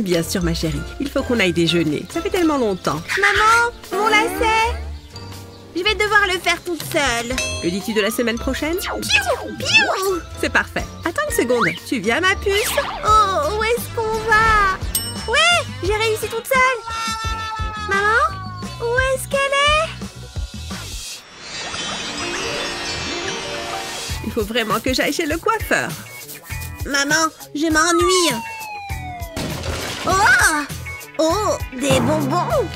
Bien sûr, ma chérie. Il faut qu'on aille déjeuner. Ça fait tellement longtemps. Maman, mon lacet! Je vais devoir le faire toute seule. Que dis-tu de la semaine prochaine? Piou, piou. C'est parfait. Attends une seconde. Tu viens, ma puce? Oh, où est-ce qu'on va? Ouais, j'ai réussi toute seule. Maman, où est-ce qu'elle est? Il faut vraiment que j'aille chez le coiffeur. Maman, je m'ennuie. Oh, des bonbons.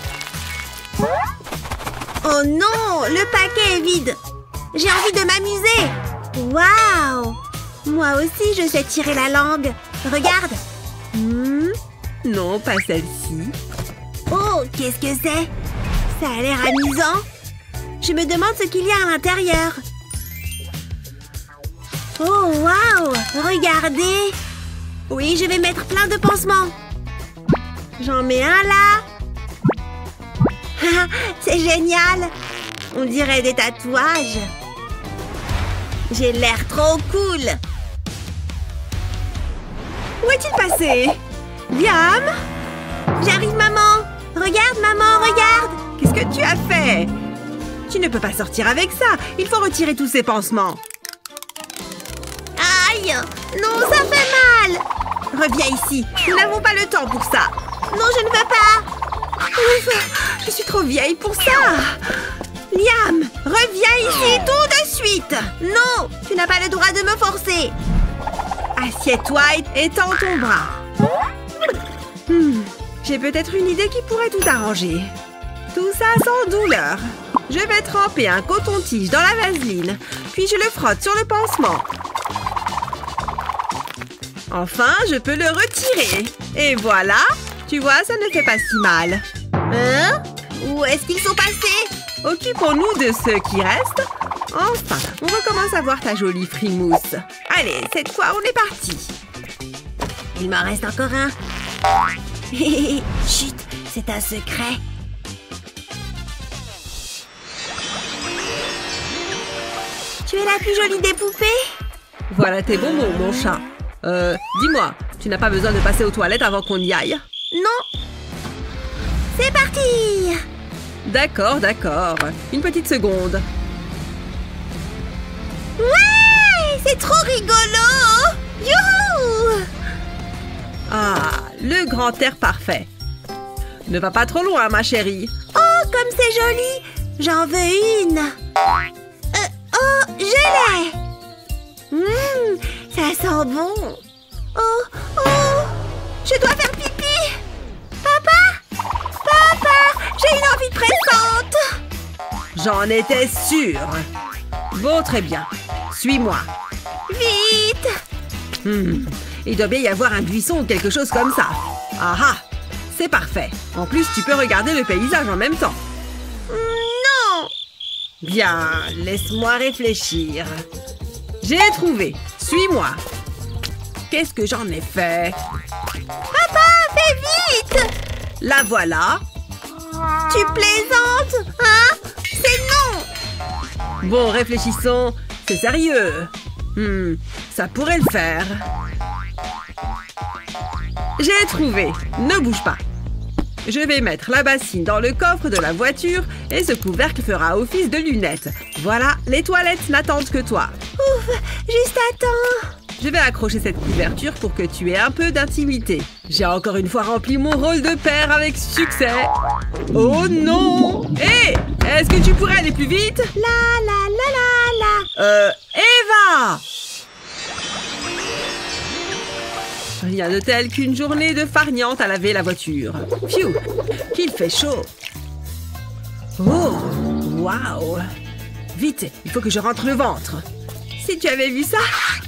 Oh non, le paquet est vide. J'ai envie de m'amuser. Waouh! Moi aussi, je sais tirer la langue. Regarde. Non, pas celle-ci. Oh, qu'est-ce que c'est? Ça a l'air amusant. Je me demande ce qu'il y a à l'intérieur. Oh, waouh! Regardez. Oui, je vais mettre plein de pansements. J'en mets un là. C'est génial. On dirait des tatouages. J'ai l'air trop cool. Où est-il passé? Liam? J'arrive, maman. Regarde, maman, regarde. Qu'est-ce que tu as fait? Tu ne peux pas sortir avec ça. Il faut retirer tous ces pansements. Aïe! Non, ça fait mal. Reviens ici. Nous n'avons pas le temps pour ça. Non, je ne veux pas. Ouf, je suis trop vieille pour ça. Liam, reviens ici tout de suite. Non, tu n'as pas le droit de me forcer. Assieds-toi et tends ton bras. J'ai peut-être une idée qui pourrait tout arranger. Tout ça sans douleur. Je vais tremper un coton-tige dans la vaseline, puis je le frotte sur le pansement. Enfin, je peux le retirer. Et voilà, tu vois, ça ne fait pas si mal. Hein? Où est-ce qu'ils sont passés? Occupons-nous de ceux qui restent. Enfin, on recommence à voir ta jolie frimousse. Allez, cette fois, on est parti. Il m'en reste encore un. Chut, c'est un secret. Tu es la plus jolie des poupées? Voilà tes bonbons, mon chat. Dis-moi, tu n'as pas besoin de passer aux toilettes avant qu'on y aille? Non. C'est parti! D'accord, d'accord. Une petite seconde. Ouais! C'est trop rigolo! Youhou! Ah, le grand air parfait. Ne va pas trop loin, ma chérie. Oh, comme c'est joli! J'en veux une. Oh, je l'ai! Ça sent bon. Oh, je dois faire pipi. Papa, j'ai une envie pressante. J'en étais sûre. Bon, très bien. Suis-moi. Vite. Il doit bien y avoir un buisson ou quelque chose comme ça. Ah ah, c'est parfait. En plus, tu peux regarder le paysage en même temps. Non. Bien, laisse-moi réfléchir. J'ai trouvé. Suis-moi. Qu'est-ce que j'en ai fait? Papa, fais vite. La voilà. Tu plaisantes, hein? C'est non. Bon, réfléchissons. C'est sérieux. Ça pourrait le faire. J'ai trouvé. Ne bouge pas. Je vais mettre la bassine dans le coffre de la voiture et ce couvercle fera office de lunettes. Voilà, les toilettes n'attendent que toi. Ouf, juste à temps. Je vais accrocher cette couverture pour que tu aies un peu d'intimité. J'ai encore une fois rempli mon rôle de père avec succès. Oh non! Hé! Est-ce que tu pourrais aller plus vite? Eva! Rien de tel qu'une journée de farniente à laver la voiture. Pfiou! Qu'il fait chaud! Oh! Waouh! Vite, il faut que je rentre le ventre. Si tu avais vu ça!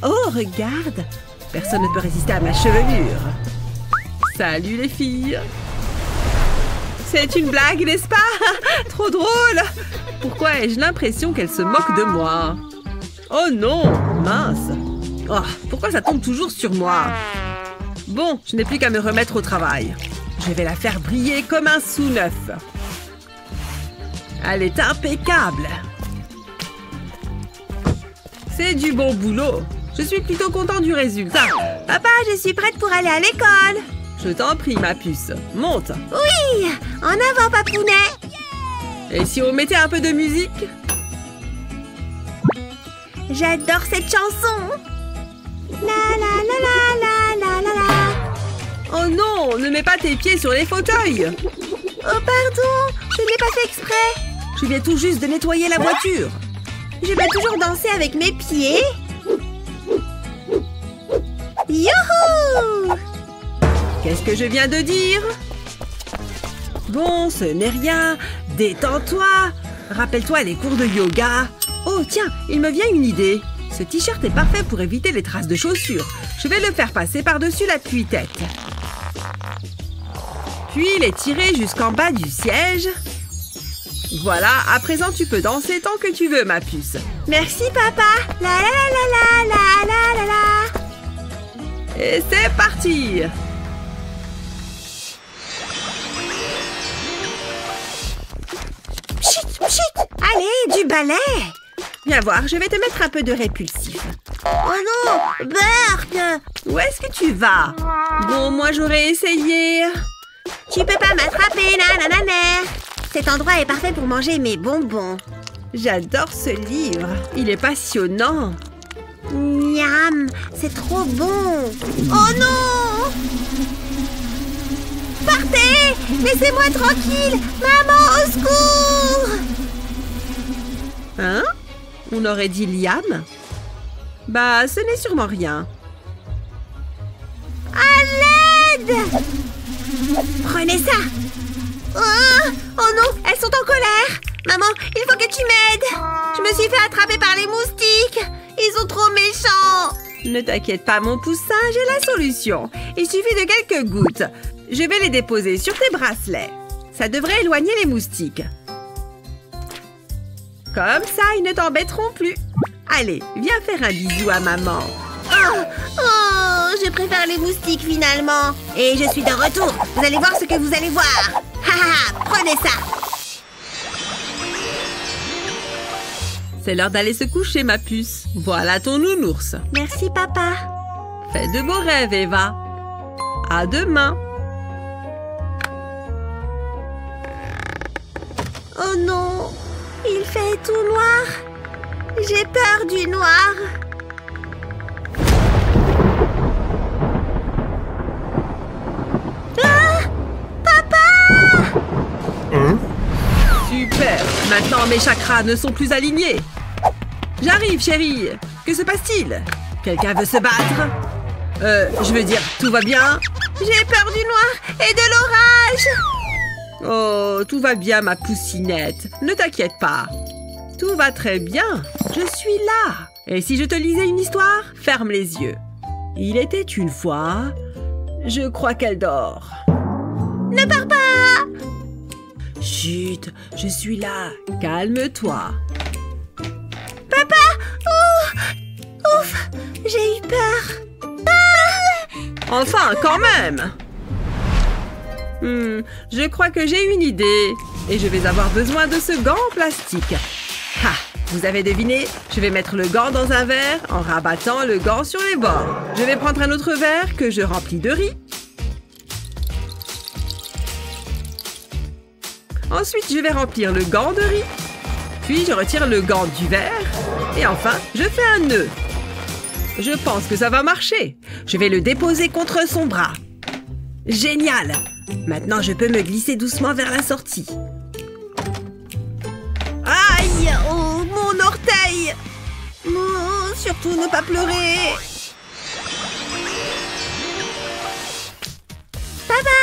Oh, regarde! Personne ne peut résister à ma chevelure. Salut les filles! C'est une blague, n'est-ce pas? Trop drôle! Pourquoi ai-je l'impression qu'elle se moque de moi? Oh non! Mince! Oh, pourquoi ça tombe toujours sur moi? Bon, je n'ai plus qu'à me remettre au travail. Je vais la faire briller comme un sou neuf. Elle est impeccable! C'est du bon boulot. Je suis plutôt content du résultat. Papa, je suis prête pour aller à l'école. Je t'en prie, ma puce. Monte. Oui, en avant, papounet. Et si on mettait un peu de musique? J'adore cette chanson. La la la la la la la la. Oh non, ne mets pas tes pieds sur les fauteuils. Oh pardon, je ne l'ai pas fait exprès. Je viens tout juste de nettoyer la voiture. Je vais toujours danser avec mes pieds. Youhou! Qu'est-ce que je viens de dire? Bon, ce n'est rien. Détends-toi. Rappelle-toi les cours de yoga. Oh tiens, il me vient une idée. Ce t-shirt est parfait pour éviter les traces de chaussures. Je vais le faire passer par-dessus l'appui-tête. Puis l'étirer jusqu'en bas du siège. Voilà, à présent tu peux danser tant que tu veux, ma puce. Merci, papa. La la la la la la la la. Et c'est parti! Pchit, pchit. Allez, du ballet. Viens voir, je vais te mettre un peu de répulsif. Oh non, Burk. Où est-ce que tu vas? Bon, moi j'aurais essayé. Tu peux pas m'attraper, nanana. Cet endroit est parfait pour manger mes bonbons. J'adore ce livre. Il est passionnant. Miam, c'est trop bon. Oh non! Partez! Laissez-moi tranquille! Maman, au secours! Hein? On aurait dit Liam? Bah, ce n'est sûrement rien. À l'aide! Prenez ça! Oh non, elles sont en colère! Maman, il faut que tu m'aides! Je me suis fait attraper par les moustiques! Ils sont trop méchants! Ne t'inquiète pas, mon poussin, j'ai la solution. Il suffit de quelques gouttes. Je vais les déposer sur tes bracelets. Ça devrait éloigner les moustiques. Comme ça, ils ne t'embêteront plus. Allez, viens faire un bisou à maman. Oh, je préfère les moustiques finalement. Et je suis de retour. Vous allez voir ce que vous allez voir. Ha ha, prenez ça. C'est l'heure d'aller se coucher, ma puce. Voilà ton nounours. Merci, papa. Fais de beaux rêves, Eva. À demain. Oh non, il fait tout noir. J'ai peur du noir. Ah! Papa! Super. Maintenant, mes chakras ne sont plus alignés. J'arrive, chérie. Que se passe-t-il? Quelqu'un veut se battre? Je veux dire, tout va bien? J'ai peur du noir et de l'orage. Oh, tout va bien, ma poussinette. Ne t'inquiète pas. Tout va très bien. Je suis là. Et si je te lisais une histoire? Ferme les yeux. Il était une fois... Je crois qu'elle dort. Ne pars pas! Chut, je suis là. Calme-toi. Papa! Ouh! Ouf! J'ai eu peur. Enfin, quand même! Je crois que j'ai une idée. Et je vais avoir besoin de ce gant en plastique. Ha! Vous avez deviné? Je vais mettre le gant dans un verre en rabattant le gant sur les bords. Je vais prendre un autre verre que je remplis de riz. Ensuite, je vais remplir le gant de riz. Puis, je retire le gant du verre. Et enfin, je fais un nœud. Je pense que ça va marcher. Je vais le déposer contre son bras. Génial! Maintenant, je peux me glisser doucement vers la sortie. Aïe! Oh, mon orteil! Oh, surtout ne pas pleurer. Papa!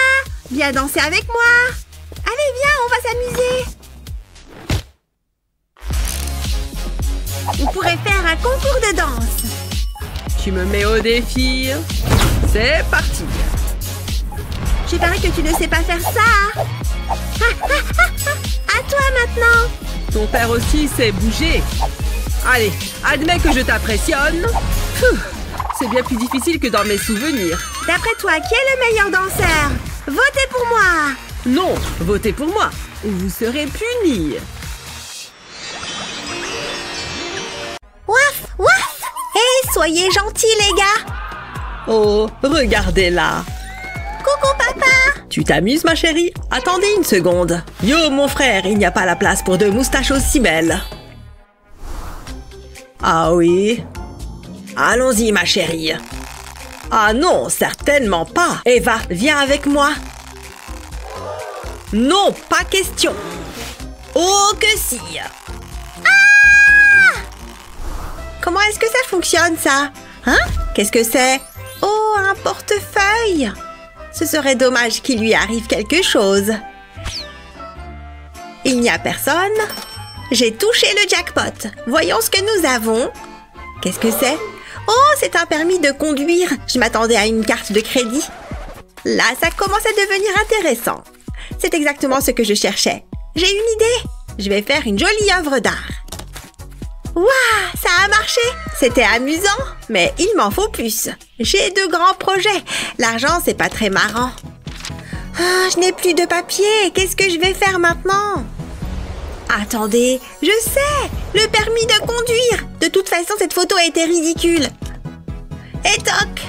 Viens danser avec moi! Allez, viens, on va s'amuser! On pourrait faire un concours de danse! Tu me mets au défi. C'est parti. J'ai parie que tu ne sais pas faire ça. À toi maintenant. Ton père aussi sait bouger. Allez, admets que je t'impressionne. C'est bien plus difficile que dans mes souvenirs. D'après toi, qui est le meilleur danseur? Votez pour moi. Non, votez pour moi ou vous serez punis. Ouaf, ouaf. Hé, soyez gentils les gars. Oh, regardez-la. Coucou Tu t'amuses, ma chérie? Attendez une seconde. Yo, mon frère, il n'y a pas la place pour deux moustaches aussi belles. Ah oui? Allons-y, ma chérie. Ah non, certainement pas. Eva, viens avec moi. Non, pas question. Oh que si. Ah! Comment est-ce que ça fonctionne, ça? Hein? Qu'est-ce que c'est? Oh, un portefeuille. Ce serait dommage qu'il lui arrive quelque chose. Il n'y a personne. J'ai touché le jackpot. Voyons ce que nous avons. Qu'est-ce que c'est? Oh, c'est un permis de conduire. Je m'attendais à une carte de crédit. Là, ça commence à devenir intéressant. C'est exactement ce que je cherchais. J'ai une idée. Je vais faire une jolie œuvre d'art. Waouh, ça a marché. C'était amusant, mais il m'en faut plus. J'ai de grands projets. L'argent, c'est pas très marrant. Ah, je n'ai plus de papier. Qu'est-ce que je vais faire maintenant? Attendez, je sais! Le permis de conduire! De toute façon, cette photo a été ridicule. Et toc!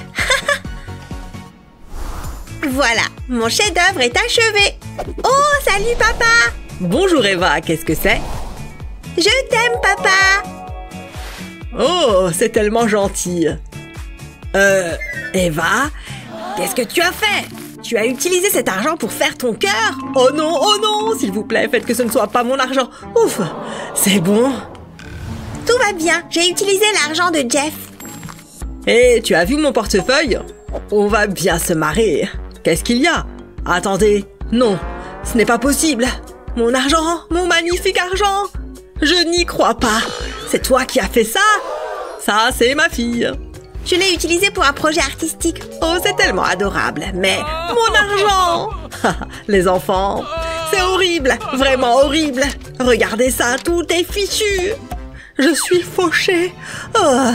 Voilà, mon chef-d'œuvre est achevé. Oh, salut papa! Bonjour Eva, qu'est-ce que c'est? Je t'aime papa! Oh, c'est tellement gentil. Eva, qu'est-ce que tu as fait? Tu as utilisé cet argent pour faire ton cœur? Oh non, s'il vous plaît, faites que ce ne soit pas mon argent. Ouf, c'est bon. Tout va bien, j'ai utilisé l'argent de Jeff. Et tu as vu mon portefeuille? On va bien se marrer. Qu'est-ce qu'il y a? Attendez, non, ce n'est pas possible. Mon argent, mon magnifique argent. Je n'y crois pas. C'est toi qui as fait ça? Ça, c'est ma fille. Je l'ai utilisé pour un projet artistique. Oh, c'est tellement adorable, mais mon argent! Les enfants, c'est horrible, vraiment horrible. Regardez ça, tout est fichu. Je suis fauchée. Oh.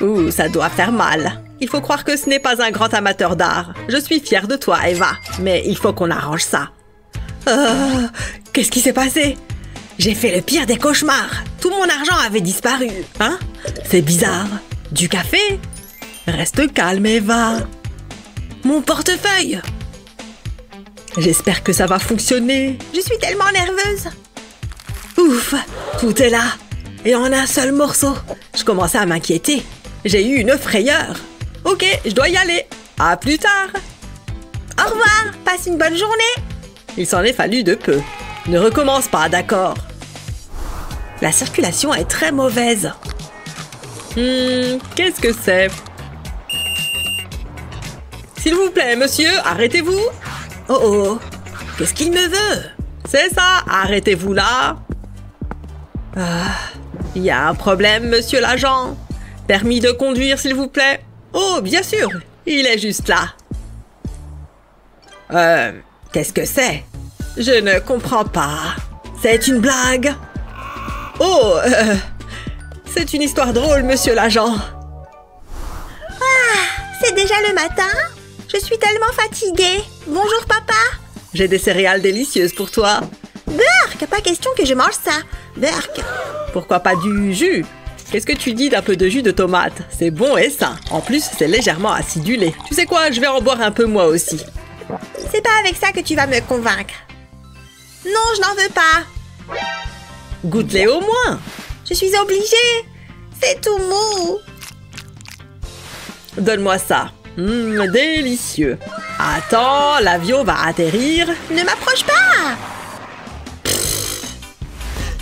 Ouh, ça doit faire mal. Il faut croire que ce n'est pas un grand amateur d'art. Je suis fière de toi, Eva, mais il faut qu'on arrange ça. Qu'est-ce qui s'est passé? J'ai fait le pire des cauchemars. Tout mon argent avait disparu. Hein? C'est bizarre. Du café? Reste calme, Eva. Mon portefeuille. J'espère que ça va fonctionner. Je suis tellement nerveuse. Ouf, tout est là. Et en un seul morceau. Je commençais à m'inquiéter. J'ai eu une frayeur. Ok, je dois y aller. À plus tard. Au revoir. Passe une bonne journée. Il s'en est fallu de peu. Ne recommence pas, d'accord? La circulation est très mauvaise. Qu'est-ce que c'est? S'il vous plaît, monsieur, arrêtez-vous. Oh, qu'est-ce qu'il me veut? C'est ça, arrêtez-vous là. Il y a un problème, monsieur l'agent. Permis de conduire, s'il vous plaît. Oh, bien sûr, il est juste là. Qu'est-ce que c'est? Je ne comprends pas. C'est une blague? Oh, c'est une histoire drôle, monsieur l'agent. Ah, c'est déjà le matin? Je suis tellement fatiguée. Bonjour, papa. J'ai des céréales délicieuses pour toi. Burk, pas question que je mange ça. Burk. Pourquoi pas du jus? Qu'est-ce que tu dis d'un peu de jus de tomate? C'est bon et sain. En plus, c'est légèrement acidulé. Tu sais quoi? Je vais en boire un peu moi aussi. C'est pas avec ça que tu vas me convaincre. Non, je n'en veux pas. Goûte-les au moins. Je suis obligée. C'est tout mou. Donne-moi ça. Délicieux. Attends, l'avion va atterrir. Ne m'approche pas.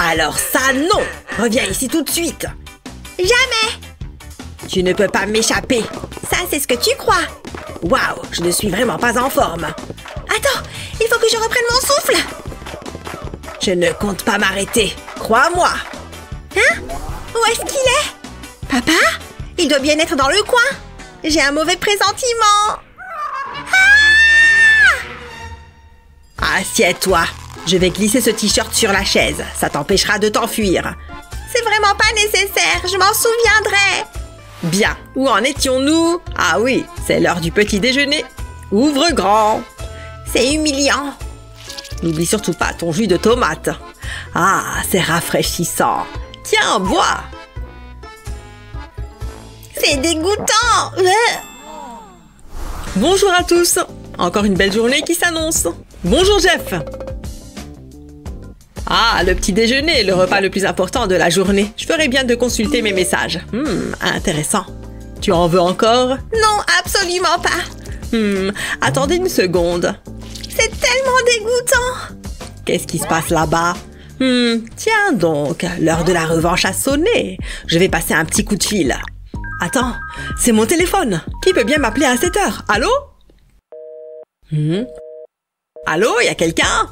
Alors ça, non. Reviens ici tout de suite. Jamais. Tu ne peux pas m'échapper. Ça, c'est ce que tu crois. Waouh, je ne suis vraiment pas en forme. Attends, il faut que je reprenne mon souffle. Je ne compte pas m'arrêter. Crois-moi. Hein? Où est-ce qu'il est? Papa? Il doit bien être dans le coin. J'ai un mauvais pressentiment. Ah! Assieds-toi. Je vais glisser ce t-shirt sur la chaise. Ça t'empêchera de t'enfuir. C'est vraiment pas nécessaire. Je m'en souviendrai. Bien. Où en étions-nous? Ah oui, c'est l'heure du petit déjeuner. Ouvre grand. C'est humiliant. N'oublie surtout pas ton jus de tomate. Ah, c'est rafraîchissant. Tiens, bois. C'est dégoûtant. Bonjour à tous. Encore une belle journée qui s'annonce. Bonjour Jeff. Ah, le petit déjeuner, le repas le plus important de la journée. Je ferais bien de consulter mes messages. Intéressant. Tu en veux encore? Non, absolument pas. Attendez une seconde. C'est tellement dégoûtant. Qu'est-ce qui se passe là-bas? Tiens donc, l'heure de la revanche a sonné. Je vais passer un petit coup de fil. Attends, c'est mon téléphone. Qui peut bien m'appeler à cette heure? Allô? Allô, y a quelqu'un?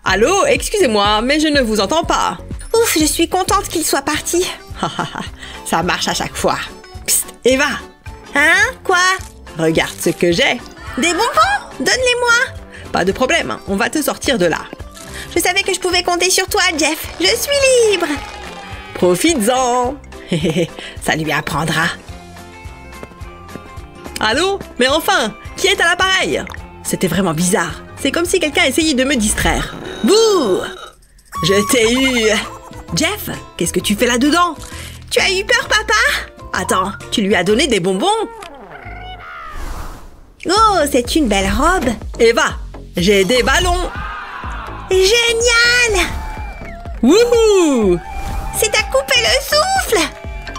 Allô, excusez-moi, mais je ne vous entends pas. Ouf, je suis contente qu'il soit parti. Ça marche à chaque fois. Psst, Eva. Hein? Quoi? Regarde ce que j'ai. Des bonbons? Donne-les-moi. Pas de problème, on va te sortir de là. Je savais que je pouvais compter sur toi, Jeff. Je suis libre. Profites-en. Ça lui apprendra. Allô? Mais enfin, qui est à l'appareil? C'était vraiment bizarre. C'est comme si quelqu'un essayait de me distraire. Bouh! Je t'ai eu. Jeff, qu'est-ce que tu fais là-dedans? Tu as eu peur, papa? Attends, tu lui as donné des bonbons? Oh, c'est une belle robe. Eva, j'ai des ballons. Génial! Wouhou! C'est à couper le souffle!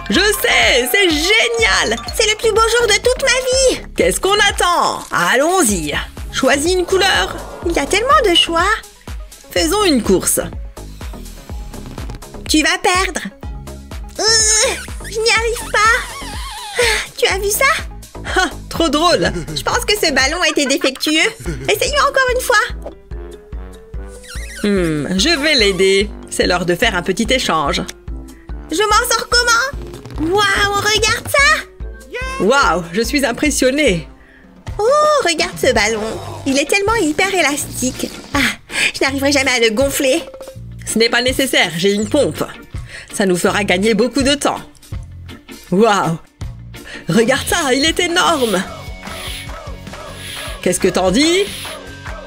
Je sais, c'est génial! C'est le plus beau jour de toute ma vie! Qu'est-ce qu'on attend? Allons-y! Choisis une couleur. Il y a tellement de choix. Faisons une course. Tu vas perdre. Je n'y arrive pas. Tu as vu ça? Trop drôle. Je pense que ce ballon a été défectueux. Essayons encore une fois. Je vais l'aider. C'est l'heure de faire un petit échange. Je m'en sors comment? Waouh, regarde ça! Waouh, je suis impressionnée. Oh, regarde ce ballon. Il est tellement hyper élastique. Je n'arriverai jamais à le gonfler. Ce n'est pas nécessaire, j'ai une pompe. Ça nous fera gagner beaucoup de temps. Waouh! Regarde ça, il est énorme! Qu'est-ce que t'en dis?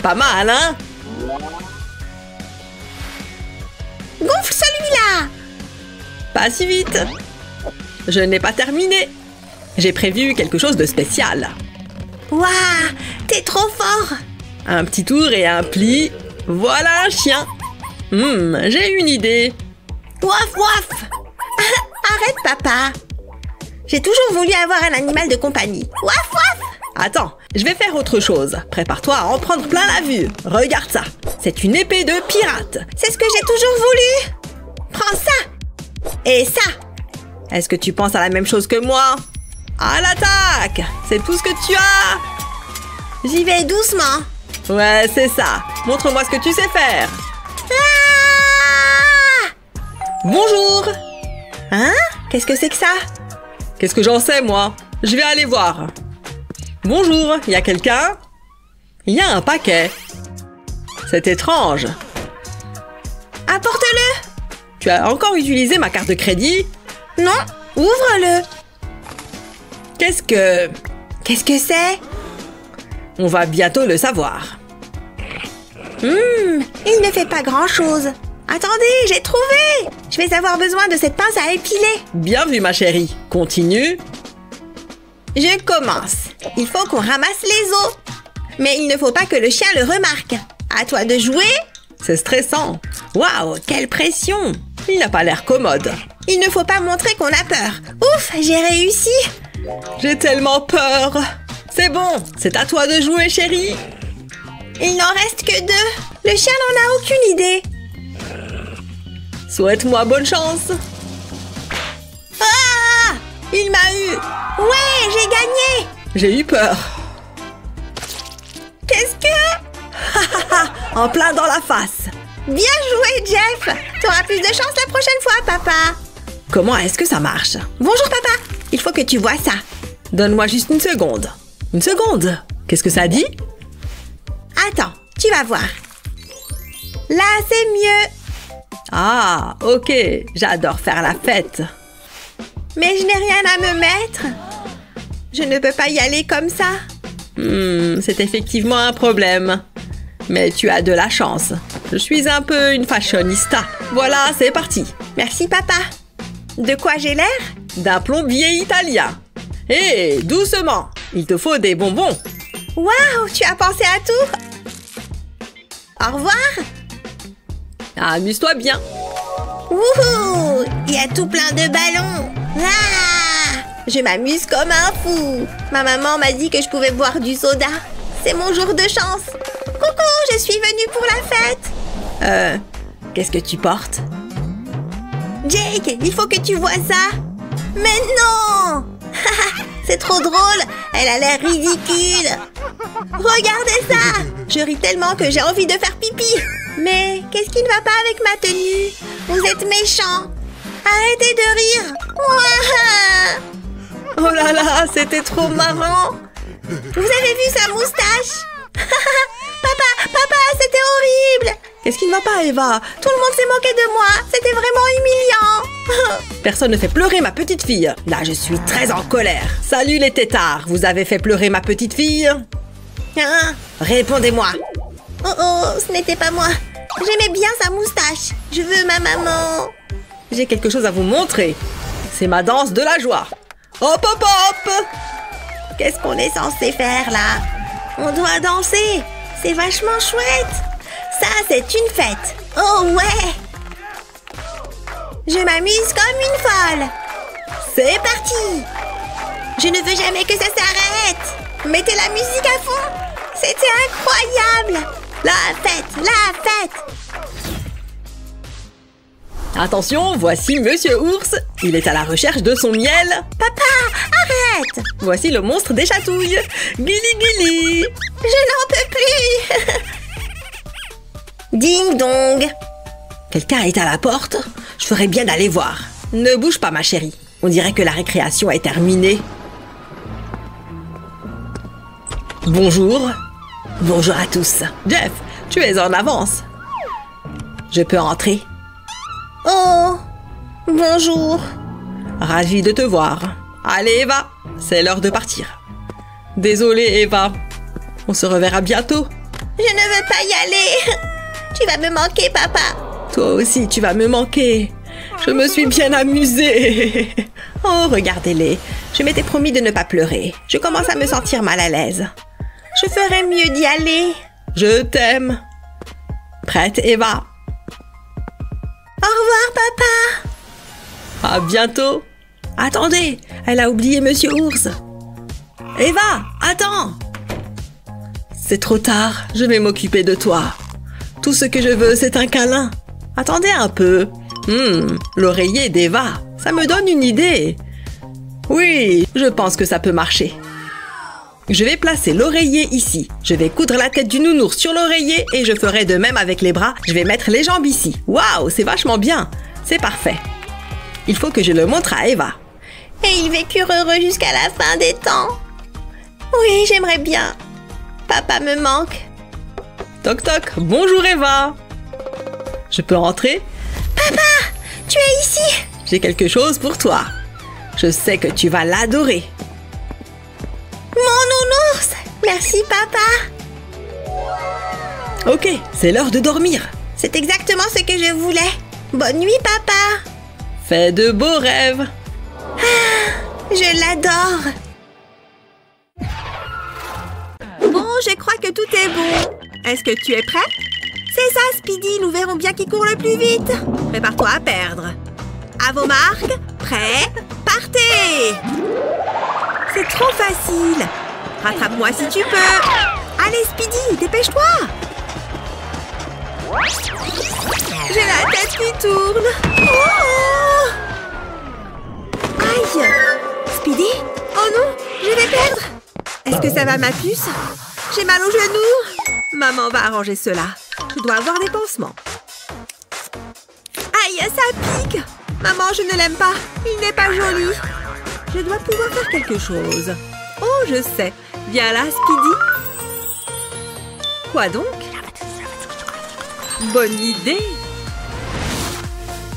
Pas mal, hein? Gonfle celui-là! Pas si vite! Je n'ai pas terminé. J'ai prévu quelque chose de spécial. Waouh, t'es trop fort! Un petit tour et un pli. Voilà un chien. J'ai une idée. Waf, waf! Arrête, papa! J'ai toujours voulu avoir un animal de compagnie. Waf, waf! Attends, je vais faire autre chose. Prépare-toi à en prendre plein la vue. Regarde ça. C'est une épée de pirate. C'est ce que j'ai toujours voulu. Prends ça! Et ça! Est-ce que tu penses à la même chose que moi? À l'attaque! C'est tout ce que tu as! J'y vais doucement. Ouais, c'est ça. Montre-moi ce que tu sais faire. Ah! Bonjour! Hein? Qu'est-ce que c'est que ça? Qu'est-ce que j'en sais, moi? Je vais aller voir. Bonjour, y a quelqu'un? Il y a un paquet. C'est étrange. Apporte-le! Tu as encore utilisé ma carte de crédit? Non, ouvre-le. Qu'est-ce que c'est? On va bientôt le savoir. Il ne fait pas grand-chose. Attendez, j'ai trouvé! Je vais avoir besoin de cette pince à épiler. Bien vu, ma chérie. Continue. Je commence. Il faut qu'on ramasse les os. Mais il ne faut pas que le chien le remarque. À toi de jouer. C'est stressant. Waouh, quelle pression! Il n'a pas l'air commode. Il ne faut pas montrer qu'on a peur. Ouf, j'ai réussi. J'ai tellement peur. C'est bon, c'est à toi de jouer, chérie. Il n'en reste que 2. Le chien n'en a aucune idée. Souhaite-moi bonne chance. Ah! Il m'a eu. Ouais, j'ai gagné. J'ai eu peur. Qu'est-ce que... En plein dans la face. Bien joué, Jeff. Tu auras plus de chance la prochaine fois, papa. Comment est-ce que ça marche? Bonjour, papa. Il faut que tu vois ça. Donne-moi juste une seconde. Une seconde? Qu'est-ce que ça dit? Attends, tu vas voir. Là, c'est mieux. Ah, ok. J'adore faire la fête. Mais je n'ai rien à me mettre. Je ne peux pas y aller comme ça. C'est effectivement un problème. Mais tu as de la chance. Je suis un peu une fashionista. Voilà, c'est parti. Merci, papa. De quoi j'ai l'air? D'un plombier italien. Hé, doucement. Il te faut des bonbons. Waouh, tu as pensé à tout. Au revoir. Amuse-toi bien. Wouhou! Il y a tout plein de ballons. Ah! Je m'amuse comme un fou. Ma maman m'a dit que je pouvais boire du soda. C'est mon jour de chance. Coucou, je suis venue pour la fête. Qu'est-ce que tu portes? Jake, il faut que tu vois ça. Mais non! C'est trop drôle. Elle a l'air ridicule. Regardez ça. Je ris tellement que j'ai envie de faire pipi. Mais qu'est-ce qui ne va pas avec ma tenue? Vous êtes méchants. Arrêtez de rire. Ouah! Oh là là, c'était trop marrant. Vous avez vu sa moustache? Papa, c'était horrible. Qu'est-ce qui ne va pas, Eva? Tout le monde s'est moqué de moi. C'était vraiment humiliant. Personne ne fait pleurer ma petite fille. Là, je suis très en colère. Salut les têtards, vous avez fait pleurer ma petite fille? Hein? Répondez-moi. Oh, ce n'était pas moi. J'aimais bien sa moustache. Je veux ma maman. J'ai quelque chose à vous montrer. C'est ma danse de la joie. Hop, hop, hop! Qu'est-ce qu'on est censé faire là? On doit danser. C'est vachement chouette. Ça, c'est une fête. Oh ouais! Je m'amuse comme une folle. C'est parti! Je ne veux jamais que ça s'arrête. Mettez la musique à fond. C'était incroyable. La fête! Attention, voici Monsieur Ours. Il est à la recherche de son miel. Papa, arrête! Voici le monstre des chatouilles. Gili Gili. Je n'en peux plus. Ding dong. Quelqu'un est à la porte? Je ferais bien d'aller voir. Ne bouge pas, ma chérie. On dirait que la récréation est terminée. Bonjour. Bonjour à tous. Jeff, tu es en avance. Je peux entrer? Oh, bonjour. Ravi de te voir. Allez, Eva, c'est l'heure de partir. Désolée, Eva. On se reverra bientôt. Je ne veux pas y aller. Tu vas me manquer, papa. Toi aussi, tu vas me manquer. Je me suis bien amusée. Oh, regardez-les. Je m'étais promis de ne pas pleurer. Je commence à me sentir mal à l'aise. Je ferais mieux d'y aller. Je t'aime. Prête, Eva? Au revoir, papa. À bientôt. Attendez, elle a oublié Monsieur Ours. Eva, attends. C'est trop tard, je vais m'occuper de toi. Tout ce que je veux, c'est un câlin. Attendez un peu. L'oreiller d'Eva, ça me donne une idée. Oui, je pense que ça peut marcher. Je vais placer l'oreiller ici. Je vais coudre la tête du nounours sur l'oreiller et je ferai de même avec les bras. Je vais mettre les jambes ici. Waouh, c'est vachement bien. C'est parfait. Il faut que je le montre à Eva. Et ils vécurent heureux jusqu'à la fin des temps. Oui, j'aimerais bien. Papa me manque. Toc toc, bonjour Eva. Je peux rentrer? Papa, tu es ici? J'ai quelque chose pour toi. Je sais que tu vas l'adorer. Mon nounours! Merci, papa! Ok, c'est l'heure de dormir. C'est exactement ce que je voulais. Bonne nuit, papa! Fais de beaux rêves. Je l'adore! Bon, je crois que tout est bon. Est-ce que tu es prêt? C'est ça, Speedy. Nous verrons bien qui court le plus vite. Prépare-toi à perdre. À vos marques. Prêts? Partez! C'est trop facile. Rattrape-moi si tu peux. Allez, Speedy, dépêche-toi. J'ai la tête qui tourne. Oh! Aïe! Speedy? Oh non, je vais perdre. Est-ce que ça va, ma puce? J'ai mal au genou. Maman va arranger cela. Je dois avoir des pansements. Aïe, ça pique. Maman, je ne l'aime pas. Il n'est pas joli. Je dois pouvoir faire quelque chose. Oh, je sais. Viens là, Speedy. Quoi donc? Bonne idée.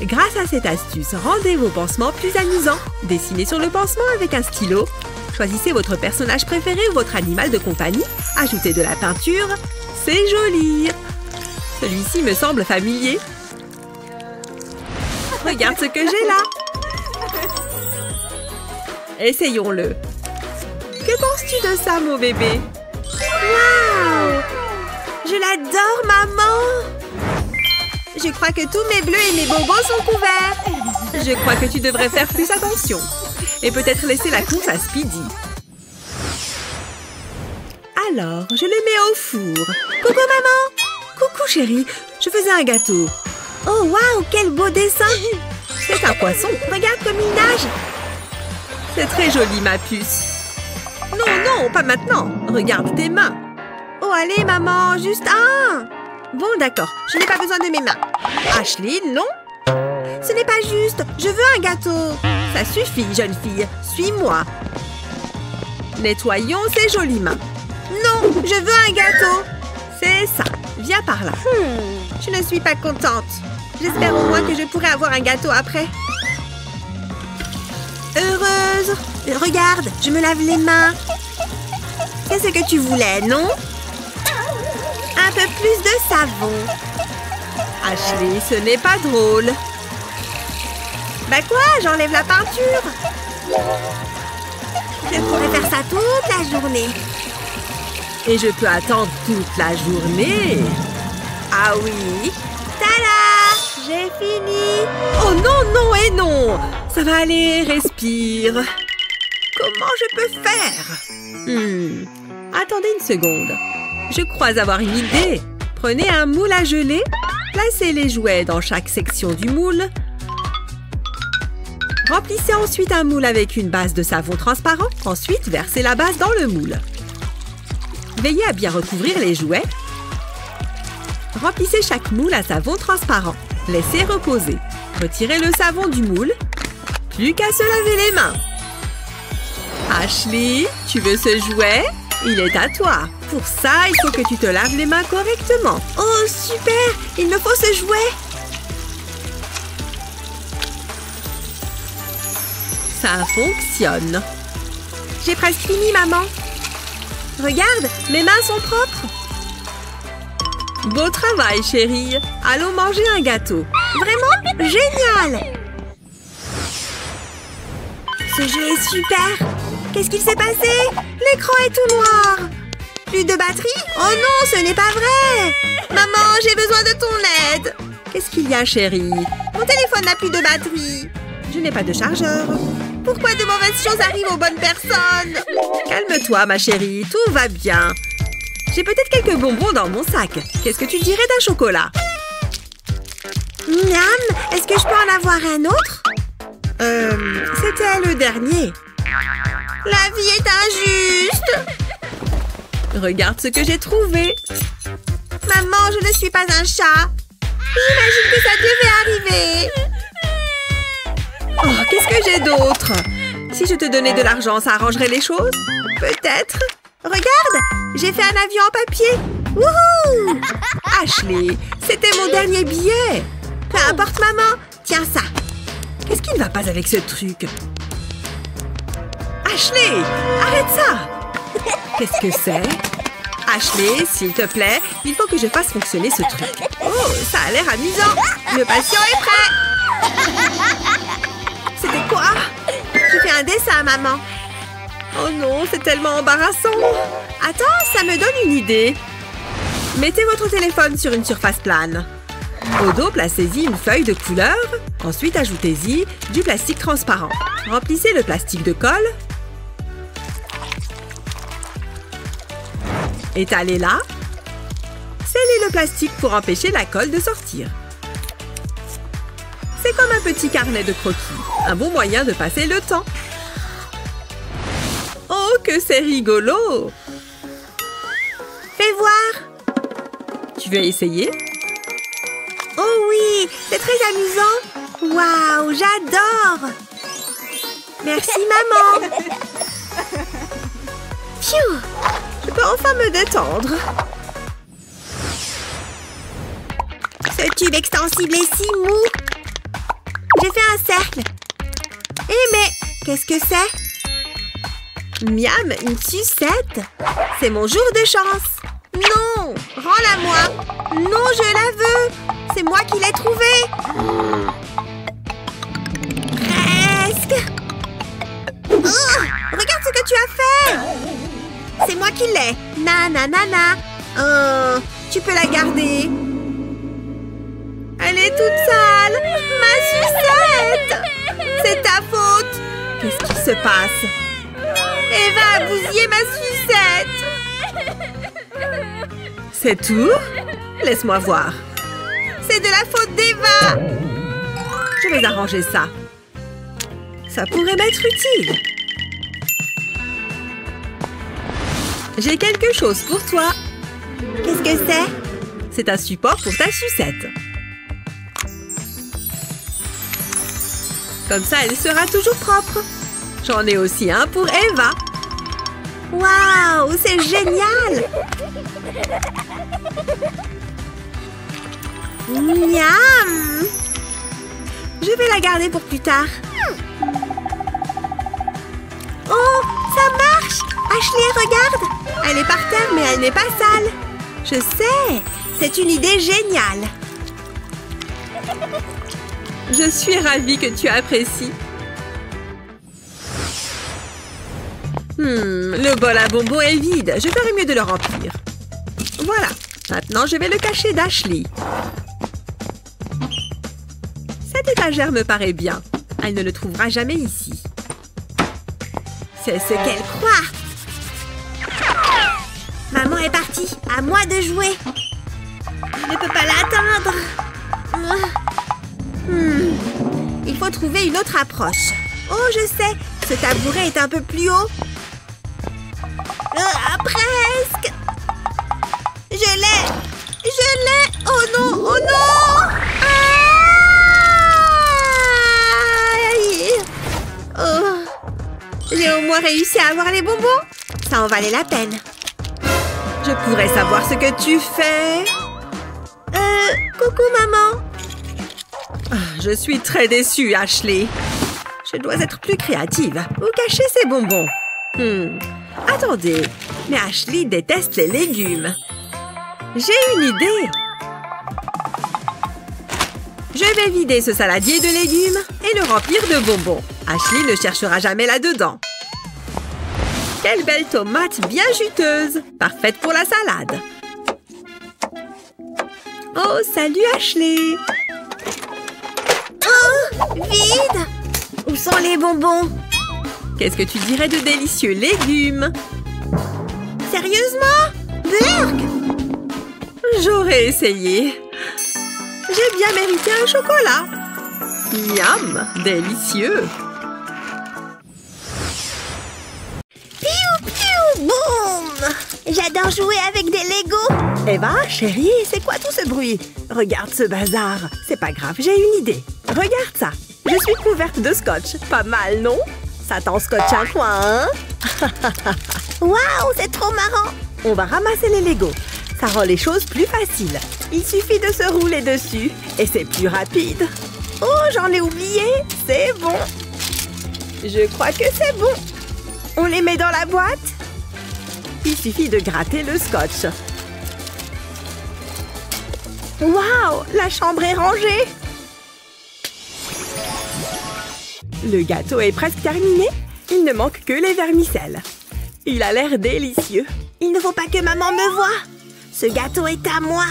Grâce à cette astuce, rendez vos pansements plus amusants. Dessinez sur le pansement avec un stylo. Choisissez votre personnage préféré ou votre animal de compagnie. Ajoutez de la peinture. C'est joli. Celui-ci me semble familier. Regarde ce que j'ai là. Essayons-le. Que penses-tu de ça, mon bébé? J'adore, maman! Je crois que tous mes bleus et mes bonbons sont couverts. Je crois que tu devrais faire plus attention. Et peut-être laisser la course à Speedy. Alors, je le mets au four. Coucou, maman! Coucou, chérie. Je faisais un gâteau. Oh, waouh, quel beau dessin! C'est un poisson. Regarde comme il nage. C'est très joli, ma puce. Non, non, pas maintenant. Regarde tes mains. Oh, allez, maman, juste un. Bon, d'accord. Je n'ai pas besoin de mes mains. Ashley, non? Ce n'est pas juste. Je veux un gâteau. Ça suffit, jeune fille. Suis-moi. Nettoyons ces jolies mains. Non, je veux un gâteau. C'est ça. Viens par là. Je ne suis pas contente. J'espère au moins que je pourrai avoir un gâteau après. Heureuse. Regarde, je me lave les mains. Qu'est-ce que tu voulais, non? Un peu plus de savon. Ashley, ce n'est pas drôle. Bah quoi? J'enlève la peinture. Je pourrais faire ça toute la journée. Et je peux attendre toute la journée. Ah oui. Tada! J'ai fini. Oh non, non et non. Ça va aller, respire. Comment je peux faire? Attendez une seconde. Je crois avoir une idée. Prenez un moule à geler. Placez les jouets dans chaque section du moule. Remplissez ensuite un moule avec une base de savon transparent. Ensuite, versez la base dans le moule. Veillez à bien recouvrir les jouets. Remplissez chaque moule à savon transparent. Laissez reposer. Retirez le savon du moule. Plus qu'à se laver les mains. Ashley, tu veux ce jouet? Il est à toi. Pour ça, il faut que tu te laves les mains correctement. Oh, super! Il me faut ce jouet. Ça fonctionne. J'ai presque fini, maman. Regarde, mes mains sont propres. Beau travail, chérie. Allons manger un gâteau. Vraiment génial! Ce jeu est super. Qu'est-ce qu'il s'est passé? L'écran est tout noir. Plus de batterie? Oh non, ce n'est pas vrai! Maman, j'ai besoin de ton aide. Qu'est-ce qu'il y a, chérie? Mon téléphone n'a plus de batterie. Je n'ai pas de chargeur. Pourquoi de mauvaises choses arrivent aux bonnes personnes? Calme-toi, ma chérie. Tout va bien. J'ai peut-être quelques bonbons dans mon sac. Qu'est-ce que tu dirais d'un chocolat? Miam! Est-ce que je peux en avoir un autre? C'était le dernier. La vie est injuste. Regarde ce que j'ai trouvé. Maman, je ne suis pas un chat. J'imagine que ça devait arriver. Oh, qu'est-ce que j'ai d'autre? Si je te donnais de l'argent, ça arrangerait les choses? Peut-être. Regarde, j'ai fait un avion en papier. Wouhou! Ashley, c'était mon dernier billet. Peu importe, maman. Tiens ça. Qu'est-ce qui ne va pas avec ce truc? Ashley, arrête ça! Qu'est-ce que c'est? Ashley, s'il te plaît, il faut que je fasse fonctionner ce truc. Oh, ça a l'air amusant. Le patient est prêt. C'était quoi? Je fais un dessin, maman. Oh non, c'est tellement embarrassant. Attends, ça me donne une idée. Mettez votre téléphone sur une surface plane. Au dos, placez-y une feuille de couleur. Ensuite, ajoutez-y du plastique transparent. Remplissez le plastique de colle. Étalez-la. Scellez le plastique pour empêcher la colle de sortir. C'est comme un petit carnet de croquis. Un bon moyen de passer le temps. Oh, que c'est rigolo! Fais voir. Tu veux essayer? Oh oui, c'est très amusant. Waouh, j'adore. Merci, maman. Phew. Je peux enfin me détendre. Ce tube extensible est si mou. J'ai fait un cercle. Eh mais, qu'est-ce que c'est? Miam, une sucette. C'est mon jour de chance. Non, rends-la-moi. Non, je la veux. C'est moi qui l'ai trouvée. Presque. Oh, regarde ce que tu as fait. C'est moi qui l'ai. Na, na, na, na. Oh, tu peux la garder. Elle est toute sale. Ma sucette. C'est ta faute. Qu'est-ce qui se passe? Eva a bousillé ma sucette. C'est tout? Laisse-moi voir. C'est de la faute d'Eva. Je vais arranger ça. Ça pourrait m'être utile. J'ai quelque chose pour toi. Qu'est-ce que c'est? C'est un support pour ta sucette. Comme ça, elle sera toujours propre. J'en ai aussi un pour Eva. Waouh, c'est génial! Miam! Je vais la garder pour plus tard. Oh, ça marche! Ashley, regarde! Elle est par terre, mais elle n'est pas sale. Je sais! C'est une idée géniale. Je suis ravie que tu apprécies. Le bol à bonbons est vide. Je ferais mieux de le remplir. Voilà. Maintenant, je vais le cacher d'Ashley. Cette étagère me paraît bien. Elle ne le trouvera jamais ici. C'est ce qu'elle croit. Maman est partie. À moi de jouer. Je ne peux pas l'atteindre. Il faut trouver une autre approche. Oh, je sais. Ce tabouret est un peu plus haut. Presque. Je l'ai. Oh non, oh non. Aïe. Oh. J'ai au moins réussi à avoir les bonbons. Ça en valait la peine. Je pourrais savoir ce que tu fais. Coucou maman. Je suis très déçue, Ashley. Je dois être plus créative. Où cacher ces bonbons? Attendez, mais Ashley déteste les légumes. J'ai une idée. Je vais vider ce saladier de légumes et le remplir de bonbons. Ashley ne cherchera jamais là-dedans. Quelle belle tomate bien juteuse. Parfaite pour la salade. Oh, salut Ashley. Oh, vide. Où sont les bonbons? Qu'est-ce que tu dirais de délicieux légumes? Sérieusement? Burk! J'aurais essayé. J'ai bien mérité un chocolat. Miam, délicieux. Piou, piou, boum! J'adore jouer avec des Legos. Eva, chérie, c'est quoi tout ce bruit? Regarde ce bazar. C'est pas grave, j'ai une idée. Regarde ça. Je suis couverte de scotch. Pas mal, non? Ça t'en scotche un coin, hein? Waouh, c'est trop marrant. On va ramasser les Legos. Ça rend les choses plus faciles. Il suffit de se rouler dessus et c'est plus rapide. Oh, j'en ai oublié. C'est bon. Je crois que c'est bon. On les met dans la boîte. Il suffit de gratter le scotch. Waouh, la chambre est rangée. Le gâteau est presque terminé. Il ne manque que les vermicelles. Il a l'air délicieux. Il ne faut pas que maman me voie. Ce gâteau est à moi.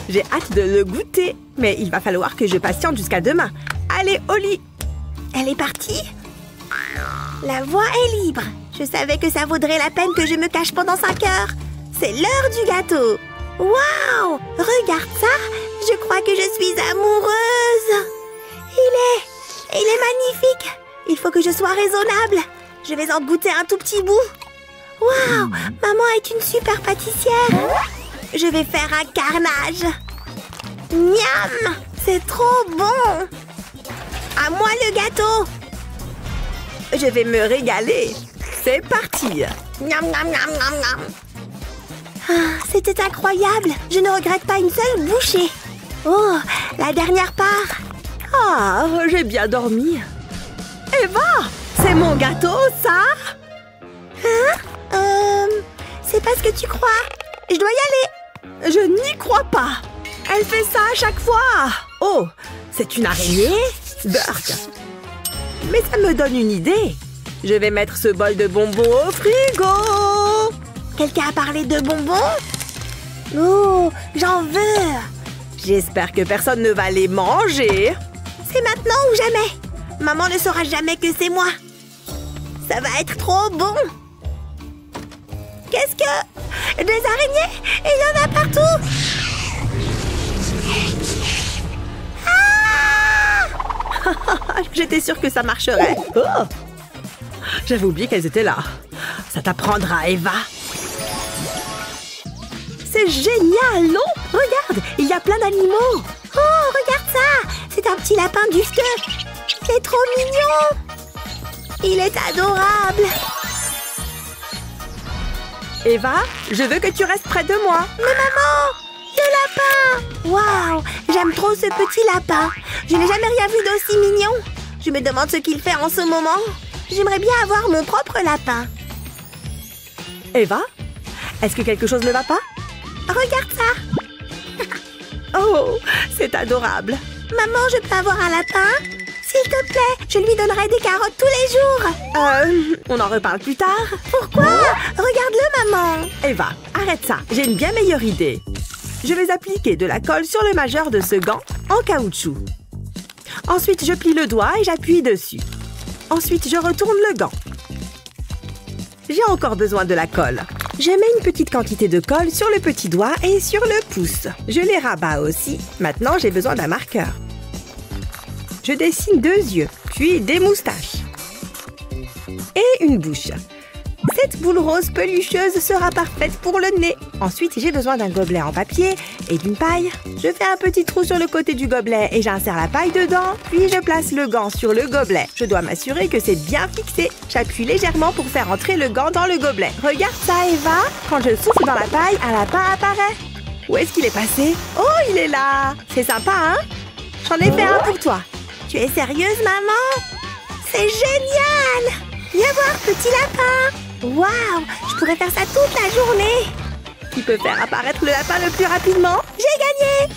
J'ai hâte de le goûter. Mais il va falloir que je patiente jusqu'à demain. Allez, au lit. Elle est partie? La voie est libre. Je savais que ça vaudrait la peine que je me cache pendant 5 heures. C'est l'heure du gâteau. Waouh! Regarde ça. Je crois que je suis amoureuse. Il est magnifique. Il faut que je sois raisonnable. Je vais en goûter un tout petit bout. Waouh! Maman est une super pâtissière. Je vais faire un carnage. Miam! C'est trop bon. À moi le gâteau. Je vais me régaler. C'est parti. Miam, miam, miam, miam, miam. Ah, c'était incroyable. Je ne regrette pas une seule bouchée. Oh, la dernière part. Ah, j'ai bien dormi. Eva, c'est mon gâteau, ça? Hein? C'est pas ce que tu crois. Je dois y aller. Je n'y crois pas. Elle fait ça à chaque fois. Oh, c'est une araignée? Burk. Mais ça me donne une idée. Je vais mettre ce bol de bonbons au frigo. Quelqu'un a parlé de bonbons? Oh, j'en veux. J'espère que personne ne va les manger. C'est maintenant ou jamais. Maman ne saura jamais que c'est moi. Ça va être trop bon. Qu'est-ce que... Des araignées? Il y en a partout. J'étais sûre que ça marcherait. Oh! J'avais oublié qu'elles étaient là. Ça t'apprendra, Eva. C'est génial, non? Regarde, il y a plein d'animaux. Oh, regarde ça. C'est un petit lapin dufteux. C'est trop mignon. Il est adorable. Eva, je veux que tu restes près de moi. Mais maman, le lapin. Waouh, j'aime trop ce petit lapin. Je n'ai jamais rien vu d'aussi mignon. Je me demande ce qu'il fait en ce moment. J'aimerais bien avoir mon propre lapin. Eva, est-ce que quelque chose ne va pas? Regarde ça. Oh, c'est adorable. Maman, je peux avoir un lapin? S'il te plaît, je lui donnerai des carottes tous les jours. On en reparle plus tard. Pourquoi? Regarde-le, maman. Eva, arrête ça. J'ai une bien meilleure idée. Je vais appliquer de la colle sur le majeur de ce gant en caoutchouc. Ensuite, je plie le doigt et j'appuie dessus. Ensuite, je retourne le gant. J'ai encore besoin de la colle. Je mets une petite quantité de colle sur le petit doigt et sur le pouce. Je les rabats aussi. Maintenant, j'ai besoin d'un marqueur. Je dessine 2 yeux, puis des moustaches. Et une bouche. Cette boule rose pelucheuse sera parfaite pour le nez. Ensuite, j'ai besoin d'un gobelet en papier et d'une paille. Je fais un petit trou sur le côté du gobelet et j'insère la paille dedans. Puis je place le gant sur le gobelet. Je dois m'assurer que c'est bien fixé. J'appuie légèrement pour faire entrer le gant dans le gobelet. Regarde ça, Eva. Quand je souffle dans la paille, un lapin apparaît. Où est-ce qu'il est passé? Oh, il est là. C'est sympa, hein? J'en ai fait un pour toi. Tu es sérieuse, maman? C'est génial! Viens voir, petit lapin! Waouh! Je pourrais faire ça toute la journée! Qui peut faire apparaître le lapin le plus rapidement? J'ai gagné!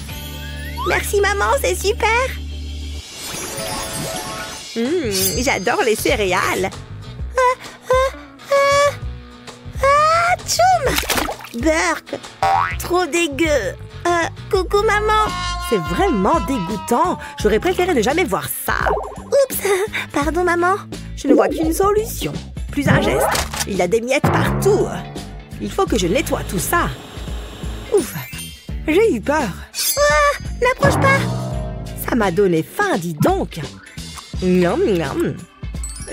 Merci, maman, c'est super! J'adore les céréales! Tchoum! Burk! Trop dégueu! Coucou, maman! C'est vraiment dégoûtant! J'aurais préféré ne jamais voir ça! Oups! Pardon, maman! Je ne vois qu'une solution. Plus un geste. Il y a des miettes partout. Il faut que je nettoie tout ça. Ouf! J'ai eu peur. Ah! N'approche pas! Ça m'a donné faim, dis donc. Miam, miam.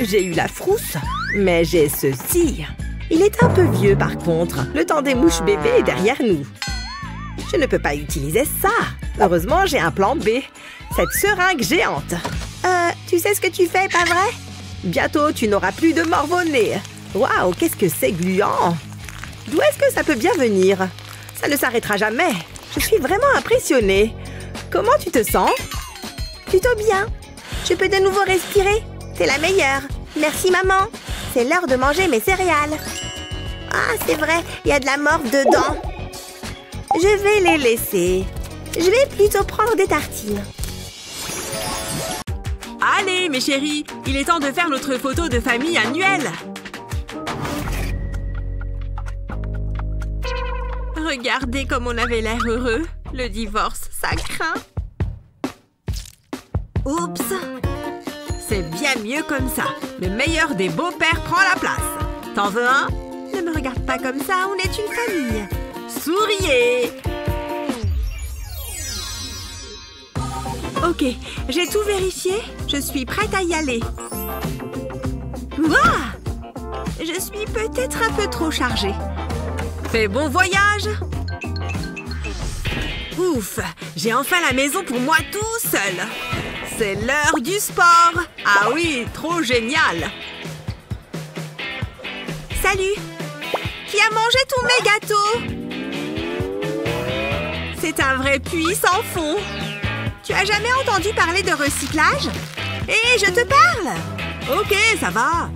J'ai eu la frousse, mais j'ai ceci. Il est un peu vieux, par contre. Le temps des mouches bébés est derrière nous. Je ne peux pas utiliser ça. Heureusement, j'ai un plan B. Cette seringue géante. Tu sais ce que tu fais, pas vrai? Bientôt, tu n'auras plus de morve-au-nez. Waouh, qu'est-ce que c'est gluant! D'où est-ce que ça peut bien venir? Ça ne s'arrêtera jamais. Je suis vraiment impressionnée. Comment tu te sens? Plutôt bien. Je peux de nouveau respirer. C'est la meilleure. Merci, maman. C'est l'heure de manger mes céréales. Ah, c'est vrai, il y a de la morve dedans. Je vais les laisser. Je vais plutôt prendre des tartines. Allez, mes chéris, il est temps de faire notre photo de famille annuelle. Regardez comme on avait l'air heureux. Le divorce, ça craint. Oups! C'est bien mieux comme ça. Le meilleur des beaux-pères prend la place. T'en veux un? Ne me regarde pas comme ça, on est une famille. Souriez! Ok, j'ai tout vérifié. Je suis prête à y aller. Ouah! Je suis peut-être un peu trop chargée. Fais bon voyage! Ouf! J'ai enfin la maison pour moi tout seul. C'est l'heure du sport. Ah oui, trop génial. Salut! Qui a mangé tous mes gâteaux? C'est un vrai puits sans fond. Tu as jamais entendu parler de recyclage? Et je te parle! Ok, ça va.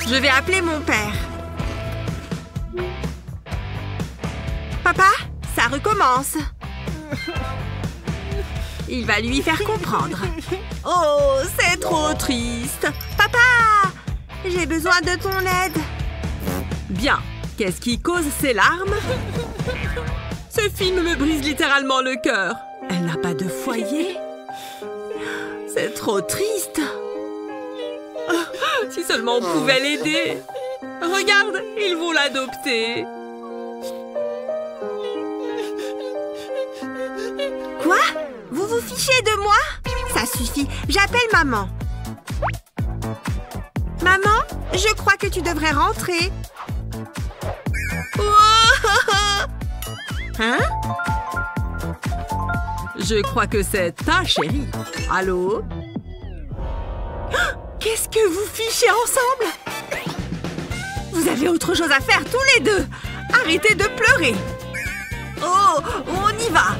Je vais appeler mon père. Papa, ça recommence. Il va lui faire comprendre. Oh, c'est trop triste. Papa! J'ai besoin de ton aide. Bien. Qu'est-ce qui cause ces larmes? Ce film me brise littéralement le cœur. Elle n'a pas de foyer? C'est trop triste. Oh, si seulement on pouvait l'aider. Regarde, ils vont l'adopter. Quoi? Vous vous fichez de moi? Ça suffit, j'appelle maman. Maman, je crois que tu devrais rentrer. Hein? Je crois que c'est ta chérie. Allô? Qu'est-ce que vous fichez ensemble? Vous avez autre chose à faire tous les deux. Arrêtez de pleurer. Oh, on y va.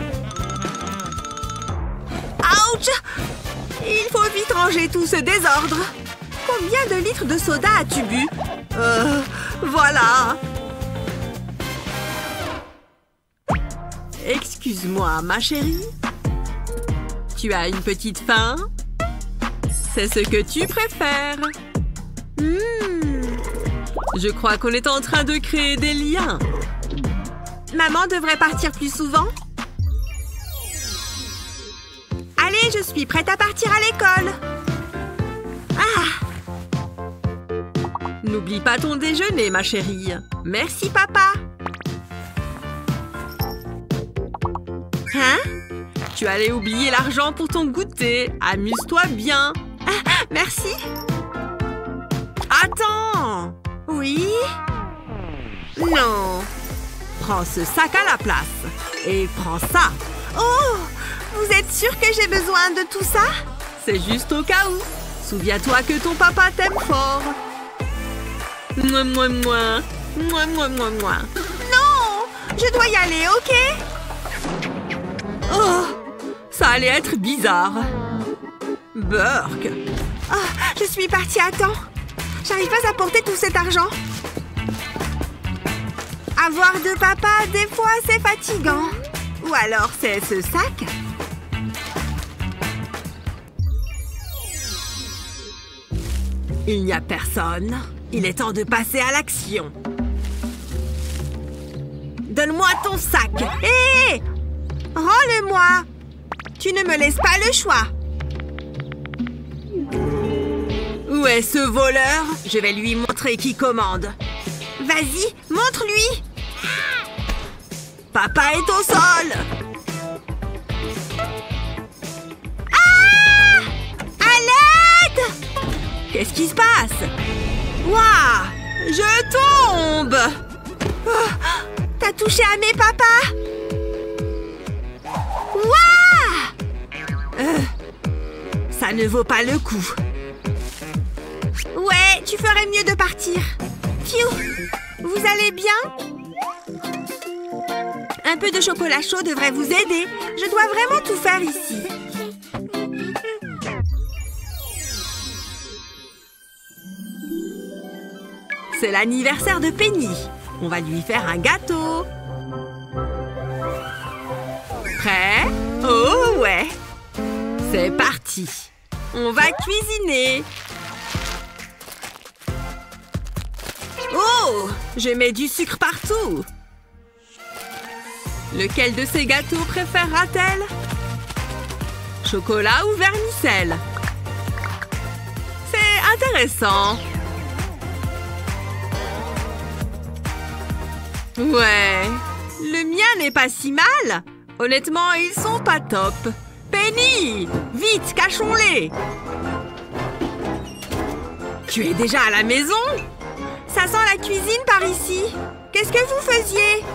Ouch! Il faut vite ranger tout ce désordre. Combien de litres de soda as-tu bu? Voilà. Excuse-moi, ma chérie. Tu as une petite faim? C'est ce que tu préfères. Je crois qu'on est en train de créer des liens. Maman devrait partir plus souvent. Allez, je suis prête à partir à l'école. N'oublie pas ton déjeuner, ma chérie. Merci, papa. Hein? Tu allais oublier l'argent pour ton goûter. Amuse-toi bien. Merci. Attends! Oui? Non. Prends ce sac à la place. Et prends ça. Oh! Vous êtes sûr que j'ai besoin de tout ça? C'est juste au cas où. Souviens-toi que ton papa t'aime fort. Mouah, mouah, mouah. Mouah, mouah, mouah, mouah. Non! Je dois y aller, ok? Oh! Ça allait être bizarre. Burk. Je suis partie à temps. J'arrive pas à porter tout cet argent. Avoir deux papas, des fois, c'est fatigant. Ou alors, c'est ce sac. Il n'y a personne. Il est temps de passer à l'action. Donne-moi ton sac. Hé! Rends-le-moi. Tu ne me laisses pas le choix. Où est ce voleur? Je vais lui montrer qui commande. Vas-y, montre-lui. Papa est au sol. À l'aide! Qu'est-ce qui se passe? Waouh! Je tombe. T'as touché à mes papas? Waouh! Ça ne vaut pas le coup. Ouais, tu ferais mieux de partir. Phew! Vous allez bien? Un peu de chocolat chaud devrait vous aider. Je dois vraiment tout faire ici. C'est l'anniversaire de Penny. On va lui faire un gâteau. Prêt? Oh ouais! C'est parti. On va cuisiner. Oh! Je mets du sucre partout. Lequel de ces gâteaux préférera-t-elle? Chocolat ou vermicelle? C'est intéressant. Ouais, le mien n'est pas si mal. Honnêtement, ils sont pas top. Penny! Vite, cachons-les! Tu es déjà à la maison? Ça sent la cuisine par ici. Qu'est-ce que vous faisiez?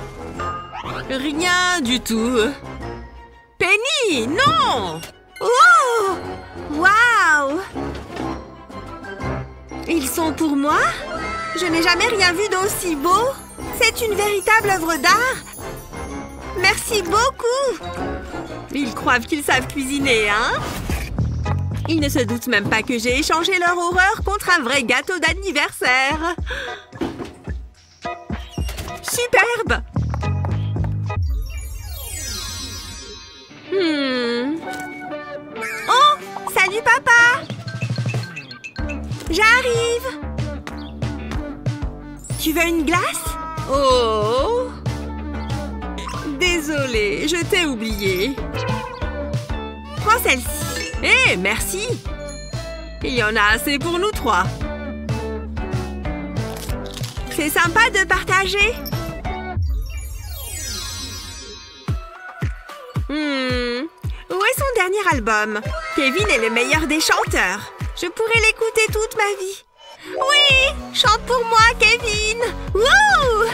Rien du tout. Penny, non! Oh! Waouh! Ils sont pour moi? Je n'ai jamais rien vu d'aussi beau. C'est une véritable œuvre d'art. Merci beaucoup. Ils croient qu'ils savent cuisiner, hein? Ils ne se doutent même pas que j'ai échangé leur horreur contre un vrai gâteau d'anniversaire. Superbe! Oh! Salut, papa! J'arrive! Tu veux une glace? Oh! Désolée, je t'ai oublié. Prends celle-ci. Hé, merci! Il y en a assez pour nous trois. C'est sympa de partager. Où est son dernier album? Kevin est le meilleur des chanteurs. Je pourrais l'écouter toute ma vie. Oui! Chante pour moi, Kevin! Wouh!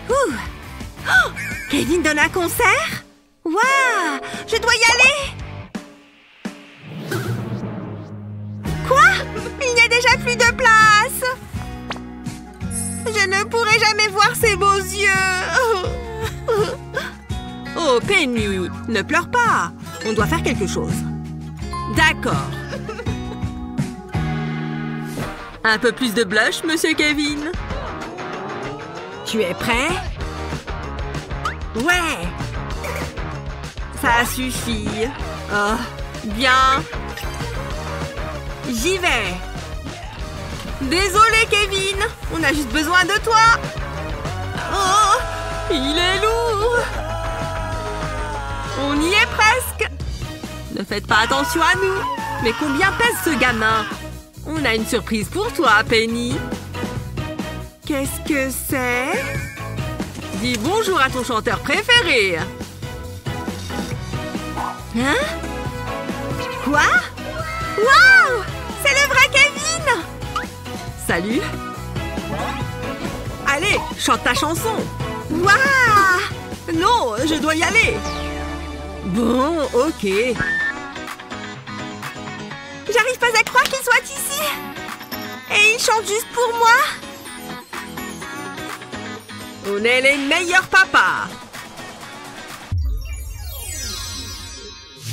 Ouh. Oh! Kevin donne un concert? Waouh! Je dois y aller! Quoi? Il n'y a déjà plus de place! Je ne pourrai jamais voir ses beaux yeux! Oh, Penny, ne pleure pas. On doit faire quelque chose. D'accord. Un peu plus de blush, monsieur Kevin. Tu es prêt? Ouais! Ça suffit. Oh, bien. J'y vais. Désolé, Kevin. On a juste besoin de toi. Oh, il est lourd. On y est presque. Ne faites pas attention à nous. Mais combien pèse ce gamin? On a une surprise pour toi, Penny. Qu'est-ce que c'est? Dis bonjour à ton chanteur préféré. Hein? Quoi? Waouh! C'est le vrai Kevin! Salut. Allez, chante ta chanson. Waouh! Non, je dois y aller. Bon, ok. J'arrive pas à croire qu'il soit ici. Et il chante juste pour moi. On est les meilleurs papas.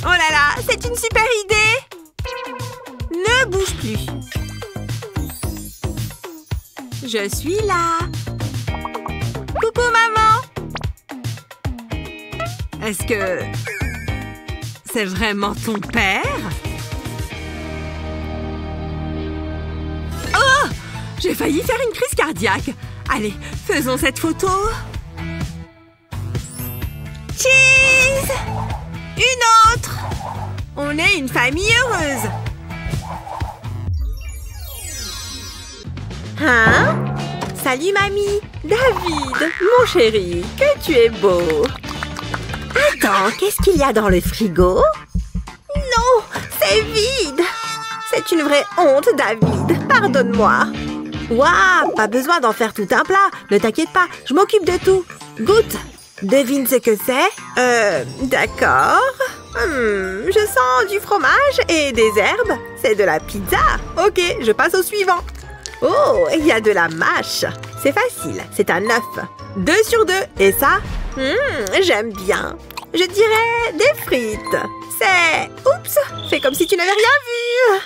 Oh là là, c'est une super idée. Ne bouge plus. Je suis là. Coucou, maman. Est-ce que c'est vraiment ton père? Oh! J'ai failli faire une crise cardiaque. Allez, faisons cette photo. Cheese! Une autre! On est une famille heureuse. Hein? Salut, mamie. David, mon chéri, que tu es beau. Attends, qu'est-ce qu'il y a dans le frigo? Non, c'est vide. C'est une vraie honte, David. Pardonne-moi. Waouh, pas besoin d'en faire tout un plat. Ne t'inquiète pas, je m'occupe de tout. Goûte. Devine ce que c'est? D'accord. Je sens du fromage et des herbes. C'est de la pizza. Ok, je passe au suivant. Oh, il y a de la mâche. C'est facile, c'est un œuf. 2 sur 2. Et ça? J'aime bien. Je dirais des frites. C'est... Oups, fais comme si tu n'avais rien vu.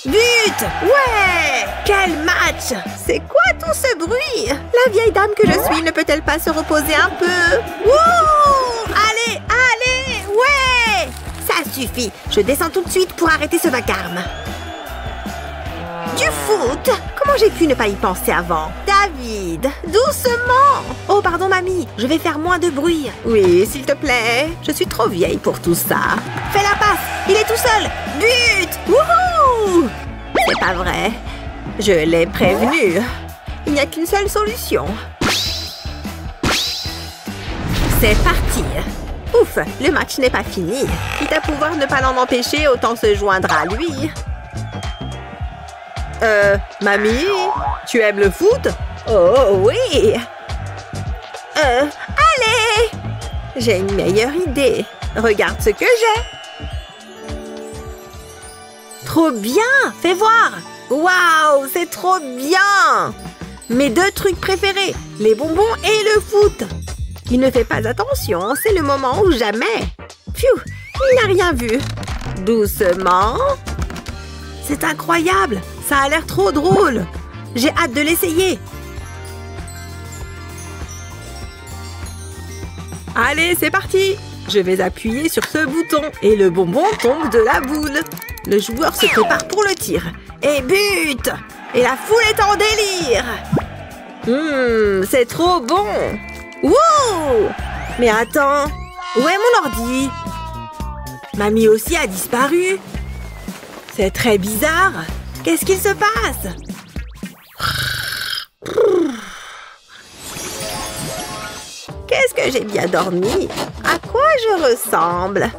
But! Ouais! Quel match! C'est quoi tout ce bruit? La vieille dame que je suis ne peut-elle pas se reposer un peu? Wouh! Allez, allez! Ouais! Ça suffit. Je descends tout de suite pour arrêter ce vacarme. Du foot? Comment j'ai pu ne pas y penser avant? David, doucement! Oh, pardon, mamie. Je vais faire moins de bruit. Oui, s'il te plaît. Je suis trop vieille pour tout ça. Fais la passe! Il est tout seul! But! Wouhou! C'est pas vrai. Je l'ai prévenu. Il n'y a qu'une seule solution. C'est parti. Ouf, le match n'est pas fini. Quitte à pouvoir ne pas l'en empêcher, autant se joindre à lui. Mamie, tu aimes le foot? Oh oui. Allez! J'ai une meilleure idée. Regarde ce que j'ai. Trop bien! Fais voir! Waouh! C'est trop bien! Mes 2 trucs préférés, les bonbons et le foot. Il ne fait pas attention, c'est le moment ou jamais. Pfiou! Il n'a rien vu. Doucement. C'est incroyable! Ça a l'air trop drôle. J'ai hâte de l'essayer. Allez, c'est parti. Je vais appuyer sur ce bouton et le bonbon tombe de la boule. Le joueur se prépare pour le tir. Et but! Et la foule est en délire. C'est trop bon. Wouh! Mais attends, où est mon ordi? Mamie aussi a disparu. C'est très bizarre. Qu'est-ce qu'il se passe? Qu'est-ce que j'ai bien dormi? À quoi je ressemble?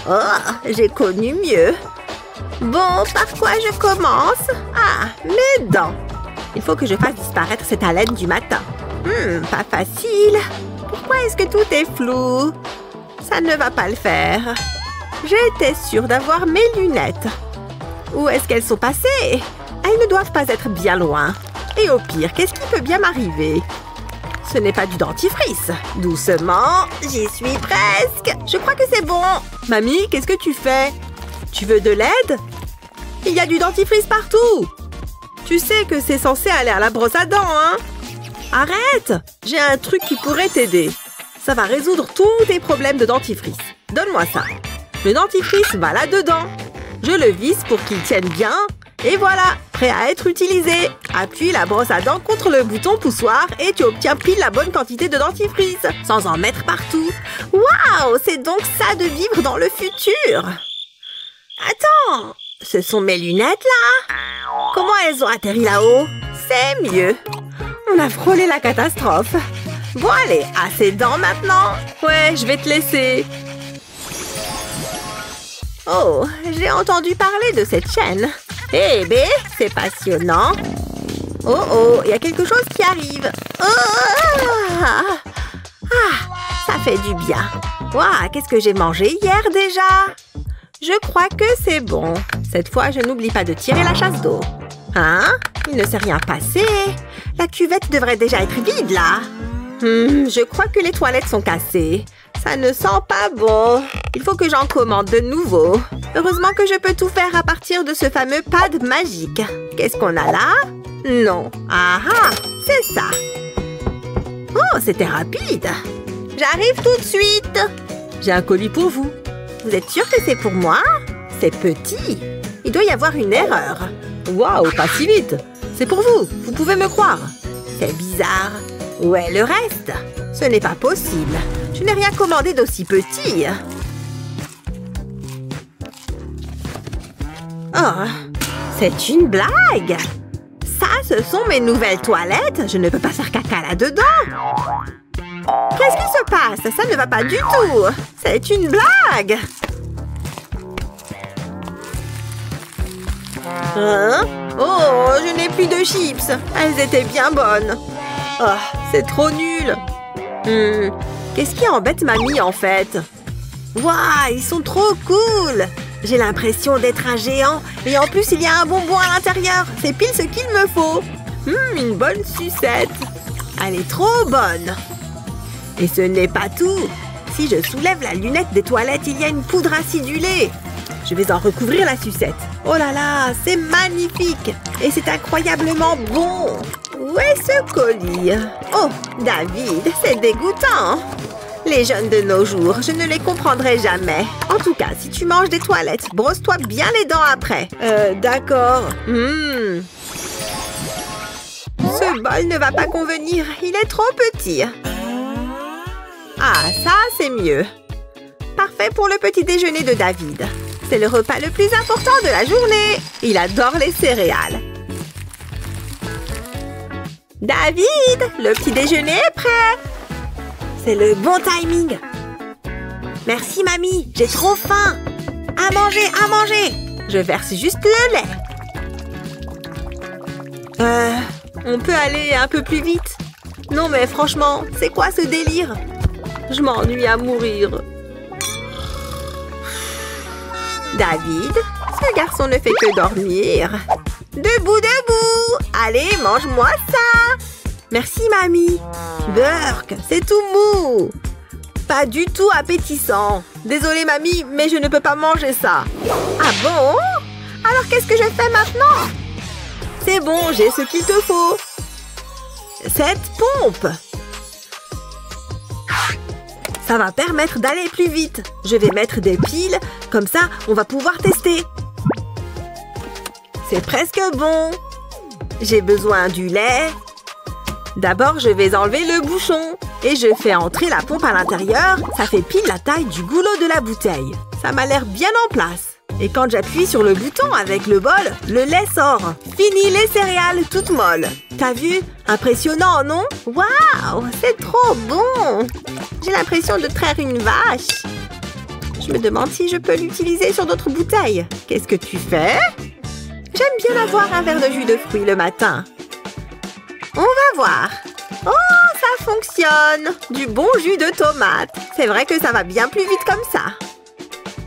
Oh, j'ai connu mieux. Bon, par quoi je commence? Ah, mes dents. Il faut que je fasse disparaître cette haleine du matin. Pas facile. Pourquoi est-ce que tout est flou? Ça ne va pas le faire. J'étais sûre d'avoir mes lunettes. Où est-ce qu'elles sont passées? Elles ne doivent pas être bien loin. Et au pire, qu'est-ce qui peut bien m'arriver? Ce n'est pas du dentifrice. Doucement, j'y suis presque. Je crois que c'est bon. Mamie, qu'est-ce que tu fais? Tu veux de l'aide? Il y a du dentifrice partout. Tu sais que c'est censé aller à la brosse à dents, hein? Arrête! J'ai un truc qui pourrait t'aider. Ça va résoudre tous tes problèmes de dentifrice. Donne-moi ça. Le dentifrice va là-dedans. Je le visse pour qu'il tienne bien. Et voilà, prêt à être utilisé. Appuie la brosse à dents contre le bouton poussoir et tu obtiens pile la bonne quantité de dentifrice, sans en mettre partout. Waouh, c'est donc ça de vivre dans le futur. Attends, ce sont mes lunettes là? Comment elles ont atterri là-haut? C'est mieux. On a frôlé la catastrophe. Bon allez, assez de dents maintenant. Ouais, je vais te laisser. Oh, j'ai entendu parler de cette chaîne. Eh ben, c'est passionnant. Oh, il y a quelque chose qui arrive. Ça fait du bien. Waouh, qu'est-ce que j'ai mangé hier déjà? Je crois que c'est bon. Cette fois, je n'oublie pas de tirer la chasse d'eau. Hein? Il ne s'est rien passé. La cuvette devrait déjà être vide, là. Je crois que les toilettes sont cassées. Ça ne sent pas bon. Il faut que j'en commande de nouveau. Heureusement que je peux tout faire à partir de ce fameux pad magique. Qu'est-ce qu'on a là? Non. Ah, c'est ça. Oh, c'était rapide. J'arrive tout de suite. J'ai un colis pour vous. Vous êtes sûr que c'est pour moi? C'est petit. Il doit y avoir une erreur. Waouh, pas si vite. C'est pour vous. Vous pouvez me croire. C'est bizarre. Où est le reste? Ce n'est pas possible. Je n'ai rien commandé d'aussi petit. Oh, c'est une blague. Ça, ce sont mes nouvelles toilettes. Je ne peux pas faire caca là-dedans. Qu'est-ce qui se passe? Ça ne va pas du tout. C'est une blague. Hein? Oh, je n'ai plus de chips. Elles étaient bien bonnes. Oh, c'est trop nul. Qu'est-ce qui embête mamie, en fait? Waouh, ils sont trop cool. J'ai l'impression d'être un géant. Et en plus, il y a un bonbon à l'intérieur. C'est pile ce qu'il me faut. Une bonne sucette. Elle est trop bonne. Et ce n'est pas tout. Si je soulève la lunette des toilettes, il y a une poudre acidulée. Je vais en recouvrir la sucette. Oh là là, c'est magnifique. Et c'est incroyablement bon. Où est ce colis? Oh, David, c'est dégoûtant. Les jeunes de nos jours, je ne les comprendrai jamais. En tout cas, si tu manges des toilettes, brosse-toi bien les dents après. D'accord. Ce bol ne va pas convenir. Il est trop petit. Ah, ça, c'est mieux. Parfait pour le petit déjeuner de David. C'est le repas le plus important de la journée. Il adore les céréales. David, le petit déjeuner est prêt. C'est le bon timing. Merci, mamie. J'ai trop faim. À manger, à manger. Je verse juste le lait. On peut aller un peu plus vite? Non, mais franchement, c'est quoi ce délire? Je m'ennuie à mourir. David, ce garçon ne fait que dormir. Debout, debout. Allez, mange-moi ça. Merci, mamie. Burk, c'est tout mou. Pas du tout appétissant. Désolée, mamie, mais je ne peux pas manger ça. Ah bon? Alors qu'est-ce que je fais maintenant? C'est bon, j'ai ce qu'il te faut. Cette pompe. Ça va permettre d'aller plus vite. Je vais mettre des piles, comme ça, on va pouvoir tester. C'est presque bon. J'ai besoin du lait. D'abord, je vais enlever le bouchon. Et je fais entrer la pompe à l'intérieur. Ça fait pile la taille du goulot de la bouteille. Ça m'a l'air bien en place. Et quand j'appuie sur le bouton avec le bol, le lait sort. Fini les céréales toutes molles. T'as vu? Impressionnant, non? Waouh, c'est trop bon! J'ai l'impression de traire une vache. Je me demande si je peux l'utiliser sur d'autres bouteilles. Qu'est-ce que tu fais? J'aime bien avoir un verre de jus de fruits le matin. On va voir. Oh, ça fonctionne! Du bon jus de tomate. C'est vrai que ça va bien plus vite comme ça.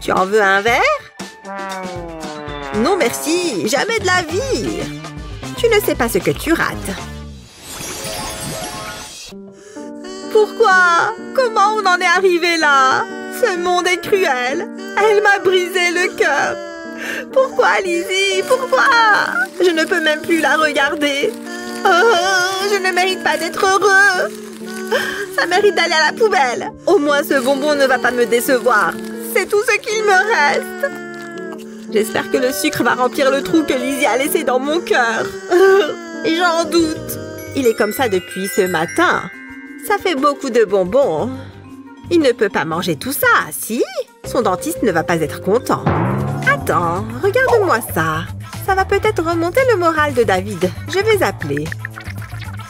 Tu en veux un verre? Non merci, jamais de la vie. Tu ne sais pas ce que tu rates. Pourquoi? Comment on en est arrivé là? Ce monde est cruel. Elle m'a brisé le cœur. Pourquoi, Lizzie? Pourquoi? Je ne peux même plus la regarder. Oh, je ne mérite pas d'être heureux. Ça mérite d'aller à la poubelle. Au moins, ce bonbon ne va pas me décevoir. C'est tout ce qu'il me reste. J'espère que le sucre va remplir le trou que Lizzie a laissé dans mon cœur. J'en doute. Il est comme ça depuis ce matin. Ça fait beaucoup de bonbons. Il ne peut pas manger tout ça, si? Son dentiste ne va pas être content. Attends, regarde-moi ça. Ça va peut-être remonter le moral de David. Je vais appeler.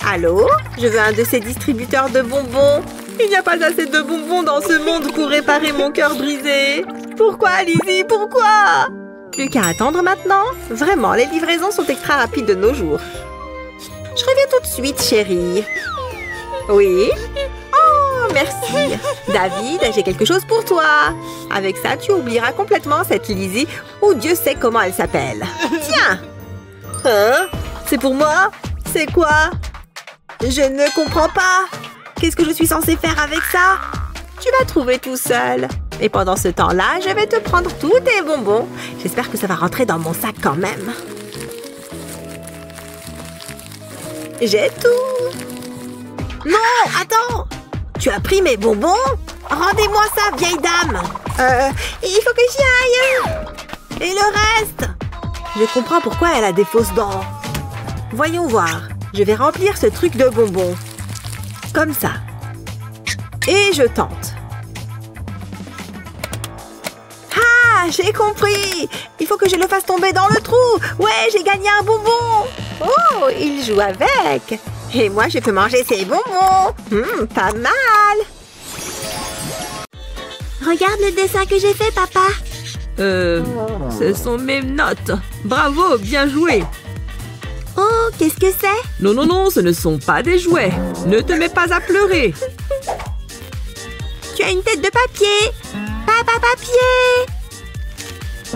Allô? Je veux un de ces distributeurs de bonbons. Il n'y a pas assez de bonbons dans ce monde pour réparer mon cœur brisé. Pourquoi, Lizzie? Pourquoi? Plus qu'à attendre maintenant. Vraiment, les livraisons sont extra rapides de nos jours. Je reviens tout de suite, chérie. Oui? Oh, merci. David, j'ai quelque chose pour toi. Avec ça, tu oublieras complètement cette Lizzie ou Dieu sait comment elle s'appelle. Tiens! Hein? C'est pour moi? C'est quoi? Je ne comprends pas. Qu'est-ce que je suis censée faire avec ça? Tu vas trouver tout seul. Et pendant ce temps-là, je vais te prendre tous tes bonbons. J'espère que ça va rentrer dans mon sac quand même. J'ai tout. Non, attends. Tu as pris mes bonbons? Rendez-moi ça, vieille dame. Il faut que j'y aille. Et le reste? Je comprends pourquoi elle a des fausses dents. Voyons voir. Je vais remplir ce truc de bonbons. Comme ça. Et je tente. Ah, j'ai compris. Il faut que je le fasse tomber dans le trou. Ouais, j'ai gagné un bonbon. Oh, il joue avec. Et moi, je peux manger ces bonbons. Pas mal. Regarde le dessin que j'ai fait, papa. Ce sont mes notes. Bravo, bien joué. Oh, qu'est-ce que c'est? Non, non, non, ce ne sont pas des jouets. Ne te mets pas à pleurer. Tu as une tête de papier. Papa papier.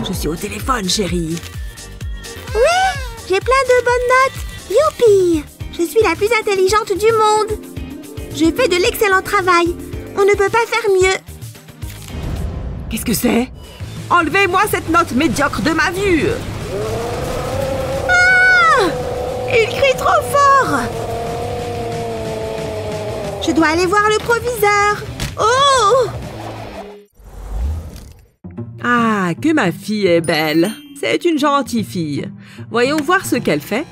Je suis au téléphone, chérie. Oui, j'ai plein de bonnes notes. Youpi! Je suis la plus intelligente du monde. Je fais de l'excellent travail. On ne peut pas faire mieux. Qu'est-ce que c'est? Enlevez-moi cette note médiocre de ma vue. Ah! Il crie trop fort. Je dois aller voir le proviseur. Oh! Ah, que ma fille est belle. C'est une gentille fille. Voyons voir ce qu'elle fait.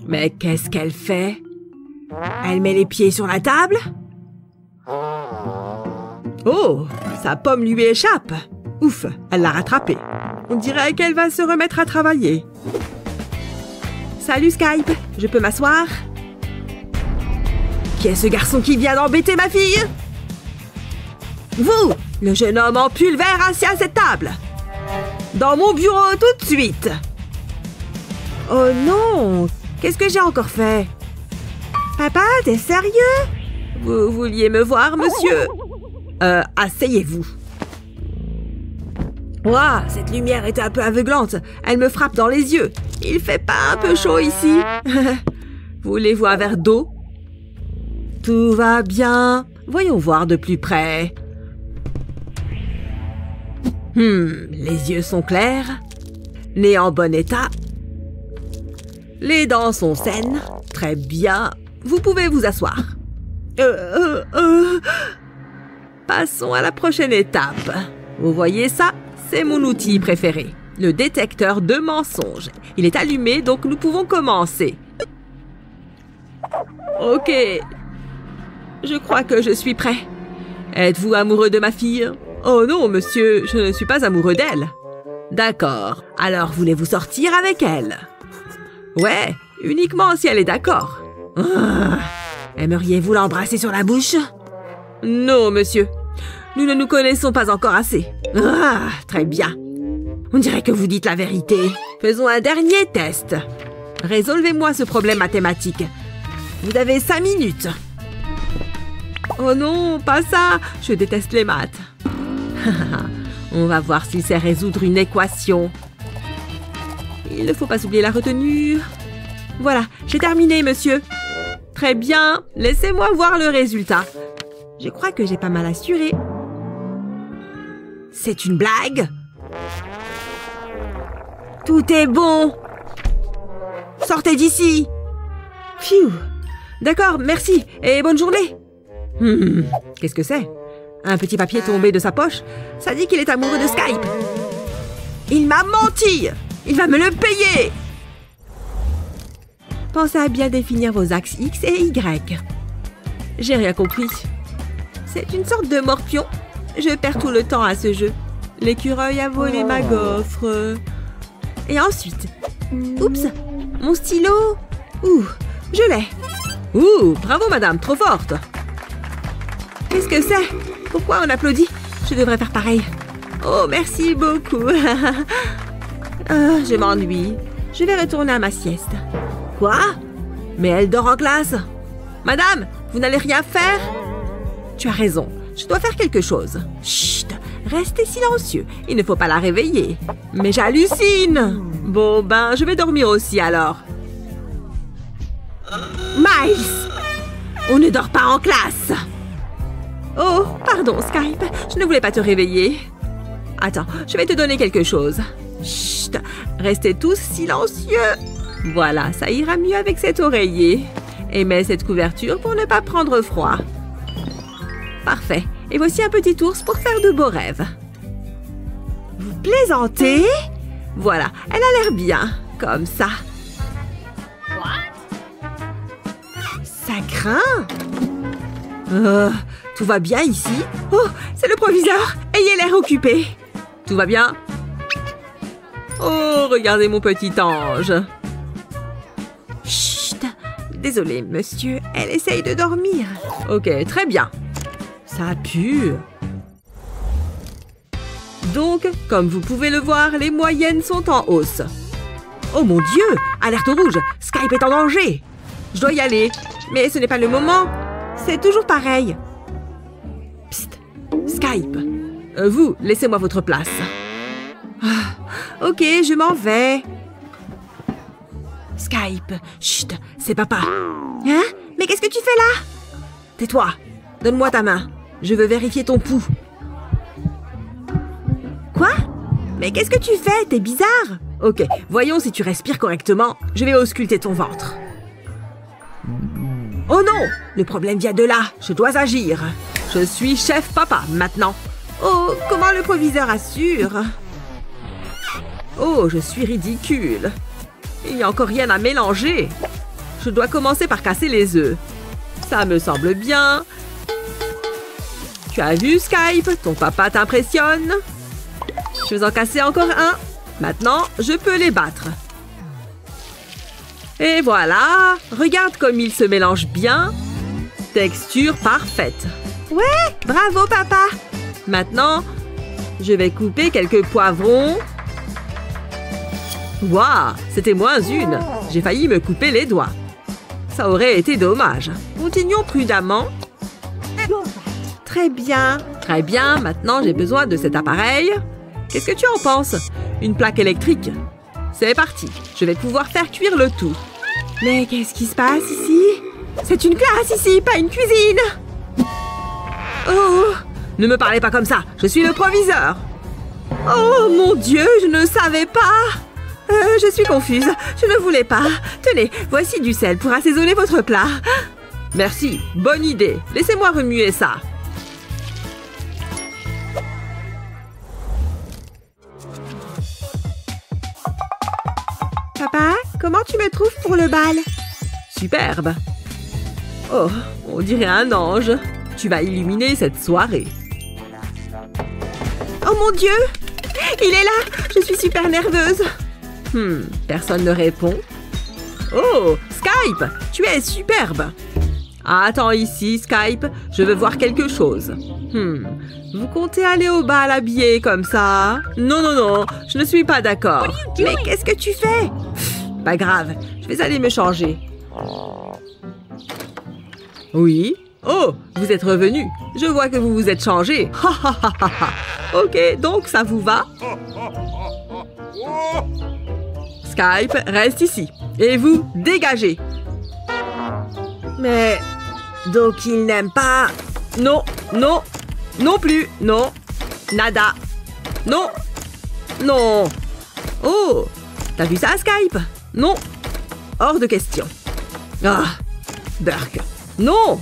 Mais qu'est-ce qu'elle fait? Elle met les pieds sur la table? Oh, sa pomme lui échappe. Ouf, elle l'a rattrapée. On dirait qu'elle va se remettre à travailler. Salut Skype, je peux m'asseoir? Qui est ce garçon qui vient d'embêter ma fille? Vous, le jeune homme en pull vert assis à cette table. Dans mon bureau tout de suite. Oh non, qu'est-ce que j'ai encore fait? Papa, t'es sérieux? Vous vouliez me voir, monsieur? Asseyez-vous. Ouah, cette lumière est un peu aveuglante. Elle me frappe dans les yeux. Il fait pas un peu chaud ici? Voulez-vous un verre d'eau? Tout va bien. Voyons voir de plus près. Les yeux sont clairs. Nez en bon état. Les dents sont saines. Très bien. Vous pouvez vous asseoir. Passons à la prochaine étape. Vous voyez ça? C'est mon outil préféré. Le détecteur de mensonges. Il est allumé, donc nous pouvons commencer. Ok. Je crois que je suis prêt. Êtes-vous amoureux de ma fille? Oh non, monsieur, je ne suis pas amoureux d'elle. D'accord. Alors, voulez-vous sortir avec elle? Ouais, uniquement si elle est d'accord. Aimeriez-vous l'embrasser sur la bouche? Non, monsieur. Nous ne nous connaissons pas encore assez. Très bien. On dirait que vous dites la vérité. Faisons un dernier test. Résolvez-moi ce problème mathématique. Vous avez 5 minutes. Oh non, pas ça. Je déteste les maths. On va voir s'il sait résoudre une équation. Il ne faut pas oublier la retenue. Voilà, j'ai terminé, monsieur. Très bien, laissez-moi voir le résultat. Je crois que j'ai pas mal assuré. C'est une blague? Tout est bon. Sortez d'ici. Phew. D'accord, merci et bonne journée. Qu'est-ce que c'est? Un petit papier tombé de sa poche? Ça dit qu'il est amoureux de Skype. Il m'a menti. Il va me le payer. Pensez à bien définir vos axes X et Y. J'ai rien compris. C'est une sorte de morpion. Je perds tout le temps à ce jeu. L'écureuil a volé ma gaufre. Et ensuite... Oups, mon stylo. Ouh, je l'ai. Ouh, bravo madame, trop forte. Qu'est-ce que c'est? Pourquoi on applaudit? Je devrais faire pareil. Oh, merci beaucoup. Je m'ennuie. Je vais retourner à ma sieste. Quoi? Mais elle dort en classe. Madame, vous n'allez rien faire? Tu as raison, je dois faire quelque chose. Chut, restez silencieux, il ne faut pas la réveiller. Mais j'hallucine. Bon, ben, je vais dormir aussi alors. Miles, on ne dort pas en classe. Oh, pardon, Skype, je ne voulais pas te réveiller. Attends, je vais te donner quelque chose. Chut, restez tous silencieux. Voilà, ça ira mieux avec cet oreiller. Et mets cette couverture pour ne pas prendre froid. Parfait. Et voici un petit ours pour faire de beaux rêves. Vous plaisantez? Voilà, elle a l'air bien, comme ça. Ça craint. Tout va bien ici? Oh, c'est le proviseur. Ayez l'air occupé. Tout va bien? Oh, regardez mon petit ange. Chut. Désolée, monsieur. Elle essaye de dormir. Ok, très bien. Ça pue. Donc, comme vous pouvez le voir, les moyennes sont en hausse. Oh mon Dieu! Alerte rouge! Skype est en danger! Je dois y aller. Mais ce n'est pas le moment. C'est toujours pareil. Psst. Skype. Vous, laissez-moi votre place. Ok, je m'en vais. Skype. Chut, c'est papa. Hein? Mais qu'est-ce que tu fais là? Tais-toi. Donne-moi ta main. Je veux vérifier ton pouls. Quoi? Mais qu'est-ce que tu fais? T'es bizarre. Ok, voyons si tu respires correctement. Je vais ausculter ton ventre. Oh non! Le problème vient de là. Je dois agir. Je suis chef papa maintenant. Oh, comment le proviseur assure? Oh, je suis ridicule. Il n'y a encore rien à mélanger. Je dois commencer par casser les œufs. Ça me semble bien. Tu as vu, Skype? Ton papa t'impressionne? Je vais en casser encore un. Maintenant, je peux les battre. Et voilà. Regarde comme ils se mélangent bien. Texture parfaite. Ouais, bravo, papa. Maintenant, je vais couper quelques poivrons. Waouh, c'était moins une. J'ai failli me couper les doigts. Ça aurait été dommage. Continuons prudemment. Très bien. Très bien, maintenant j'ai besoin de cet appareil. Qu'est-ce que tu en penses? Une plaque électrique? C'est parti. Je vais pouvoir faire cuire le tout. Mais qu'est-ce qui se passe ici? C'est une classe ici, pas une cuisine. Oh! Ne me parlez pas comme ça. Je suis le proviseur. Oh mon Dieu, je ne savais pas. Je suis confuse. Je ne voulais pas. Tenez, voici du sel pour assaisonner votre plat. Merci, bonne idée. Laissez-moi remuer ça. Papa, comment tu me trouves pour le bal? Superbe. Oh, on dirait un ange. Tu vas illuminer cette soirée. Oh mon Dieu! Il est là! Je suis super nerveuse. Personne ne répond. Oh, Skype, tu es superbe. Attends ici, Skype, je veux voir quelque chose. Vous comptez aller au bal habillé comme ça? Non, non, non, je ne suis pas d'accord. Mais qu'est-ce que tu fais? Pas grave, je vais aller me changer. Oui? Oh, vous êtes revenu. Je vois que vous vous êtes changé. Ok, donc ça vous va? Skype, reste ici. Et vous, dégagez. Mais... donc il n'aime pas... Non, non, non plus, non. Nada. Non. Non. Oh, t'as vu ça, Skype? Non. Hors de question. Ah, Burk. Non.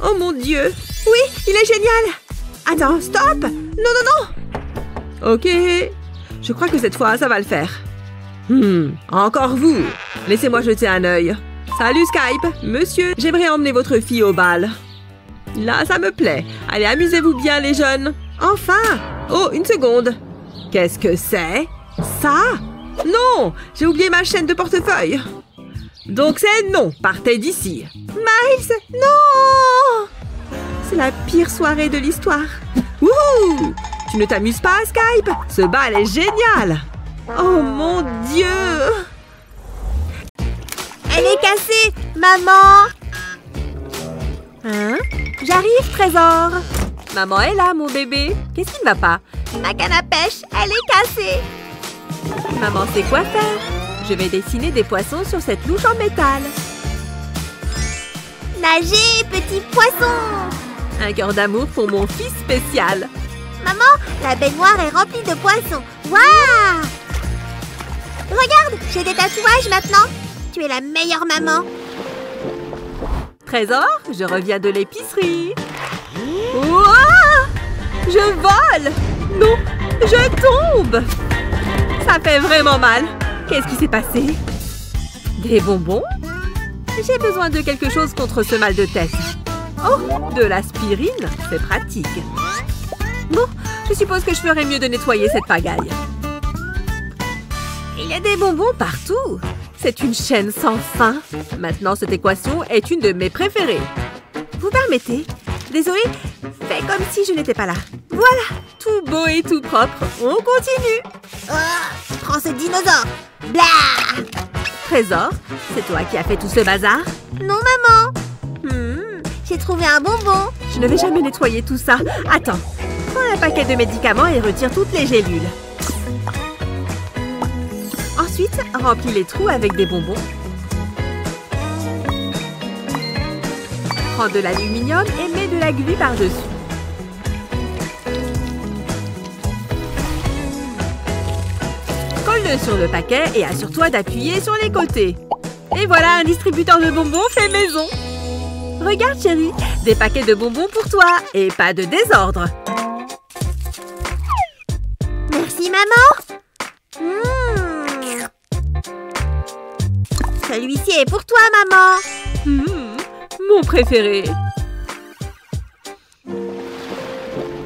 Oh mon Dieu! Oui, il est génial! Attends, stop! Non, non, non! Ok. Je crois que cette fois, ça va le faire. Encore vous. Laissez-moi jeter un œil. Salut Skype. Monsieur, j'aimerais emmener votre fille au bal. Là, ça me plaît. Allez, amusez-vous bien, les jeunes. Enfin! Oh, une seconde. Qu'est-ce que c'est? Ça? Non! J'ai oublié ma chaîne de portefeuille. Donc c'est non. Partez d'ici. Miles, non! C'est la pire soirée de l'histoire. Wouhou! Tu ne t'amuses pas, Skype? Ce bal est génial! Oh mon Dieu! Elle est cassée, maman! Hein? J'arrive, Trésor! Maman est là, mon bébé. Qu'est-ce qui ne va pas? Ma canne à pêche, elle est cassée! Maman sait quoi faire. Je vais dessiner des poissons sur cette louche en métal. Nagez, petit poisson! Un cœur d'amour pour mon fils spécial. Maman, la baignoire est remplie de poissons. Waouh! Regarde, j'ai des tatouages maintenant. Tu es la meilleure maman. Trésor, je reviens de l'épicerie. Ouah! Je vole! Non, je tombe! Ça fait vraiment mal. Qu'est-ce qui s'est passé? Des bonbons? J'ai besoin de quelque chose contre ce mal de tête. Oh, de l'aspirine, c'est pratique. Bon, je suppose que je ferais mieux de nettoyer cette pagaille. Il y a des bonbons partout. C'est une chaîne sans fin. Maintenant, cette équation est une de mes préférées. Vous permettez? Désolée, fais comme si je n'étais pas là. Voilà, tout beau et tout propre. On continue. Prends ce dinosaure. Blah! Trésor, c'est toi qui as fait tout ce bazar? Non, maman. J'ai trouvé un bonbon. Je ne vais jamais nettoyer tout ça. Attends, prends un paquet de médicaments et retire toutes les gélules. Ensuite, remplis les trous avec des bonbons. Prends de l'aluminium et mets de la glu par-dessus. Colle-le sur le paquet et assure-toi d'appuyer sur les côtés. Et voilà un distributeur de bonbons fait maison. Regarde, chérie, des paquets de bonbons pour toi et pas de désordre. Merci, maman. Celui-ci est pour toi, maman. Mon préféré.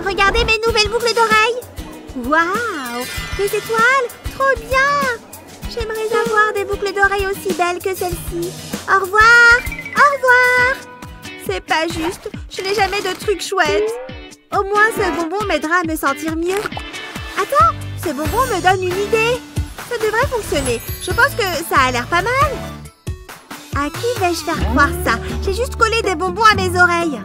Regardez mes nouvelles boucles d'oreilles. Waouh, des étoiles, trop bien. J'aimerais avoir des boucles d'oreilles aussi belles que celle-ci. Au revoir, au revoir. C'est pas juste, je n'ai jamais de trucs chouettes. Au moins, ce bonbon m'aidera à me sentir mieux. Attends, ce bonbon me donne une idée. Ça devrait fonctionner. Je pense que ça a l'air pas mal. À qui vais-je faire croire ça? J'ai juste collé des bonbons à mes oreilles.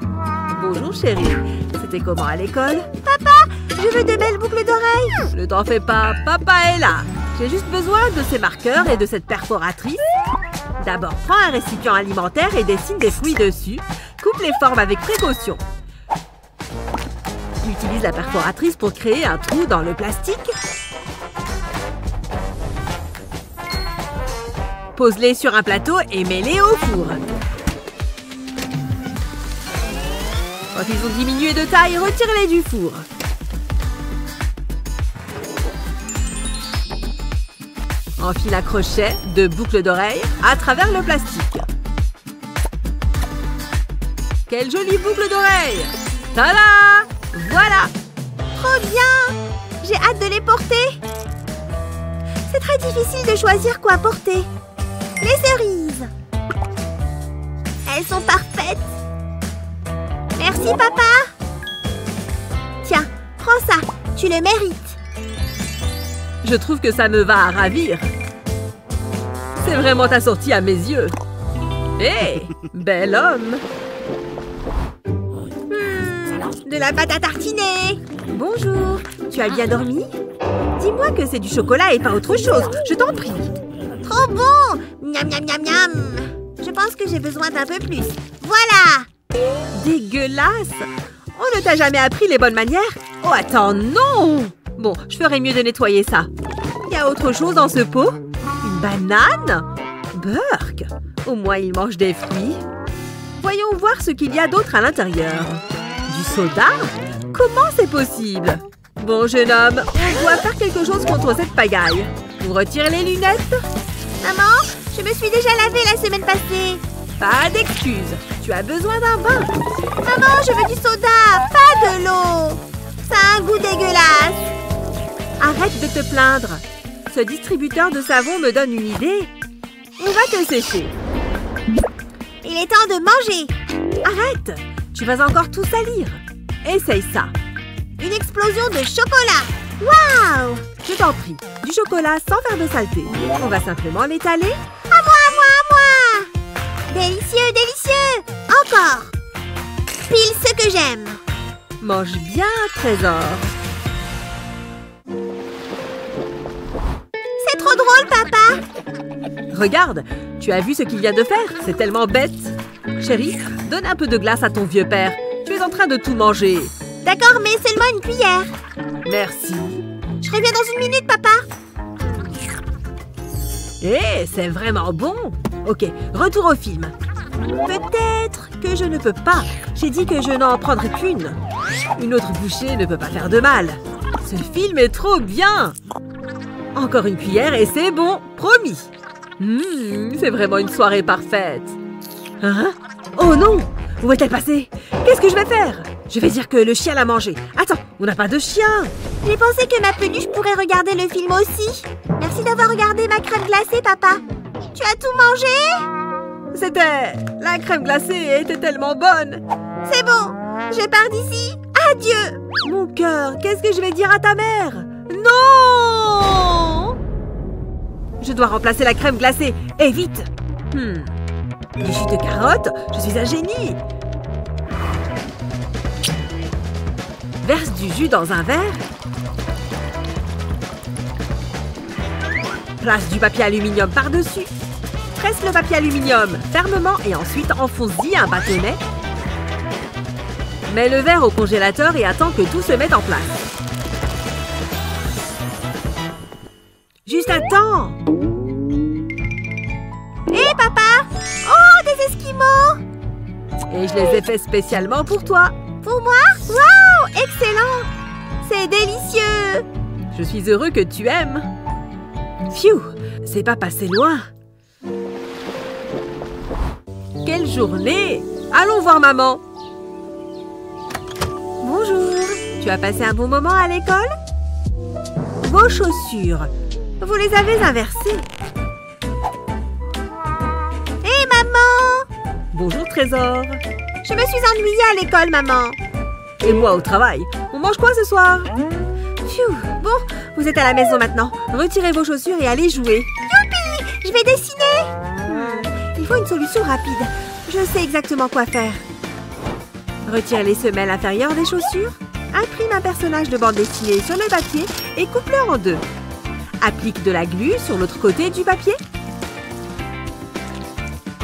Bonjour, chérie. C'était comment à l'école? Papa, je veux de belles boucles d'oreilles. Ne t'en fais pas, papa est là. J'ai juste besoin de ces marqueurs et de cette perforatrice. D'abord, prends un récipient alimentaire et dessine des fruits dessus. Coupe les formes avec précaution. Utilise la perforatrice pour créer un trou dans le plastique. Pose-les sur un plateau et mets-les au four. Quand ils ont diminué de taille, retirez-les du four. Enfile un crochet de boucle d'oreille à travers le plastique. Quelle jolie boucle d'oreille! Tada! Voilà! Trop bien! J'ai hâte de les porter. C'est très difficile de choisir quoi porter. Les cerises. Elles sont parfaites. Merci, papa. Tiens, prends ça. Tu le mérites. Je trouve que ça me va à ravir. C'est vraiment assorti à mes yeux. Hé, bel homme! De la pâte à tartiner. Bonjour. Tu as bien dormi? Dis-moi que c'est du chocolat et pas autre chose. Je t'en prie. Trop bon! Miam, miam, miam, miam. Je pense que j'ai besoin d'un peu plus. Voilà! Dégueulasse! On ne t'a jamais appris les bonnes manières? Oh, attends, non! Bon, je ferais mieux de nettoyer ça. Il y a autre chose dans ce pot? Une banane? Burk! Au moins, il mange des fruits. Voyons voir ce qu'il y a d'autre à l'intérieur. Du soda? Comment c'est possible? Bon, jeune homme, on doit faire quelque chose contre cette pagaille. Vous retirez les lunettes? Maman, je me suis déjà lavée la semaine passée. Pas d'excuses. Tu as besoin d'un bain. Maman, je veux du soda, pas de l'eau. Ça a un goût dégueulasse. Arrête de te plaindre. Ce distributeur de savon me donne une idée. On va te sécher. Il est temps de manger. Arrête! Tu vas encore tout salir. Essaye ça. Une explosion de chocolat. Waouh! Je t'en prie. Du chocolat sans faire de saleté. On va simplement l'étaler. À moi, à moi, à moi! Délicieux, délicieux! Encore! Pile ce que j'aime. Mange bien, trésor. C'est trop drôle, papa! Regarde, tu as vu ce qu'il vient de faire? C'est tellement bête. Chérie, donne un peu de glace à ton vieux père. Tu es en train de tout manger. D'accord, mais seulement une cuillère. Merci. Je reviens dans une minute, papa. Eh, c'est vraiment bon. Ok, retour au film. Peut-être que je ne peux pas. J'ai dit que je n'en prendrai qu'une. Une autre bouchée ne peut pas faire de mal. Ce film est trop bien. Encore une cuillère et c'est bon, promis. C'est vraiment une soirée parfaite. Hein? Oh non! Où est-elle passée? Qu'est-ce que je vais faire? Je vais dire que le chien l'a mangé. Attends, on n'a pas de chien. J'ai pensé que ma peluche pourrait regarder le film aussi. Merci d'avoir regardé ma crème glacée, papa. Tu as tout mangé? C'était... La crème glacée était tellement bonne. C'est bon, je pars d'ici. Adieu. Mon cœur, qu'est-ce que je vais dire à ta mère? Non! Je dois remplacer la crème glacée. Et vite! Du jus de carotte? Je suis un génie! Verse du jus dans un verre. Place du papier aluminium par-dessus. Presse le papier aluminium fermement et ensuite enfonce-y un bâtonnet. Mets le verre au congélateur et attends que tout se mette en place. Juste un temps! Hé, papa! Oh, des esquimaux! Et je les ai faits spécialement pour toi. Pour moi? Waouh! Excellent! C'est délicieux! Je suis heureux que tu aimes. Pfiou! C'est pas passé loin. Quelle journée! Allons voir maman. Bonjour. Tu as passé un bon moment à l'école? Vos chaussures. Vous les avez inversées. Hé, maman! Bonjour, Trésor. Je me suis ennuyée à l'école, maman. Et moi au travail. On mange quoi ce soir? Pfiou! Bon, vous êtes à la maison maintenant. Retirez vos chaussures et allez jouer. Youpi! Je vais dessiner! Il faut une solution rapide. Je sais exactement quoi faire. Retire les semelles inférieures des chaussures. Imprime un personnage de bande dessinée sur le papier et coupe-le en deux. Applique de la glu sur l'autre côté du papier.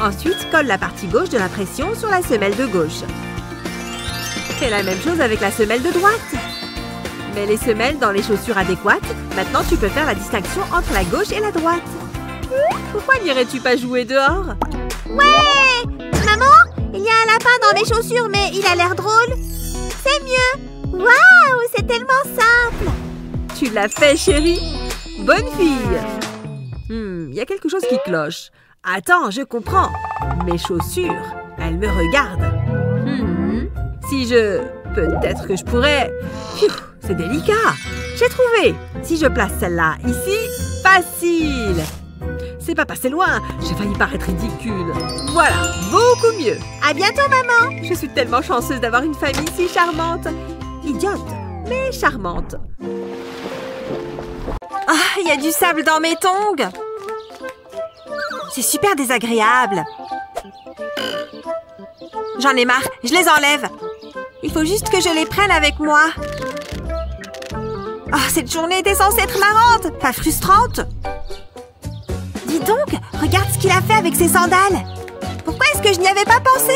Ensuite, colle la partie gauche de l'impression sur la semelle de gauche. Fais la même chose avec la semelle de droite. Mets les semelles dans les chaussures adéquates. Maintenant, tu peux faire la distinction entre la gauche et la droite. Pourquoi n'irais-tu pas jouer dehors? Ouais! Maman, Il y a un lapin dans mes chaussures, mais il a l'air drôle. C'est mieux. Waouh, c'est tellement simple. Tu l'as fait, chérie. Bonne fille. Il y a quelque chose qui cloche. Attends, je comprends. Mes chaussures, elles me regardent. Si je... Peut-être que je pourrais... Pfiou, c'est délicat. J'ai trouvé. Si je place celle-là ici, facile. C'est pas passé loin. J'ai failli paraître ridicule. Voilà, beaucoup mieux. À bientôt, maman. Je suis tellement chanceuse d'avoir une famille si charmante. Idiote, mais charmante. Ah, il y a du sable dans mes tongs. C'est super désagréable. J'en ai marre, je les enlève. Il faut juste que je les prenne avec moi. Ah, cette journée était censée être marrante, pas frustrante. Dis donc, regarde ce qu'il a fait avec ses sandales. Pourquoi est-ce que je n'y avais pas pensé?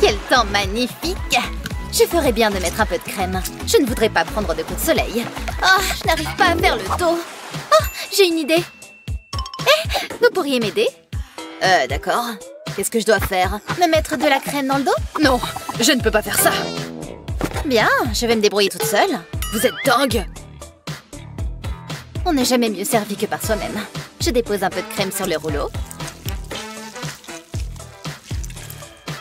Quel temps magnifique! Je ferais bien de mettre un peu de crème. Je ne voudrais pas prendre de coups de soleil. Oh, je n'arrive pas à faire le dos. Oh, j'ai une idée. Vous pourriez m'aider? D'accord. Qu'est-ce que je dois faire? Me mettre de la crème dans le dos? Non, je ne peux pas faire ça. Bien, je vais me débrouiller toute seule. Vous êtes dingue! On n'est jamais mieux servi que par soi-même. Je dépose un peu de crème sur le rouleau.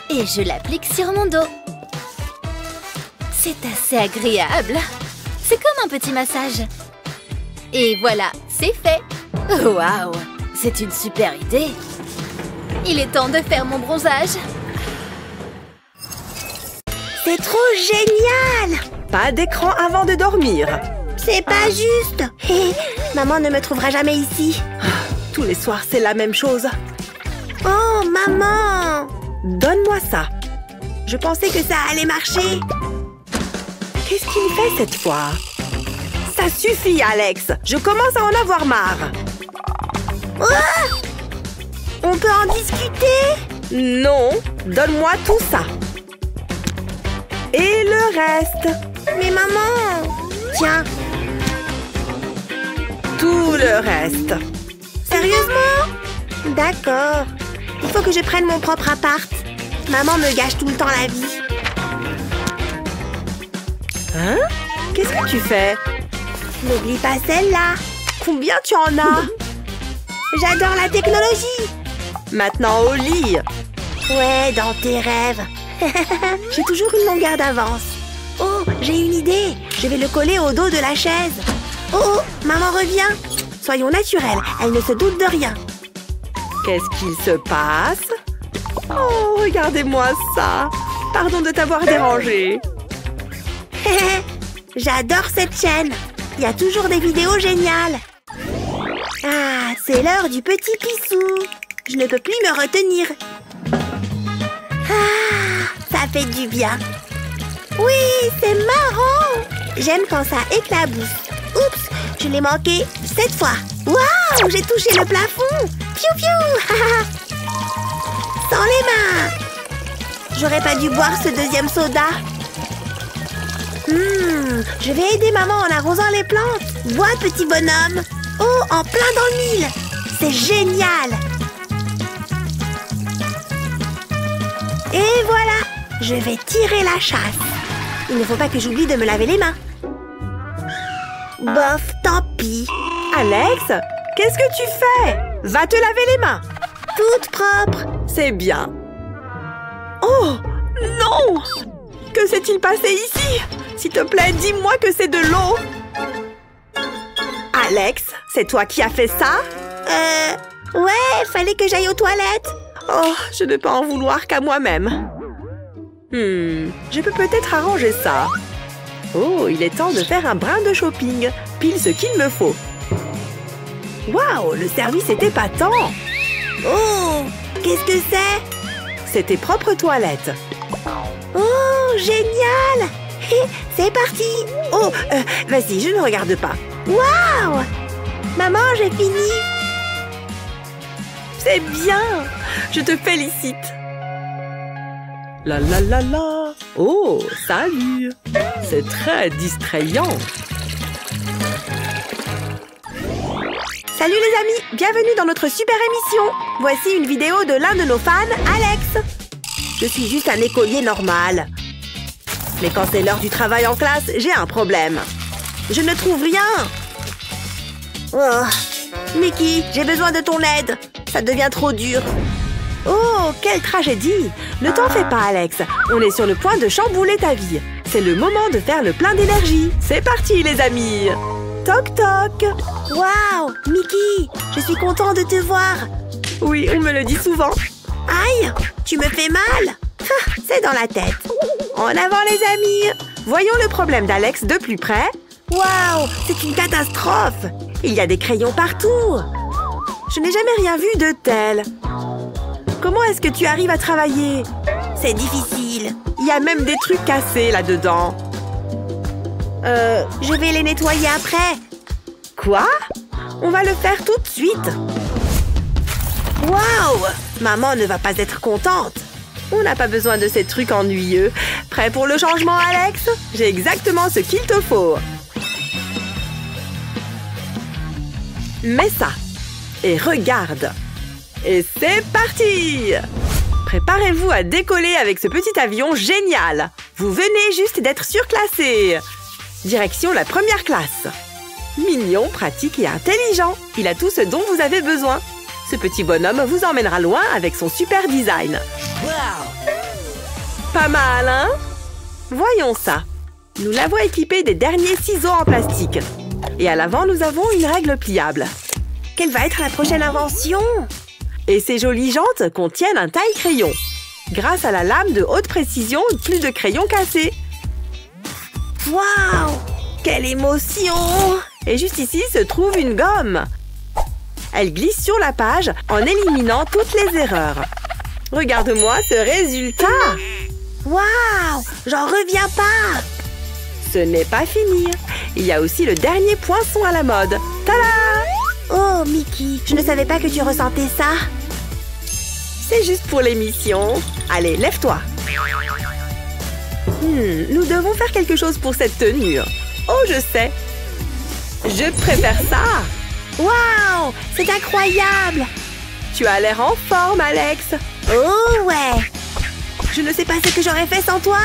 Et je l'applique sur mon dos. C'est assez agréable. C'est comme un petit massage. Et voilà, c'est fait. Waouh, c'est une super idée. Il est temps de faire mon bronzage. C'est trop génial. Pas d'écran avant de dormir. C'est pas juste. Maman ne me trouvera jamais ici. Tous les soirs, c'est la même chose. Oh, maman. Donne-moi ça. Je pensais que ça allait marcher. Qu'est-ce qu'il fait cette fois? Ça suffit, Alex. Je commence à en avoir marre. Oh, on peut en discuter? Non, donne-moi tout ça. Et le reste? Mais maman! Tiens. Tout le reste. Sérieusement? D'accord. Il faut que je prenne mon propre appart. Maman me gâche tout le temps la vie. Hein? Qu'est-ce que tu fais? N'oublie pas celle-là. Combien tu en as? J'adore la technologie. Maintenant au lit. Ouais, dans tes rêves. J'ai toujours une longueur d'avance. Oh, j'ai une idée. Je vais le coller au dos de la chaise. Oh, maman revient. Soyons naturels, elle ne se doute de rien. Qu'est-ce qu'il se passe? Oh, regardez-moi ça. Pardon de t'avoir dérangé. J'adore cette chaîne. Il y a toujours des vidéos géniales. Ah, c'est l'heure du petit pissou. Je ne peux plus me retenir. Ah, ça fait du bien. Oui, c'est marrant. J'aime quand ça éclabousse. Oups, je l'ai manqué cette fois. Waouh, j'ai touché le plafond. Piou piou. Sans les mains. J'aurais pas dû boire ce deuxième soda. Je vais aider maman en arrosant les plantes. Bois, petit bonhomme. Oh, en plein dans le mille. C'est génial. Et voilà, je vais tirer la chasse. Il ne faut pas que j'oublie de me laver les mains. Bof, tant pis. Alex, qu'est-ce que tu fais? Va te laver les mains. Toute propre. C'est bien. Oh, non! Que s'est-il passé ici? S'il te plaît, dis-moi que c'est de l'eau. Alex, c'est toi qui as fait ça? Ouais, fallait que j'aille aux toilettes. Oh, je ne peux en vouloir qu'à moi-même. Je peux peut-être arranger ça. Oh, il est temps de faire un brin de shopping. Pile ce qu'il me faut. Waouh, le service est épatant. Oh, qu'est-ce que c'est? C'est tes propres toilettes. Oh, génial! C'est parti! Oh, vas-y, je ne regarde pas. Waouh! Maman, j'ai fini! C'est bien! Je te félicite! La la la la! Oh, salut! C'est très distrayant! Salut les amis! Bienvenue dans notre super émission! Voici une vidéo de l'un de nos fans, Alex. Je suis juste un écolier normal. Mais quand c'est l'heure du travail en classe, j'ai un problème. Je ne trouve rien. Oh. Mickey, j'ai besoin de ton aide. Ça devient trop dur. Oh, quelle tragédie! Ne t'en fais pas, Alex. On est sur le point de chambouler ta vie. C'est le moment de faire le plein d'énergie. C'est parti, les amis! Toc toc! Waouh! Mickey, je suis content de te voir. Oui, on me le dit souvent. Aïe! Tu me fais mal! Ah, c'est dans la tête. En avant, les amis! Voyons le problème d'Alex de plus près. Waouh! C'est une catastrophe! Il y a des crayons partout! Je n'ai jamais rien vu de tel. Comment est-ce que tu arrives à travailler? C'est difficile. Il y a même des trucs cassés là-dedans. Je vais les nettoyer après. Quoi? On va le faire tout de suite. Waouh! Maman ne va pas être contente. On n'a pas besoin de ces trucs ennuyeux. Prêt pour le changement, Alex? J'ai exactement ce qu'il te faut. Mets ça. Et regarde. Et c'est parti! Préparez-vous à décoller avec ce petit avion génial. Vous venez juste d'être surclassé. Direction la première classe. Mignon, pratique et intelligent. Il a tout ce dont vous avez besoin. Ce petit bonhomme vous emmènera loin avec son super design. Wow! Pas mal, hein? Voyons ça. Nous l'avons équipé des derniers ciseaux en plastique. Et à l'avant, nous avons une règle pliable. Quelle va être la prochaine invention? Et ces jolies jantes contiennent un taille-crayon. Grâce à la lame de haute précision, plus de crayons cassés. Waouh! Quelle émotion! Et juste ici se trouve une gomme. Elle glisse sur la page en éliminant toutes les erreurs. Regarde-moi ce résultat! Waouh! J'en reviens pas! Ce n'est pas fini. Il y a aussi le dernier poinçon à la mode. Tada! Oh, Mickey, je ne savais pas que tu ressentais ça. C'est juste pour l'émission. Allez, lève-toi. Nous devons faire quelque chose pour cette tenue. Oh, je sais. Je préfère ça. Waouh, c'est incroyable. Tu as l'air en forme, Alex. Oh, ouais. Je ne sais pas ce que j'aurais fait sans toi.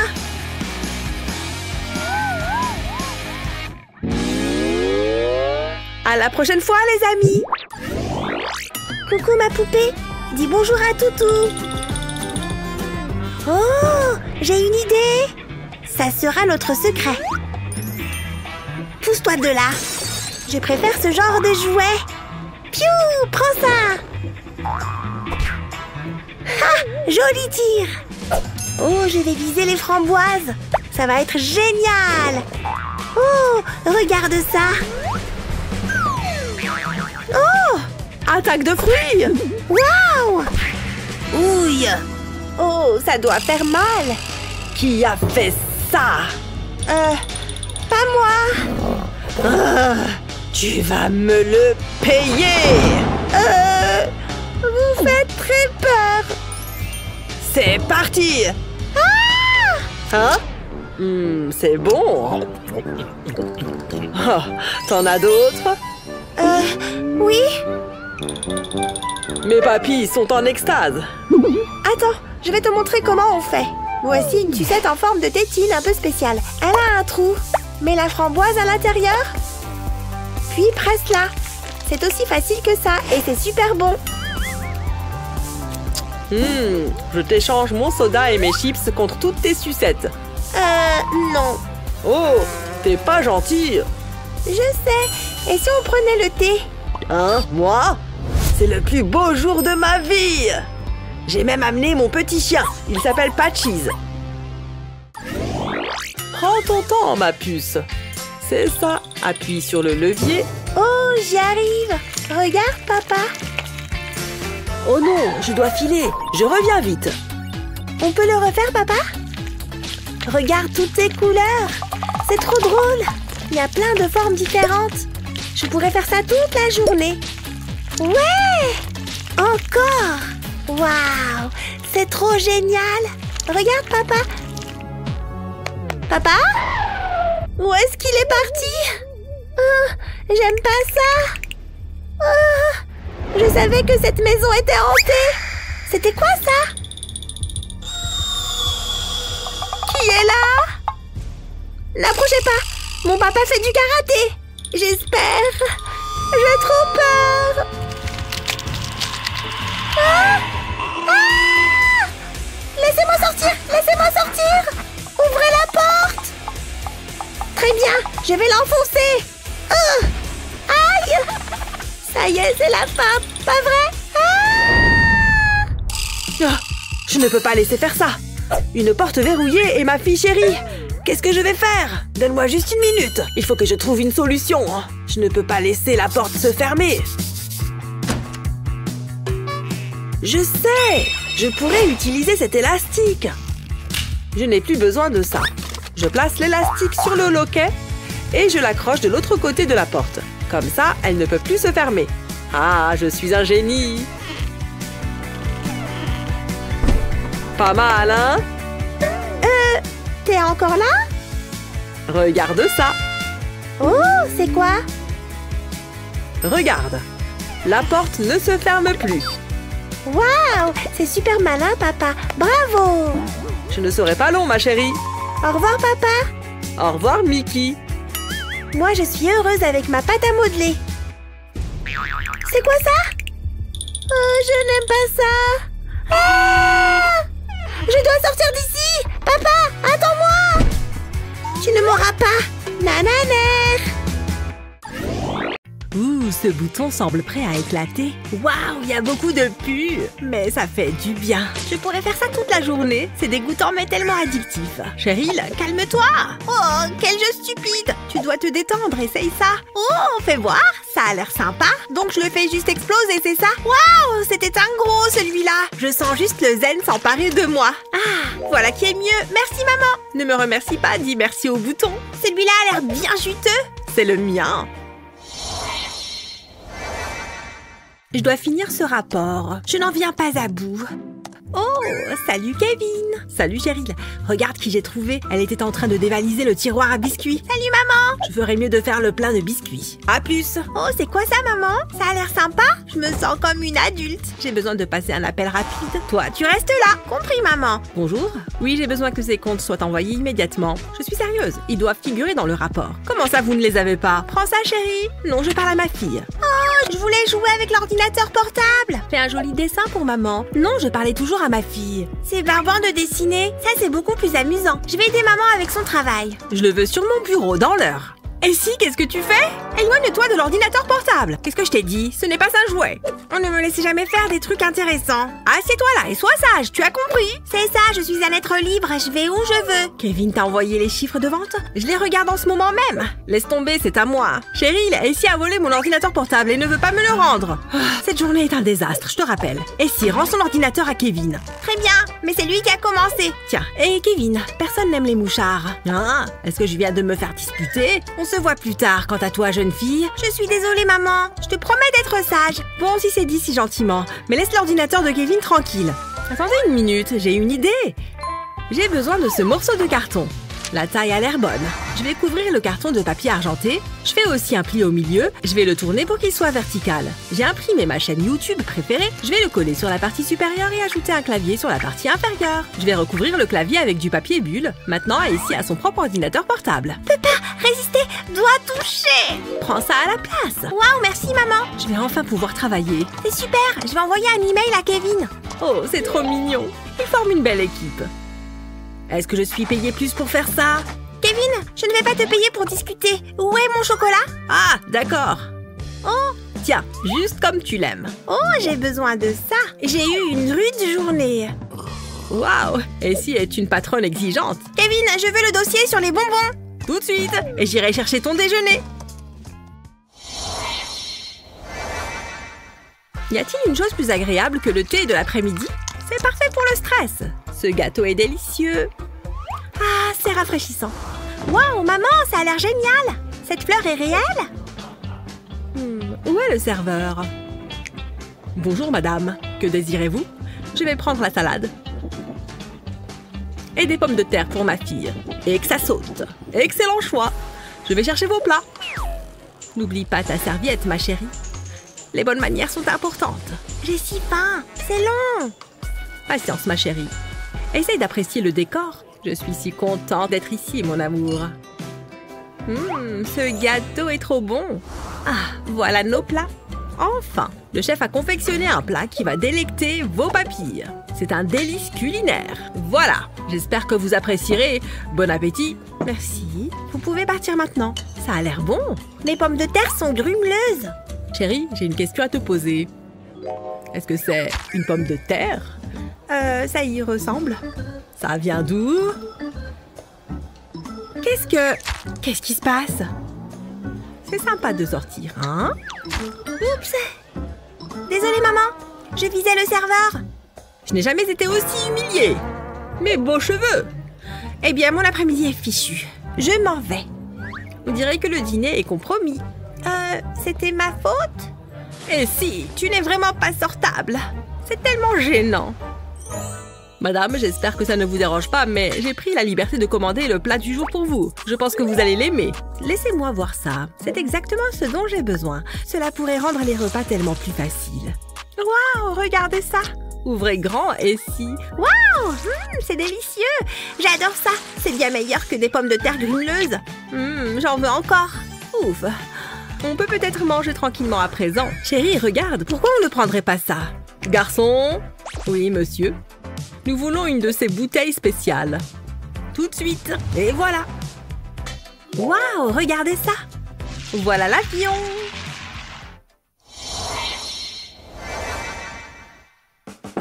À la prochaine fois, les amis. Coucou, ma poupée. Dis bonjour à Toutou. Oh, j'ai une idée. Ça sera notre secret. Pousse-toi de là. Je préfère ce genre de jouet. Piou, prends ça. Ah, joli tir. Oh, je vais viser les framboises. Ça va être génial. Oh, regarde ça. Oh! Attaque de fruits! Waouh! Ouille! Oh, ça doit faire mal! Qui a fait ça? Pas moi! Tu vas me le payer! Vous faites très peur! C'est parti! Ah! Hein? C'est bon! Oh, t'en as d'autres? Oui. Mes papilles sont en extase. Attends, je vais te montrer comment on fait. Voici une sucette en forme de tétine un peu spéciale. Elle a un trou. Mets la framboise à l'intérieur. Puis presse-la. C'est aussi facile que ça et c'est super bon. Je t'échange mon soda et mes chips contre toutes tes sucettes. Non. Oh, t'es pas gentil. Je sais. Et si on prenait le thé? Hein, moi? C'est le plus beau jour de ma vie! J'ai même amené mon petit chien. Il s'appelle Patchies. Prends ton temps, ma puce. C'est ça. Appuie sur le levier. Oh, j'y arrive. Regarde, papa. Oh non, je dois filer. Je reviens vite. On peut le refaire, papa? Regarde toutes ces couleurs. C'est trop drôle. Il y a plein de formes différentes. Je pourrais faire ça toute la journée. Ouais! Encore! Waouh! C'est trop génial! Regarde, papa! Papa? Où est-ce qu'il est parti? Oh, j'aime pas ça! Oh, Je savais que cette maison était hantée. C'était quoi ça? Qui est là? N'approchez pas. Mon papa fait du karaté. J'espère. J'ai trop peur. Ah! Ah! Laissez-moi sortir. Laissez-moi sortir. Ouvrez la porte. Très bien. Je vais l'enfoncer. Aïe! Ça y est, c'est la fin. Pas vrai? Ah, je ne peux pas laisser faire ça. Une porte verrouillée et ma fille chérie. Qu'est-ce que je vais faire? Donne-moi juste 1 minute. Il faut que je trouve une solution. Je ne peux pas laisser la porte se fermer. Je sais! Je pourrais utiliser cet élastique. Je n'ai plus besoin de ça. Je place l'élastique sur le loquet et je l'accroche de l'autre côté de la porte. Comme ça, elle ne peut plus se fermer. Ah, je suis un génie! Pas mal, hein? T'es encore là? Regarde ça! Oh, c'est quoi? Regarde! La porte ne se ferme plus. Waouh! C'est super malin, papa. Bravo! Je ne serai pas long, ma chérie. Au revoir, papa. Au revoir, Mickey. Moi, je suis heureuse avec ma pâte à modeler. C'est quoi ça? Oh, je n'aime pas ça. Ah! Je dois sortir d'ici. Papa, attends-moi. Tu ne m'auras pas. Nananer. Ouh, ce bouton semble prêt à éclater. Waouh, il y a beaucoup de pu. Mais ça fait du bien. Je pourrais faire ça toute la journée. C'est dégoûtant mais tellement addictif. Cheryl, calme-toi. Oh, quel jeu stupide. Tu dois te détendre, essaye ça. Oh, fais voir. Ça a l'air sympa. Donc je le fais juste exploser, c'est ça? Waouh, c'était un gros celui-là. Je sens juste le zen s'emparer de moi. Ah, voilà qui est mieux. Merci, maman. Ne me remercie pas, dis merci au bouton. Celui-là a l'air bien juteux. C'est le mien. Je dois finir ce rapport. Je n'en viens pas à bout. Oh, salut Kevin. Salut Cheryl. Regarde qui j'ai trouvé. Elle était en train de dévaliser le tiroir à biscuits. Salut maman. Je ferais mieux de faire le plein de biscuits. À plus. Oh, c'est quoi ça maman? Ça a l'air sympa. Je me sens comme une adulte. J'ai besoin de passer un appel rapide. Toi, tu restes là. Compris maman. Bonjour. Oui, j'ai besoin que ces comptes soient envoyés immédiatement. Je suis sérieuse. Ils doivent figurer dans le rapport. Comment ça, vous ne les avez pas? Prends ça, chérie. Non, je parle à ma fille. Oh, je voulais jouer avec l'ordinateur portable. Fais un joli dessin pour maman. Non, je parlais toujours à ma fille. C'est barbant de dessiner. Ça, c'est beaucoup plus amusant. Je vais aider maman avec son travail. Je le veux sur mon bureau, dans l'heure. Et si, qu'est-ce que tu fais? Éloigne-toi de l'ordinateur portable. Qu'est-ce que je t'ai dit? Ce n'est pas un jouet. On ne me laisse jamais faire des trucs intéressants. Assieds-toi là et sois sage, tu as compris? C'est ça, je suis un être libre, je vais où je veux. Kevin t'a envoyé les chiffres de vente? Je les regarde en ce moment même. Laisse tomber, c'est à moi. Cheryl, Essie a volé mon ordinateur portable et ne veut pas me le rendre. Cette journée est un désastre, je te rappelle. Essie, rends son ordinateur à Kevin. Très bien, mais c'est lui qui a commencé. Tiens, et Kevin, personne n'aime les mouchards. Hein? Est-ce que je viens de me faire disputer? On se voit plus tard, quant à toi, jeune fille. Je suis désolée, maman. Je te promets d'être sage. Bon, si c'est dit si gentiment. Mais laisse l'ordinateur de Kevin tranquille. Attendez une minute, j'ai une idée. J'ai besoin de ce morceau de carton. La taille a l'air bonne. Je vais couvrir le carton de papier argenté. Je fais aussi un pli au milieu. Je vais le tourner pour qu'il soit vertical. J'ai imprimé ma chaîne YouTube préférée. Je vais le coller sur la partie supérieure et ajouter un clavier sur la partie inférieure. Je vais recouvrir le clavier avec du papier bulle. Maintenant, Essie a son propre ordinateur portable. Peut pas résister, doit toucher. Prends ça à la place. Waouh, merci maman. Je vais enfin pouvoir travailler. C'est super, je vais envoyer un email à Kevin. Oh, c'est trop mignon. Ils forment une belle équipe. Est-ce que je suis payée plus pour faire ça? Kevin, je ne vais pas te payer pour discuter. Où est mon chocolat? Ah, d'accord. Oh, tiens, juste comme tu l'aimes. Oh, j'ai besoin de ça. J'ai eu une rude journée. Waouh, Essie est une patronne exigeante. Kevin, je veux le dossier sur les bonbons. Tout de suite, et j'irai chercher ton déjeuner. Y a-t-il une chose plus agréable que le thé de l'après-midi? C'est parfait pour le stress. Ce gâteau est délicieux. Ah, c'est rafraîchissant. Waouh, maman, ça a l'air génial. Cette fleur est réelle? Où est le serveur? Bonjour, madame. Que désirez-vous? Je vais prendre la salade. Et des pommes de terre pour ma fille. Et que ça saute. Excellent choix. Je vais chercher vos plats. N'oublie pas ta serviette, ma chérie. Les bonnes manières sont importantes. J'ai si faim. C'est long. Patience, ma chérie. Essaye d'apprécier le décor. Je suis si contente d'être ici, mon amour. Ce gâteau est trop bon. Ah, voilà nos plats. Enfin, le chef a confectionné un plat qui va délecter vos papilles. C'est un délice culinaire. Voilà, j'espère que vous apprécierez. Bon appétit. Merci. Vous pouvez partir maintenant. Ça a l'air bon. Les pommes de terre sont grumeleuses. Chérie, j'ai une question à te poser. Est-ce que c'est une pomme de terre? Ça y ressemble. Ça vient d'où? Qu'est-ce qui se passe? C'est sympa de sortir, hein? Oups! Désolée, maman. Je visais le serveur. Je n'ai jamais été aussi humiliée. Mes beaux cheveux! Eh bien, mon après-midi est fichu. Je m'en vais. On dirait que le dîner est compromis. C'était ma faute? Et si, tu n'es vraiment pas sortable. C'est tellement gênant. Madame, j'espère que ça ne vous dérange pas, mais j'ai pris la liberté de commander le plat du jour pour vous. Je pense que vous allez l'aimer. Laissez-moi voir ça. C'est exactement ce dont j'ai besoin. Cela pourrait rendre les repas tellement plus faciles. Waouh, regardez ça. Ouvrez grand et si... Waouh, c'est délicieux. J'adore ça. C'est bien meilleur que des pommes de terre grumeleuses. J'en veux encore. Ouf. On peut peut-être manger tranquillement à présent. Chérie, regarde, pourquoi on ne prendrait pas ça? Garçon? Oui, monsieur. Nous voulons une de ces bouteilles spéciales. Tout de suite. Et voilà. Waouh, regardez ça. Voilà l'avion.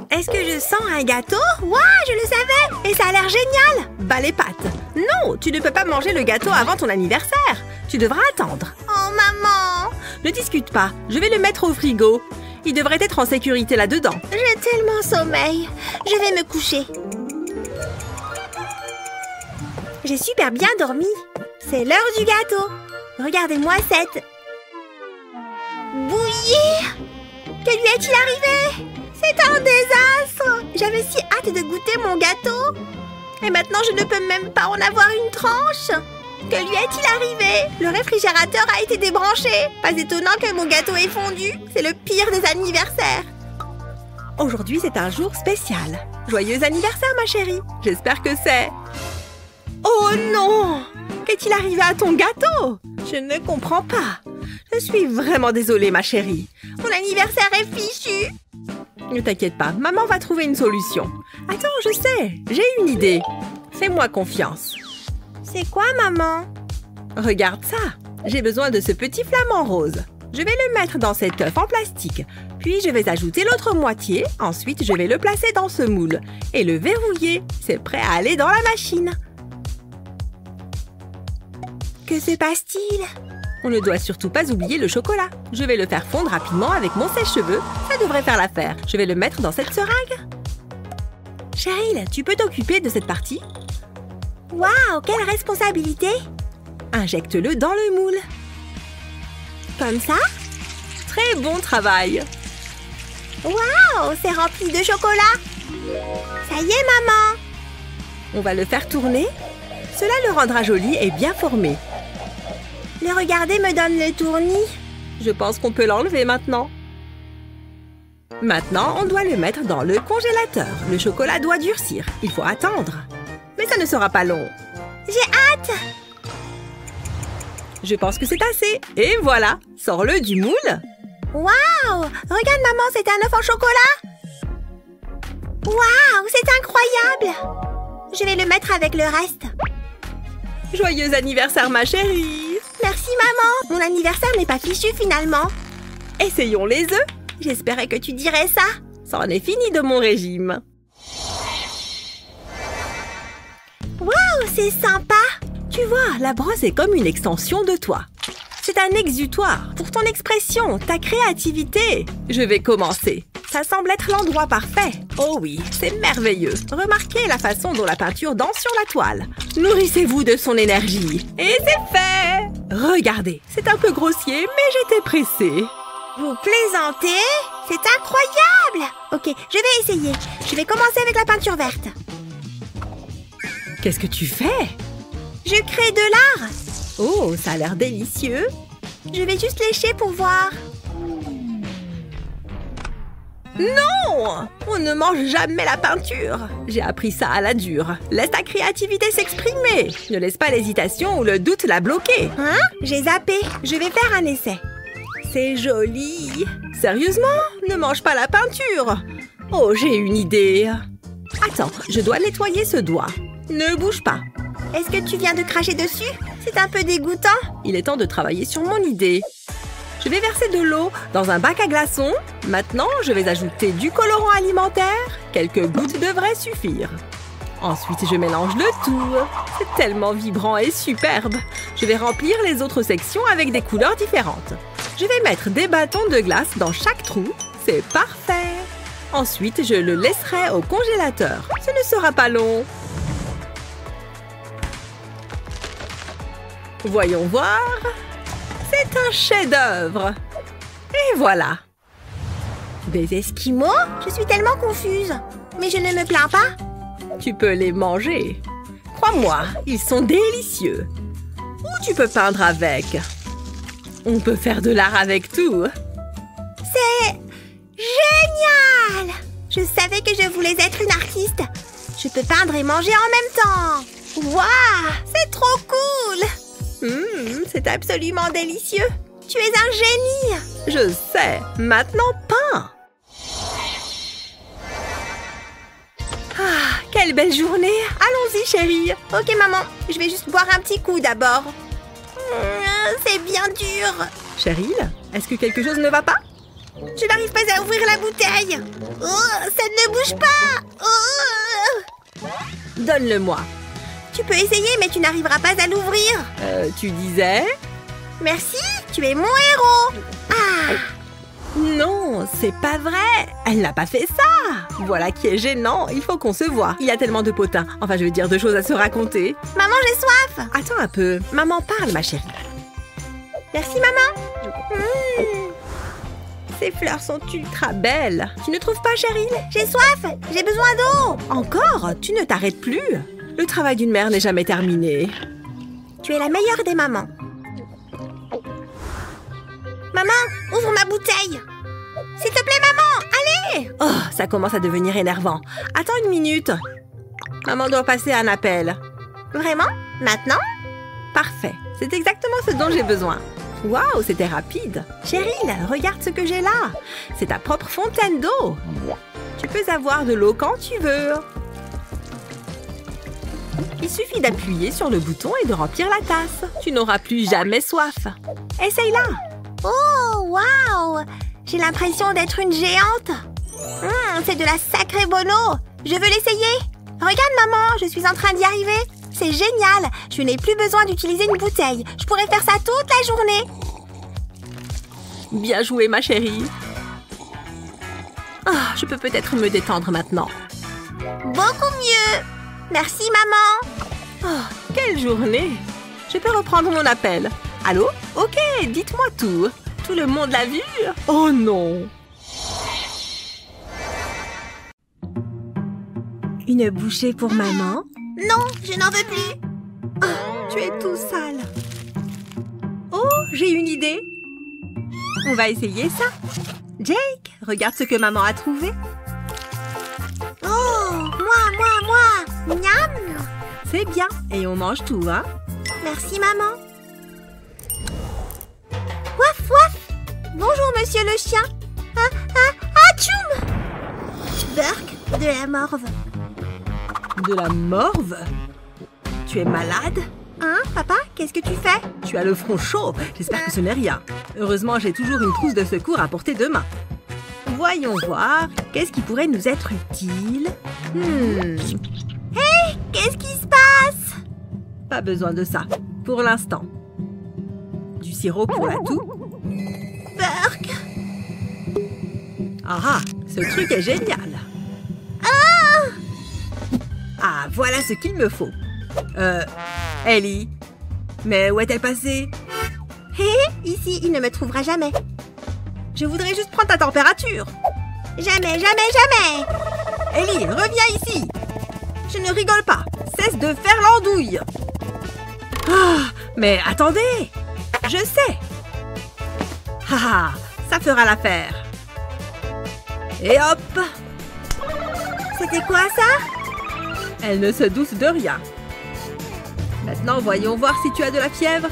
Est-ce que je sens un gâteau? Waouh, je le savais. Et ça a l'air génial. Bas les pattes. Non, tu ne peux pas manger le gâteau avant ton anniversaire. Tu devras attendre. Oh, maman. Ne discute pas. Je vais le mettre au frigo. Il devrait être en sécurité là-dedans. J'ai tellement sommeil. Je vais me coucher. J'ai super bien dormi. C'est l'heure du gâteau. Regardez-moi cette... bouillie. Que lui est-il arrivé? C'est un désastre. J'avais si hâte de goûter mon gâteau. Et maintenant, je ne peux même pas en avoir une tranche. Que lui est-il arrivé? Le réfrigérateur a été débranché. Pas étonnant que mon gâteau ait fondu. C'est le pire des anniversaires. Aujourd'hui, c'est un jour spécial. Joyeux anniversaire, ma chérie. J'espère que c'est... Oh non! Qu'est-il arrivé à ton gâteau? Je ne comprends pas. Je suis vraiment désolée, ma chérie. Mon anniversaire est fichu. Ne t'inquiète pas, maman va trouver une solution. Attends, je sais, j'ai une idée. Fais-moi confiance. C'est quoi, maman? Regarde ça. J'ai besoin de ce petit flamant rose. Je vais le mettre dans cet œuf en plastique. Puis, je vais ajouter l'autre moitié. Ensuite, je vais le placer dans ce moule. Et le verrouiller. C'est prêt à aller dans la machine. Que se passe-t-il? On ne doit surtout pas oublier le chocolat. Je vais le faire fondre rapidement avec mon sèche-cheveux. Ça devrait faire l'affaire. Je vais le mettre dans cette seringue. Cheryl, tu peux t'occuper de cette partie? Waouh, quelle responsabilité! Injecte-le dans le moule. Comme ça? Très bon travail. Waouh, c'est rempli de chocolat. Ça y est, maman. On va le faire tourner. Cela le rendra joli et bien formé. Le regarder me donne le tournis. Je pense qu'on peut l'enlever maintenant. Maintenant, on doit le mettre dans le congélateur. Le chocolat doit durcir. Il faut attendre. Mais ça ne sera pas long. J'ai hâte. Je pense que c'est assez. Et voilà, sors-le du moule. Waouh! Regarde, maman, c'est un œuf en chocolat. Waouh, c'est incroyable. Je vais le mettre avec le reste. Joyeux anniversaire, ma chérie. Merci, maman. Mon anniversaire n'est pas fichu, finalement. Essayons les œufs. J'espérais que tu dirais ça. C'en est fini de mon régime. Waouh, c'est sympa. Tu vois, la brosse est comme une extension de toi. C'est un exutoire pour ton expression, ta créativité. Je vais commencer. Ça semble être l'endroit parfait. Oh oui, c'est merveilleux. Remarquez la façon dont la peinture danse sur la toile. Nourrissez-vous de son énergie. Et c'est fait. Regardez, c'est un peu grossier, mais j'étais pressée. Vous plaisantez? C'est incroyable. Ok, je vais essayer. Je vais commencer avec la peinture verte. Qu'est-ce que tu fais? Je crée de l'art. Oh, ça a l'air délicieux. Je vais juste lécher pour voir. Non! On ne mange jamais la peinture. J'ai appris ça à la dure. Laisse ta créativité s'exprimer. Ne laisse pas l'hésitation ou le doute la bloquer. Hein? J'ai zappé. Je vais faire un essai. C'est joli. Sérieusement? Ne mange pas la peinture. Oh, j'ai une idée. Attends, je dois nettoyer ce doigt. Ne bouge pas. Est-ce que tu viens de cracher dessus? C'est un peu dégoûtant. Il est temps de travailler sur mon idée. Je vais verser de l'eau dans un bac à glaçons. Maintenant, je vais ajouter du colorant alimentaire. Quelques gouttes devraient suffire. Ensuite, je mélange le tout. C'est tellement vibrant et superbe. Je vais remplir les autres sections avec des couleurs différentes. Je vais mettre des bâtons de glace dans chaque trou. C'est parfait. Ensuite, je le laisserai au congélateur. Ce ne sera pas long. Voyons voir. C'est un chef-d'œuvre. Et voilà. Des esquimaux? Je suis tellement confuse. Mais je ne me plains pas. Tu peux les manger. Crois-moi, ils sont délicieux. Ou tu peux peindre avec. On peut faire de l'art avec tout. C'est génial! Je savais que je voulais être une artiste. Je peux peindre et manger en même temps. Waouh! C'est trop cool! C'est absolument délicieux. Tu es un génie. Je sais. Maintenant, peins. Ah, quelle belle journée. Allons-y, chérie. Ok, maman. Je vais juste boire un petit coup d'abord. C'est bien dur. Cheryl, est-ce que quelque chose ne va pas? Je n'arrive pas à ouvrir la bouteille. Oh, ça ne bouge pas. Oh. Donne-le-moi. Tu peux essayer, mais tu n'arriveras pas à l'ouvrir. Tu disais? Merci, tu es mon héros. Ah! Non, c'est pas vrai. Elle n'a pas fait ça. Voilà qui est gênant. Il faut qu'on se voie. Il y a tellement de potins. Enfin, je veux dire, de choses à se raconter. Maman, j'ai soif. Attends un peu. Maman parle, ma chérie. Merci, maman. Ces fleurs sont ultra belles. Tu ne trouves pas, Cheryl? J'ai soif. J'ai besoin d'eau. Encore? Tu ne t'arrêtes plus. Le travail d'une mère n'est jamais terminé. Tu es la meilleure des mamans. Maman, ouvre ma bouteille. S'il te plaît, maman, allez. Oh, ça commence à devenir énervant. Attends une minute. Maman doit passer un appel. Vraiment? Maintenant? Parfait. C'est exactement ce dont j'ai besoin. Waouh, c'était rapide. Cheryl, regarde ce que j'ai là. C'est ta propre fontaine d'eau. Tu peux avoir de l'eau quand tu veux. Il suffit d'appuyer sur le bouton et de remplir la tasse. Tu n'auras plus jamais soif. Essaye-la. Oh, waouh! J'ai l'impression d'être une géante. C'est de la sacrée bonne eau. Je veux l'essayer. Regarde, maman, je suis en train d'y arriver. C'est génial. Je n'ai plus besoin d'utiliser une bouteille. Je pourrais faire ça toute la journée. Bien joué, ma chérie. Ah, je peux peut-être me détendre maintenant. Beaucoup mieux. Merci, maman. Oh, quelle journée. Je peux reprendre mon appel. Allô? Ok, dites-moi tout. Tout le monde l'a vu? Oh non. Une bouchée pour maman? Non, je n'en veux plus. Oh, tu es tout sale. Oh, j'ai une idée. On va essayer ça. Jake, regarde ce que maman a trouvé. Oh, moi. Miam. C'est bien. Et on mange tout, hein? Merci, maman. Waf, waf. Bonjour, monsieur le chien. Atchoum. Burk, de la morve. De la morve? Tu es malade? Hein, papa? Qu'est-ce que tu fais? Tu as le front chaud. J'espère que ce n'est rien. Heureusement, j'ai toujours une trousse de secours à portée de main. Voyons voir. Qu'est-ce qui pourrait nous être utile? Hé, qu'est-ce qui se passe? Pas besoin de ça. Pour l'instant. Du sirop pour la toux? Burk. Ah, ce truc est génial. Ah, voilà ce qu'il me faut. Ellie. Mais où est-elle passée? Hé, ici, il ne me trouvera jamais. Je voudrais juste prendre ta température. Jamais. Ellie, reviens ici. Je ne rigole pas. Cesse de faire l'andouille. Ah, mais attendez. Je sais. Ça fera l'affaire. Et hop! C'était quoi ça? Elle ne se doute de rien. Maintenant, voyons voir si tu as de la fièvre.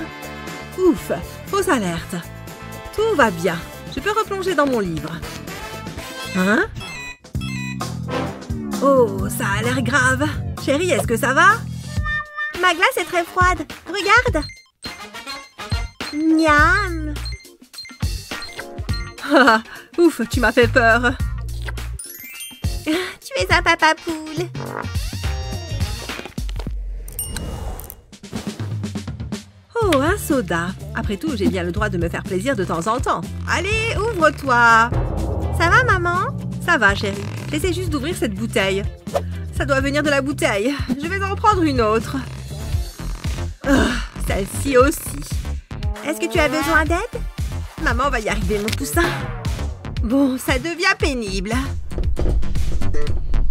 Ouf, fausse alerte. Tout va bien. Je peux replonger dans mon livre. Hein? Oh, ça a l'air grave. Chérie, est-ce que ça va? Ma glace est très froide. Regarde. Miam. Ah, ouf, tu m'as fait peur. Tu es un papa poule. Oh, un soda. Après tout, j'ai bien le droit de me faire plaisir de temps en temps. Allez, ouvre-toi. Ça va, maman? Ça va, chérie. J'essaie juste d'ouvrir cette bouteille. Ça doit venir de la bouteille. Je vais en prendre une autre. Oh, celle-ci aussi. Est-ce que tu as besoin d'aide? Maman va y arriver, mon poussin. Bon, ça devient pénible.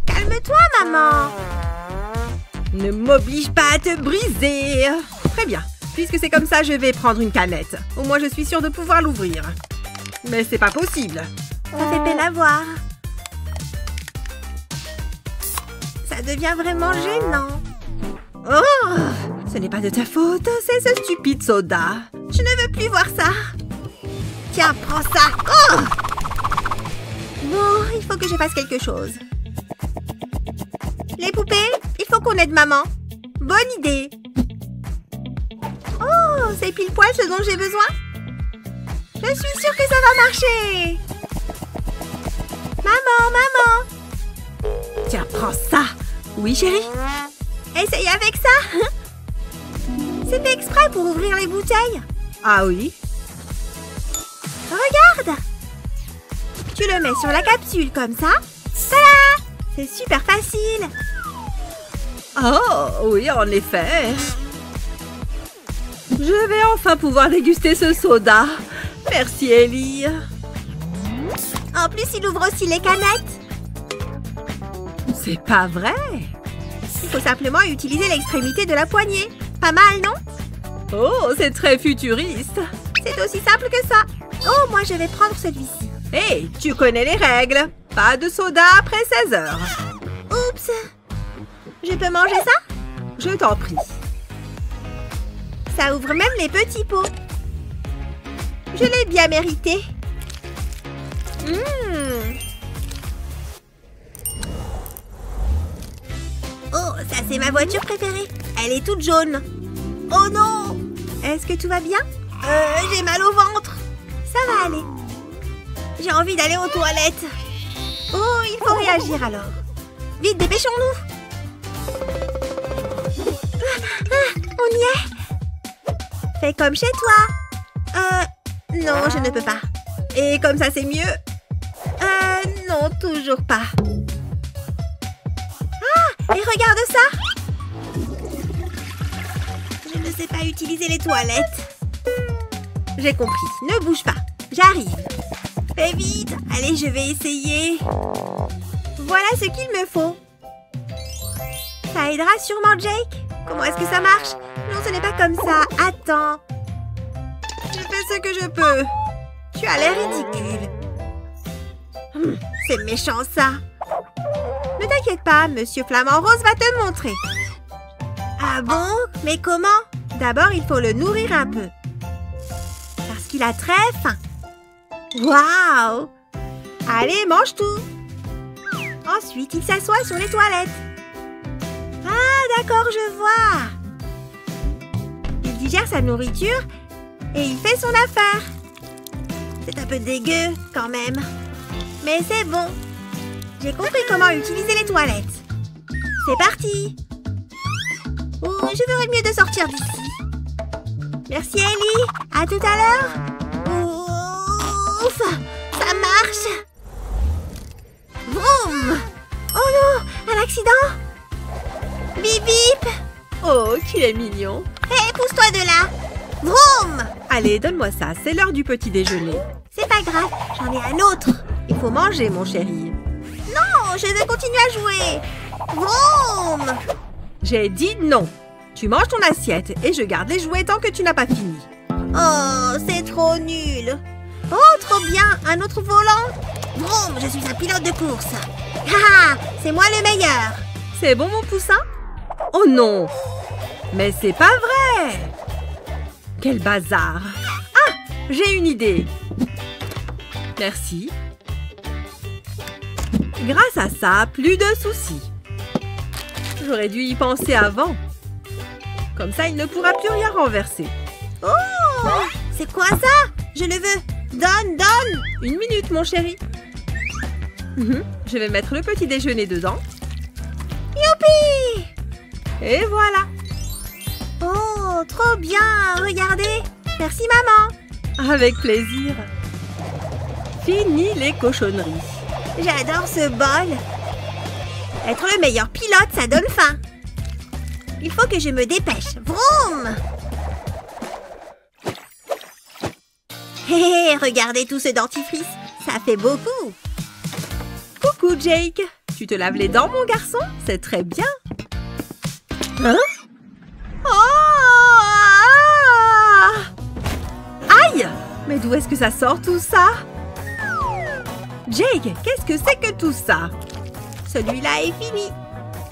Calme-toi, maman. Ne m'oblige pas à te briser. Très bien. Puisque c'est comme ça, je vais prendre une canette. Au moins, je suis sûre de pouvoir l'ouvrir. Mais c'est pas possible. Ça fait peine à voir. Ça devient vraiment gênant. Oh! Ce n'est pas de ta faute, c'est ce stupide soda. Je ne veux plus voir ça. Tiens, prends ça. Oh! Bon, il faut que je fasse quelque chose. Les poupées, il faut qu'on aide maman. Bonne idée. Oh, c'est pile poil ce dont j'ai besoin. Je suis sûre que ça va marcher. Maman. Tiens, prends ça. Oui, chérie? Essaye avec ça. C'est fait exprès pour ouvrir les bouteilles. Ah oui? Regarde. Tu le mets sur la capsule comme ça. Tada! C'est super facile. Oh, oui, en effet. Je vais enfin pouvoir déguster ce soda. Merci, Ellie. En plus, il ouvre aussi les canettes. C'est pas vrai. Il faut simplement utiliser l'extrémité de la poignée. Pas mal, non? Oh, c'est très futuriste. C'est aussi simple que ça. Oh, moi, je vais prendre celui-ci. Hé, tu connais les règles. Pas de soda après 16 heures. Oups. Je peux manger ça? Je t'en prie. Ça ouvre même les petits pots. Je l'ai bien mérité. Oh, ça c'est ma voiture préférée. Elle est toute jaune. Oh non! Est-ce que tout va bien? J'ai mal au ventre. Ça va aller. J'ai envie d'aller aux toilettes. Oh, il faut réagir alors. Vite, dépêchons-nous. On y est. Fais comme chez toi. Non, je ne peux pas. Et comme ça, c'est mieux? Non, toujours pas. Ah, et regarde ça. Je ne sais pas utiliser les toilettes. J'ai compris. Ne bouge pas. J'arrive. Fais vite. Allez, je vais essayer. Voilà ce qu'il me faut. Ça aidera sûrement Jake. Comment est-ce que ça marche? Non, ce n'est pas comme ça. Attends. Je fais ce que je peux. Tu as l'air ridicule. C'est méchant, ça. Ne t'inquiète pas, Monsieur Flamant Rose va te montrer. Ah bon? Mais comment? D'abord, il faut le nourrir un peu. Parce qu'il a très faim. Waouh! Allez, mange tout. Ensuite, il s'assoit sur les toilettes. Ah, d'accord, je vois. Il digère sa nourriture et il fait son affaire. C'est un peu dégueu, quand même. Mais c'est bon. J'ai compris comment utiliser les toilettes. C'est parti. Oh, je ferais mieux de sortir d'ici. Merci, Ellie. À tout à l'heure. Ouf, ça marche. Vroom. Oh non, un accident. Bip bip. Oh, qu'il est mignon. Hé, pousse-toi de là. Vroom. Allez, donne-moi ça. C'est l'heure du petit déjeuner. C'est pas grave, j'en ai un autre. Il faut manger, mon chéri. Non, je veux continuer à jouer. Vroom. J'ai dit non. Tu manges ton assiette et je garde les jouets tant que tu n'as pas fini. Oh, c'est trop nul. Oh, trop bien, un autre volant. Vroom, je suis un pilote de course. Haha, c'est moi le meilleur. C'est bon, mon poussin? Oh non! Mais c'est pas vrai! Quel bazar! Ah! J'ai une idée! Merci. Grâce à ça, plus de soucis. J'aurais dû y penser avant. Comme ça, il ne pourra plus rien renverser. Oh! C'est quoi ça? Je le veux. Donne. Une minute, mon chéri. Je vais mettre le petit déjeuner dedans. Youpi! Et voilà. Oh, trop bien. Regardez. Merci, maman. Avec plaisir. Fini les cochonneries. J'adore ce bol. Être le meilleur pilote, ça donne faim. Il faut que je me dépêche. Vroom! Hé, regardez tout ce dentifrice. Ça fait beaucoup. Coucou, Jake. Tu te laves les dents, mon garçon? C'est très bien. Hein? Oh! Aïe! Mais d'où est-ce que ça sort tout ça? Jake, qu'est-ce que c'est que tout ça? Celui-là est fini.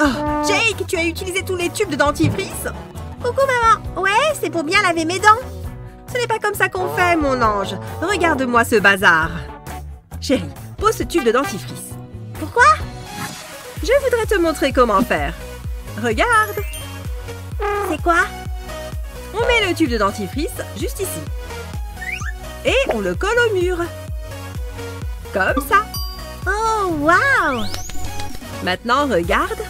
Oh, Jake, tu as utilisé tous les tubes de dentifrice? Coucou, maman. Ouais, c'est pour bien laver mes dents. Ce n'est pas comme ça qu'on fait, mon ange. Regarde-moi ce bazar. Chérie, pose ce tube de dentifrice. Pourquoi? Je voudrais te montrer comment faire. Regarde. C'est quoi? On met le tube de dentifrice juste ici. Et on le colle au mur. Comme ça. Oh, wow! Maintenant, regarde.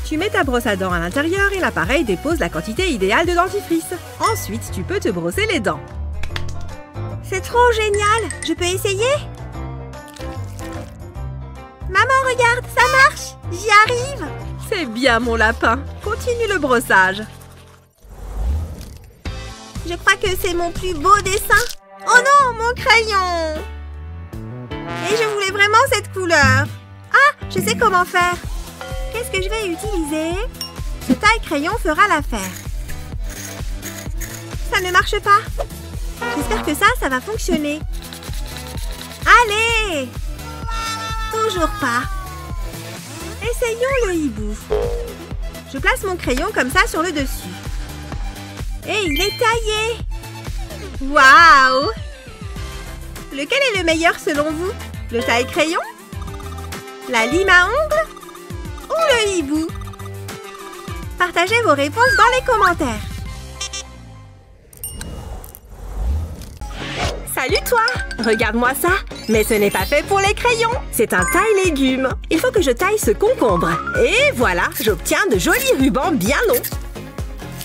Tu mets ta brosse à dents à l'intérieur et l'appareil dépose la quantité idéale de dentifrice. Ensuite, tu peux te brosser les dents. C'est trop génial! Je peux essayer? Maman, regarde, ça marche! J'y arrive! C'est bien, mon lapin. Continue le brossage. Je crois que c'est mon plus beau dessin. Oh non, mon crayon! Et je voulais vraiment cette couleur. Ah, je sais comment faire. Qu'est-ce que je vais utiliser? Ce taille-crayon fera l'affaire. Ça ne marche pas. J'espère que ça va fonctionner. Allez! Toujours pas. Essayons le hibou. Je place mon crayon comme ça sur le dessus. Et il est taillé. Waouh! Lequel est le meilleur selon vous? Le taille-crayon? La lime à ongles? Ou le hibou? Partagez vos réponses dans les commentaires. Salut toi! Regarde-moi ça! Mais ce n'est pas fait pour les crayons! C'est un taille-légumes! Il faut que je taille ce concombre. Et voilà, j'obtiens de jolis rubans bien longs.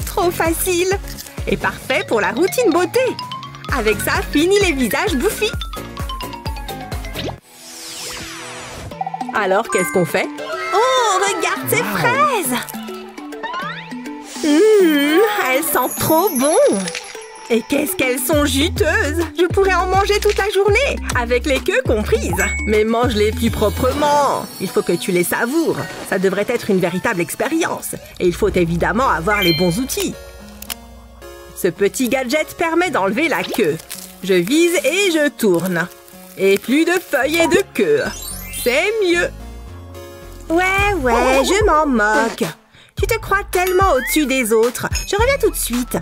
Trop facile! Et parfait pour la routine beauté! Avec ça, fini les visages bouffis! Alors, qu'est-ce qu'on fait? Oh, regarde ces fraises! Elles sentent trop bon! Et qu'est-ce qu'elles sont juteuses! Je pourrais en manger toute la journée, avec les queues comprises. Mais mange-les plus proprement. Il faut que tu les savoures. Ça devrait être une véritable expérience. Et il faut évidemment avoir les bons outils. Ce petit gadget permet d'enlever la queue. Je vise et je tourne. Et plus de feuilles et de queue. C'est mieux. Ouais, je m'en moque. Tu te crois tellement au-dessus des autres. Je reviens tout de suite.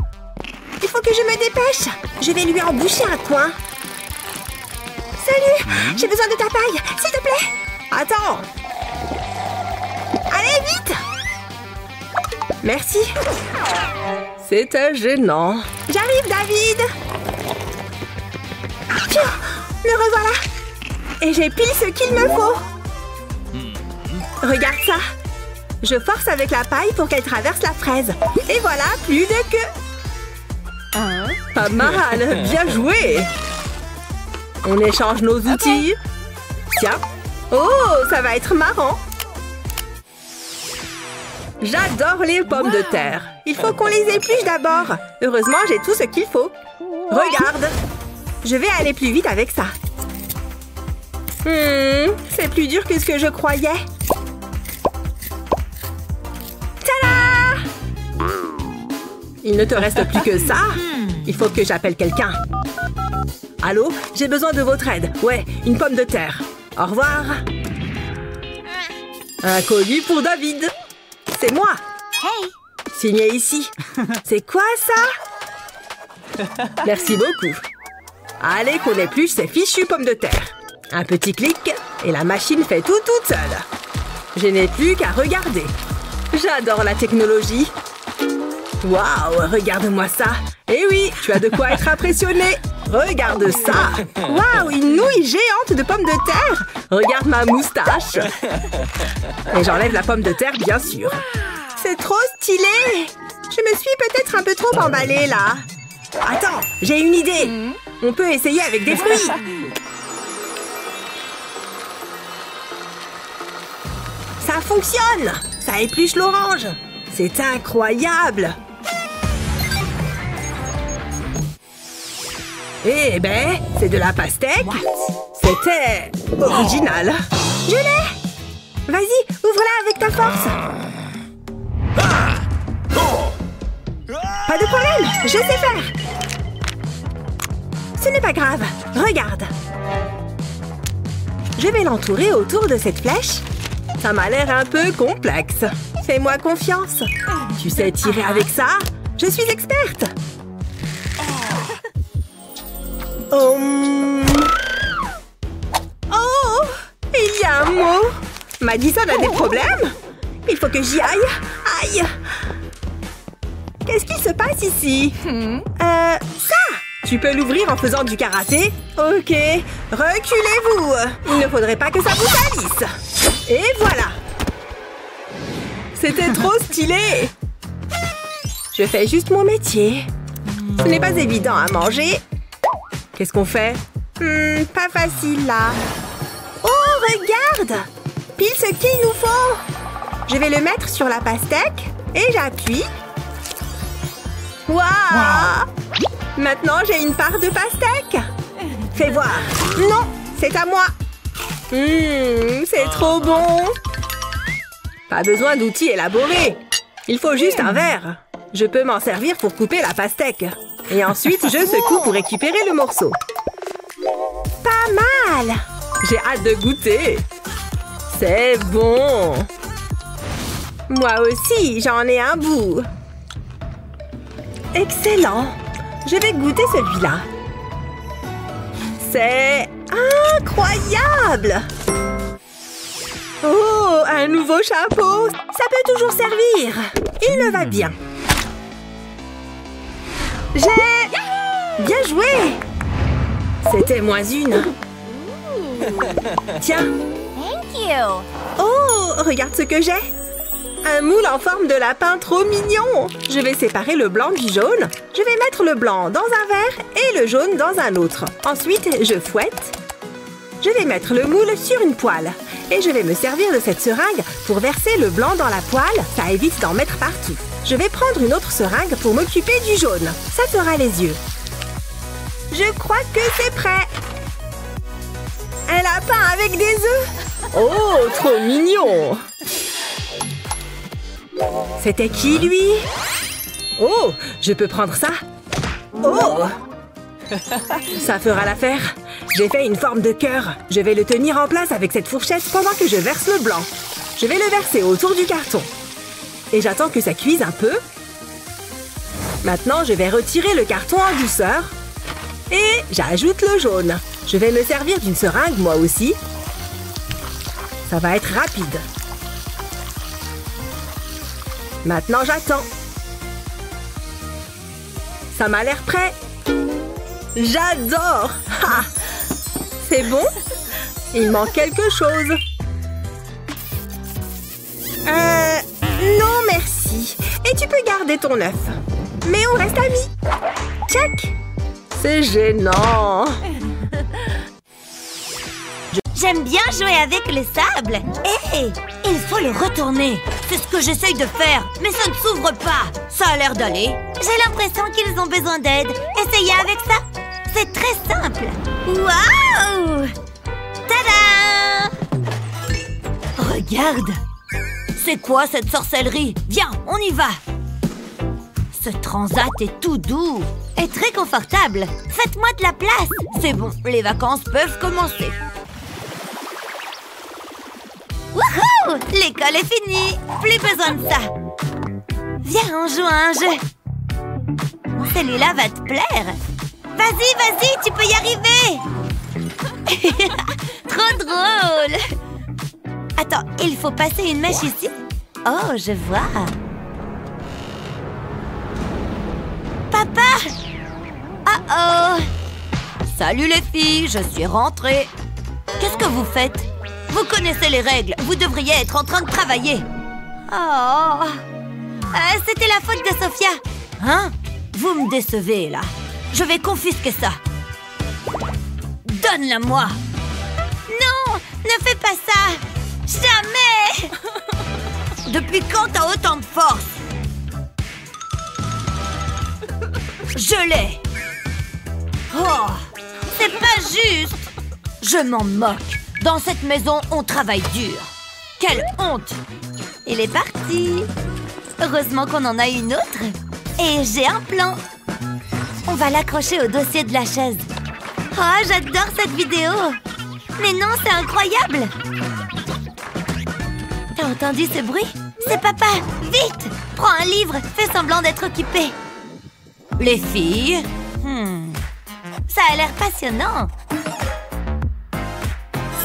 Il faut que je me dépêche. Je vais lui emboucher un coin. Salut, j'ai besoin de ta paille, s'il te plaît. Attends. Allez, vite. Merci. C'était gênant. J'arrive, David. Pfiou, me revoilà. Et j'ai pile ce qu'il me faut. Regarde ça. Je force avec la paille pour qu'elle traverse la fraise. Et voilà, plus de queue. Pas mal, bien joué. On échange nos outils. Tiens. Oh, ça va être marrant. J'adore les pommes de terre. Il faut qu'on les épluche d'abord. Heureusement, j'ai tout ce qu'il faut. Regarde. Je vais aller plus vite avec ça. C'est plus dur que ce que je croyais. Tada! Il ne te reste plus que ça. Il faut que j'appelle quelqu'un. Allô? J'ai besoin de votre aide. Ouais, une pomme de terre. Au revoir. Un colis pour David. C'est moi. Hey! Signé ici. C'est quoi ça? Merci beaucoup. Allez, qu'on épluche ces fichues pommes de terre. Un petit clic et la machine fait tout toute seule. Je n'ai plus qu'à regarder. J'adore la technologie. Waouh, regarde-moi ça. Eh oui, tu as de quoi être impressionné. Regarde ça. Waouh, une nouille géante de pommes de terre. Regarde ma moustache. Et j'enlève la pomme de terre, bien sûr. C'est trop stylé. Je me suis peut-être un peu trop emballée, là. Attends, j'ai une idée. On peut essayer avec des fruits. Ça fonctionne. Ça épluche l'orange. C'est incroyable. Eh ben, c'est de la pastèque. C'était original. Je l'ai. Vas-y, ouvre-la avec ta force. Pas de problème, je sais faire. Ce n'est pas grave. Regarde. Je vais l'entourer autour de cette flèche. Ça m'a l'air un peu complexe. Fais-moi confiance. Tu sais tirer avec ça? Je suis experte. Oh, il y a un mot. Madison a des problèmes? Il faut que j'y aille. Aïe. Qu'est-ce qui se passe ici? Ça! Tu peux l'ouvrir en faisant du karaté? Ok. Reculez-vous. Il ne faudrait pas que ça vous salisse. Et voilà. C'était trop stylé. Je fais juste mon métier. Ce n'est pas évident à manger. Qu'est-ce qu'on fait? Pas facile, là. Oh, regarde! Pile ce qu'il nous faut. Je vais le mettre sur la pastèque et j'appuie. Waouh! Maintenant, j'ai une part de pastèque. Fais voir. Non, c'est à moi. C'est trop bon. Pas besoin d'outils élaborés. Il faut juste un verre. Je peux m'en servir pour couper la pastèque. Et ensuite, je secoue pour récupérer le morceau. Pas mal! J'ai hâte de goûter. C'est bon. Moi aussi, j'en ai un bout. Excellent. Je vais goûter celui-là. C'est incroyable! Oh, un nouveau chapeau! Ça peut toujours servir. Il me va bien. J'ai... Bien joué! C'était moins une. Tiens. Thank you. Oh, regarde ce que j'ai. Un moule en forme de lapin trop mignon. Je vais séparer le blanc du jaune. Je vais mettre le blanc dans un verre et le jaune dans un autre. Ensuite, je fouette. Je vais mettre le moule sur une poêle. Et je vais me servir de cette seringue pour verser le blanc dans la poêle. Ça évite d'en mettre partout. Je vais prendre une autre seringue pour m'occuper du jaune. Ça fera les yeux. Je crois que c'est prêt. Un lapin avec des œufs. Oh, trop mignon. C'était qui, lui? Oh, je peux prendre ça? Oh! Ça fera l'affaire. J'ai fait une forme de cœur. Je vais le tenir en place avec cette fourchette pendant que je verse le blanc. Je vais le verser autour du carton. Et j'attends que ça cuise un peu. Maintenant, je vais retirer le carton en douceur. Et j'ajoute le jaune. Je vais me servir d'une seringue, moi aussi. Ça va être rapide. Maintenant, j'attends. Ça m'a l'air prêt. J'adore! Ha! C'est bon? Il manque quelque chose. Non, merci. Et tu peux garder ton œuf. Mais on reste amis. Check! C'est gênant. J'aime bien jouer avec le sable. Hé, il faut le retourner. C'est ce que j'essaye de faire, mais ça ne s'ouvre pas. Ça a l'air d'aller. J'ai l'impression qu'ils ont besoin d'aide. Essayez avec ça. C'est très simple. Waouh! Tada! Regarde. C'est quoi cette sorcellerie? Viens, on y va. Ce transat est tout doux et très confortable. Faites-moi de la place. C'est bon, les vacances peuvent commencer. Wouhou! L'école est finie. Plus besoin de ça. Viens, on joue à un jeu. Celui-là va te plaire. Vas-y, vas-y, tu peux y arriver. Trop drôle. Attends, il faut passer une mèche ici. Oh, je vois. Papa! Oh! Salut les filles, je suis rentrée. Qu'est-ce que vous faites? Vous connaissez les règles, vous devriez être en train de travailler. Oh! C'était la faute de Sophia. Hein? Vous me décevez, là. Je vais confisquer ça. Donne-la-moi. Non! Ne fais pas ça! Jamais! Depuis quand t'as autant de force? Je l'ai! Oh! C'est pas juste! Je m'en moque! Dans cette maison, on travaille dur! Quelle honte! Il est parti! Heureusement qu'on en a une autre! Et j'ai un plan! On va l'accrocher au dossier de la chaise! Oh, j'adore cette vidéo! Mais non, c'est incroyable! T'as entendu ce bruit? C'est papa! Vite! Prends un livre, fais semblant d'être occupé! Les filles? Ça a l'air passionnant!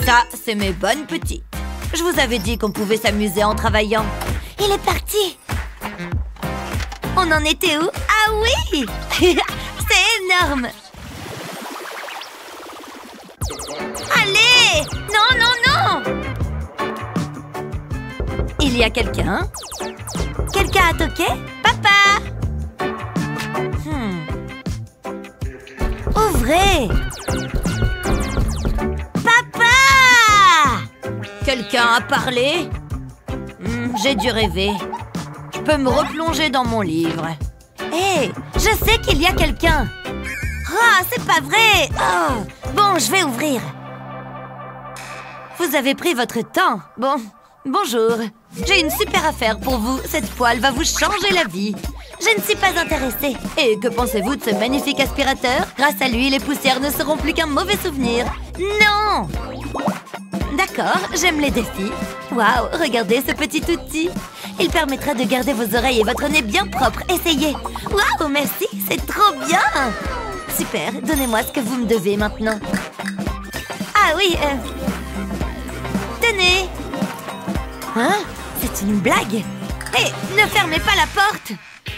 Ça, c'est mes bonnes petites. Je vous avais dit qu'on pouvait s'amuser en travaillant. Il est parti! On en était où? Ah oui! C'est énorme! Allez! Non, non, non! Il y a quelqu'un? Quelqu'un a toqué? Papa! Ouvrez! Papa! Quelqu'un a parlé? J'ai dû rêver. Je peux me replonger dans mon livre. Hé! Je sais qu'il y a quelqu'un! Ah, c'est pas vrai! Oh, bon, je vais ouvrir. Vous avez pris votre temps. Bon, bonjour. J'ai une super affaire pour vous. Cette poêle va vous changer la vie. Je ne suis pas intéressée. Et que pensez-vous de ce magnifique aspirateur? Grâce à lui, les poussières ne seront plus qu'un mauvais souvenir. Non! D'accord, j'aime les défis. Waouh, regardez ce petit outil. Il permettra de garder vos oreilles et votre nez bien propres. Essayez. Waouh, merci, c'est trop bien. Super, donnez-moi ce que vous me devez maintenant. Ah oui, tenez. Hein? C'est une blague? Hé, ne fermez pas la porte.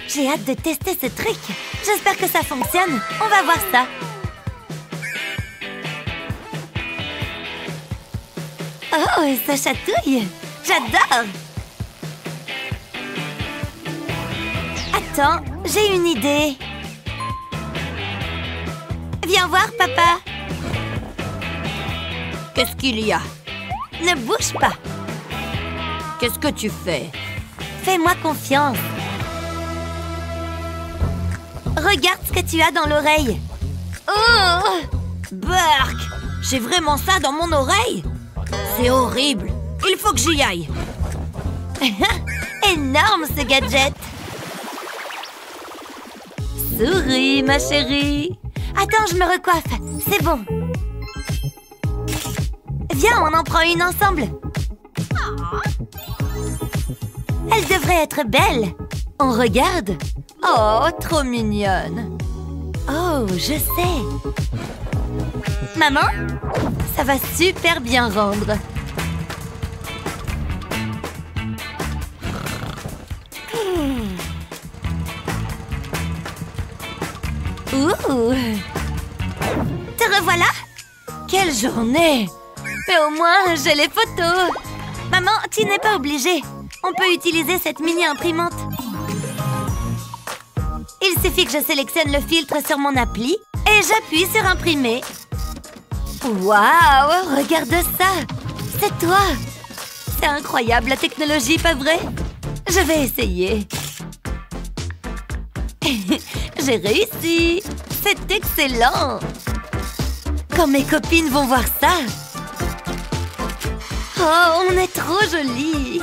J'ai hâte de tester ce truc. J'espère que ça fonctionne. On va voir ça. Oh, ça chatouille. J'adore. Attends, j'ai une idée. Viens voir, papa. Qu'est-ce qu'il y a? Ne bouge pas. Qu'est-ce que tu fais? Fais-moi confiance. Regarde ce que tu as dans l'oreille. Oh! Burk! J'ai vraiment ça dans mon oreille? C'est horrible. Il faut que j'y aille. Énorme ce gadget. Souris, ma chérie. Attends, je me recoiffe. C'est bon. Viens, on en prend une ensemble. Elle devrait être belle. On regarde. Oh, trop mignonne. Oh, je sais. Maman, ça va super bien rendre. Ouh. Te revoilà? Quelle journée! Mais au moins, j'ai les photos. Maman, tu n'es pas obligée. On peut utiliser cette mini-imprimante. Il suffit que je sélectionne le filtre sur mon appli et j'appuie sur imprimer. Waouh, regarde ça! C'est toi! C'est incroyable la technologie, pas vrai? Je vais essayer. J'ai réussi! C'est excellent! Quand mes copines vont voir ça... Oh, on est trop jolies!